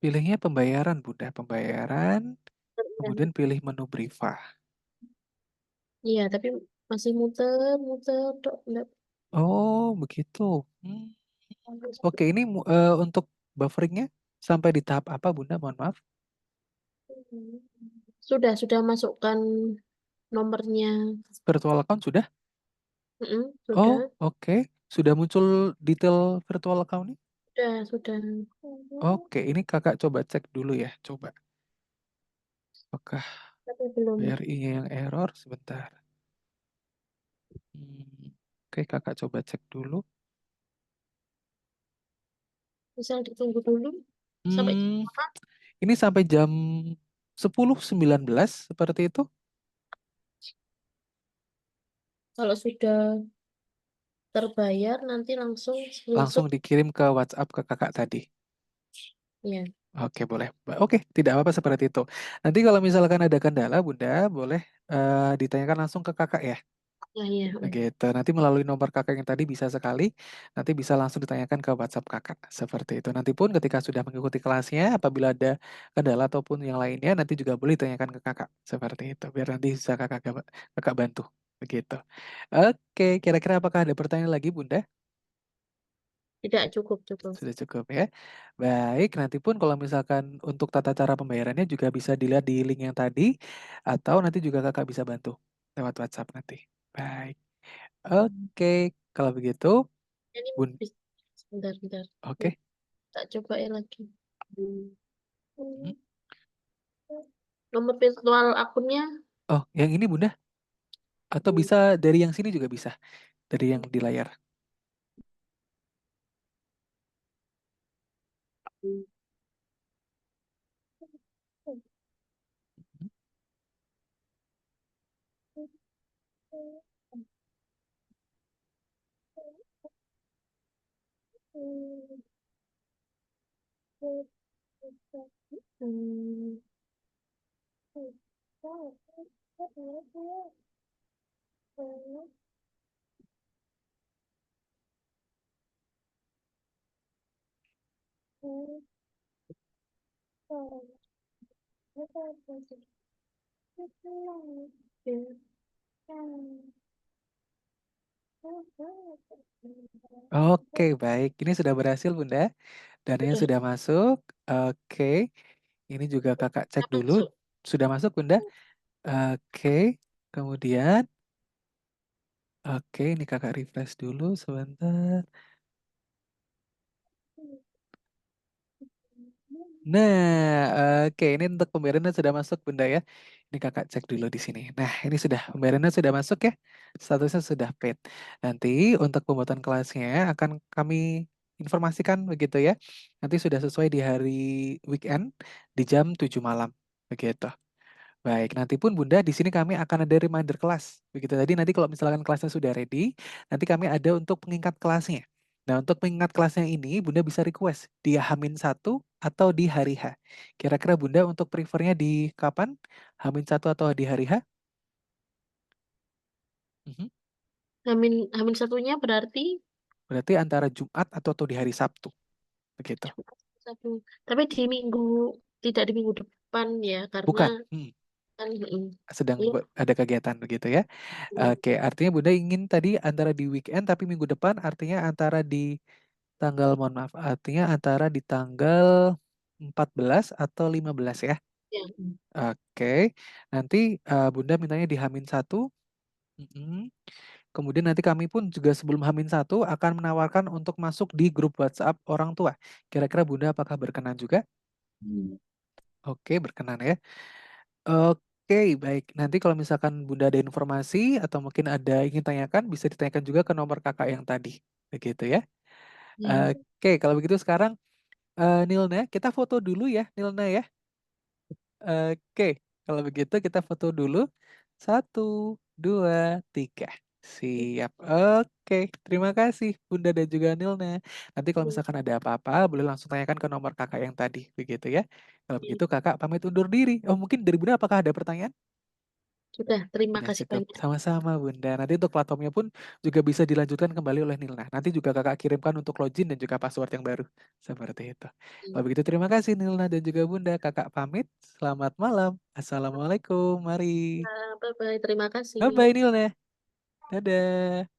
Pilihnya pembayaran Bunda, pembayaran. iya. Kemudian pilih menu Briva. Iya, tapi masih muter, muter, dok. Nggak. Oh, begitu. Oke, ini untuk bufferingnya sampai di tahap apa, Bunda? Mohon maaf. Sudah masukkan nomornya. Virtual account sudah? Mm-mm, Oh, sudah, oke. Sudah muncul detail virtual account-nya? sudah. Oke, ini kakak coba cek dulu ya. Coba. Apakah Tapi belum BRI-nya yang error? Sebentar. Hmm, Oke, kakak coba cek dulu. bisa ditunggu dulu sampai jam Hmm, berapa? ini sampai jam 10.19 seperti itu. Kalau sudah terbayar nanti langsung Langsung screenshot. dikirim ke WhatsApp ke kakak tadi. Ya, Oke, boleh. Oke, tidak apa-apa seperti itu. Nanti kalau misalkan ada kendala, Bunda, boleh ditanyakan langsung ke kakak ya. ya, ya. Begitu. Nanti melalui nomor kakak yang tadi bisa sekali, nanti bisa langsung ditanyakan ke WhatsApp kakak. Seperti itu. Nanti pun ketika sudah mengikuti kelasnya, apabila ada kendala ataupun yang lainnya, nanti juga boleh ditanyakan ke kakak. Seperti itu. Biar nanti bisa kakak bantu. Begitu. Oke, kira-kira apakah ada pertanyaan lagi, Bunda? Tidak cukup, cukup. Sudah cukup ya. Baik, nanti pun kalau misalkan untuk tata cara pembayarannya juga bisa dilihat di link yang tadi, atau nanti juga kakak bisa bantu lewat WhatsApp nanti. Baik, oke. Kalau begitu, Ini Bun, sebentar, sebentar. oke. Tak coba lagi. Hmm. Hmm. Nomor virtual akunnya. Oh, yang ini Bunda? Atau Hmm. bisa dari yang sini juga bisa, dari yang di layar. Hmm, ya, Oke, baik. Ini sudah berhasil, Bunda. Dananya udah sudah masuk. Oke. Ini juga Kakak cek udah dulu. masuk. Sudah masuk, Bunda? Oke. Kemudian, oke, ini Kakak refresh dulu sebentar. Nah, oke, ini untuk pembayarannya sudah masuk, Bunda ya. Ini Kakak cek dulu di sini. Nah, ini sudah pembayarannya sudah masuk ya. Statusnya sudah paid. Nanti untuk pembuatan kelasnya akan kami informasikan begitu ya. Nanti sudah sesuai di hari weekend di jam 7 malam. Begitu. Baik, nanti pun Bunda di sini kami akan ada reminder kelas. Begitu tadi nanti kalau misalkan kelasnya sudah ready, nanti kami ada untuk pengingat kelasnya. Nah, untuk pengingat kelasnya ini Bunda bisa request di H-1 atau di hari H. Kira-kira Bunda untuk prefernya di kapan? H-1 atau di hari H? Mhm. Hamin satunya berarti Berarti antara Jumat atau di hari Sabtu. Begitu. Jumat satu. Tapi di minggu tidak di minggu depan ya karena Bukan. kan Sedang iya, ada kegiatan begitu ya. iya, Oke, artinya Bunda ingin tadi antara di weekend tapi minggu depan artinya antara di tanggal, mohon maaf, artinya antara di tanggal 14 atau 15 ya. iya. Oke, nanti Bunda mintanya di H-1. Mm-mm. Kemudian nanti kami pun juga sebelum H-1 akan menawarkan untuk masuk di grup WhatsApp orang tua. Kira-kira Bunda apakah berkenan juga? Oke, berkenan ya. Oke, baik. Nanti kalau misalkan Bunda ada informasi atau mungkin ada ingin tanyakan, bisa ditanyakan juga ke nomor kakak yang tadi. Begitu ya. Iya. Oke, kalau begitu sekarang Nilna, kita foto dulu ya, Nilna ya. Oke, kalau begitu kita foto dulu. Satu, dua, tiga. Siap. Oke, terima kasih Bunda dan juga Nilna. Nanti kalau misalkan ada apa-apa, boleh langsung tanyakan ke nomor kakak yang tadi. Begitu ya. Kalau Iya. begitu kakak pamit undur diri. Oh, mungkin dari Bunda apakah ada pertanyaan? Sudah, terima Sudah kasih cukup. banyak. Sama-sama Bunda. Nanti untuk platformnya pun juga bisa dilanjutkan kembali oleh Nilna. Nanti juga kakak kirimkan untuk login dan juga password yang baru. Seperti itu. Kalau begitu terima kasih Nilna dan juga Bunda. Kakak pamit. Selamat malam. Assalamualaikum. Mari. Bye-bye, terima kasih. Bye-bye Nilna. Dadah.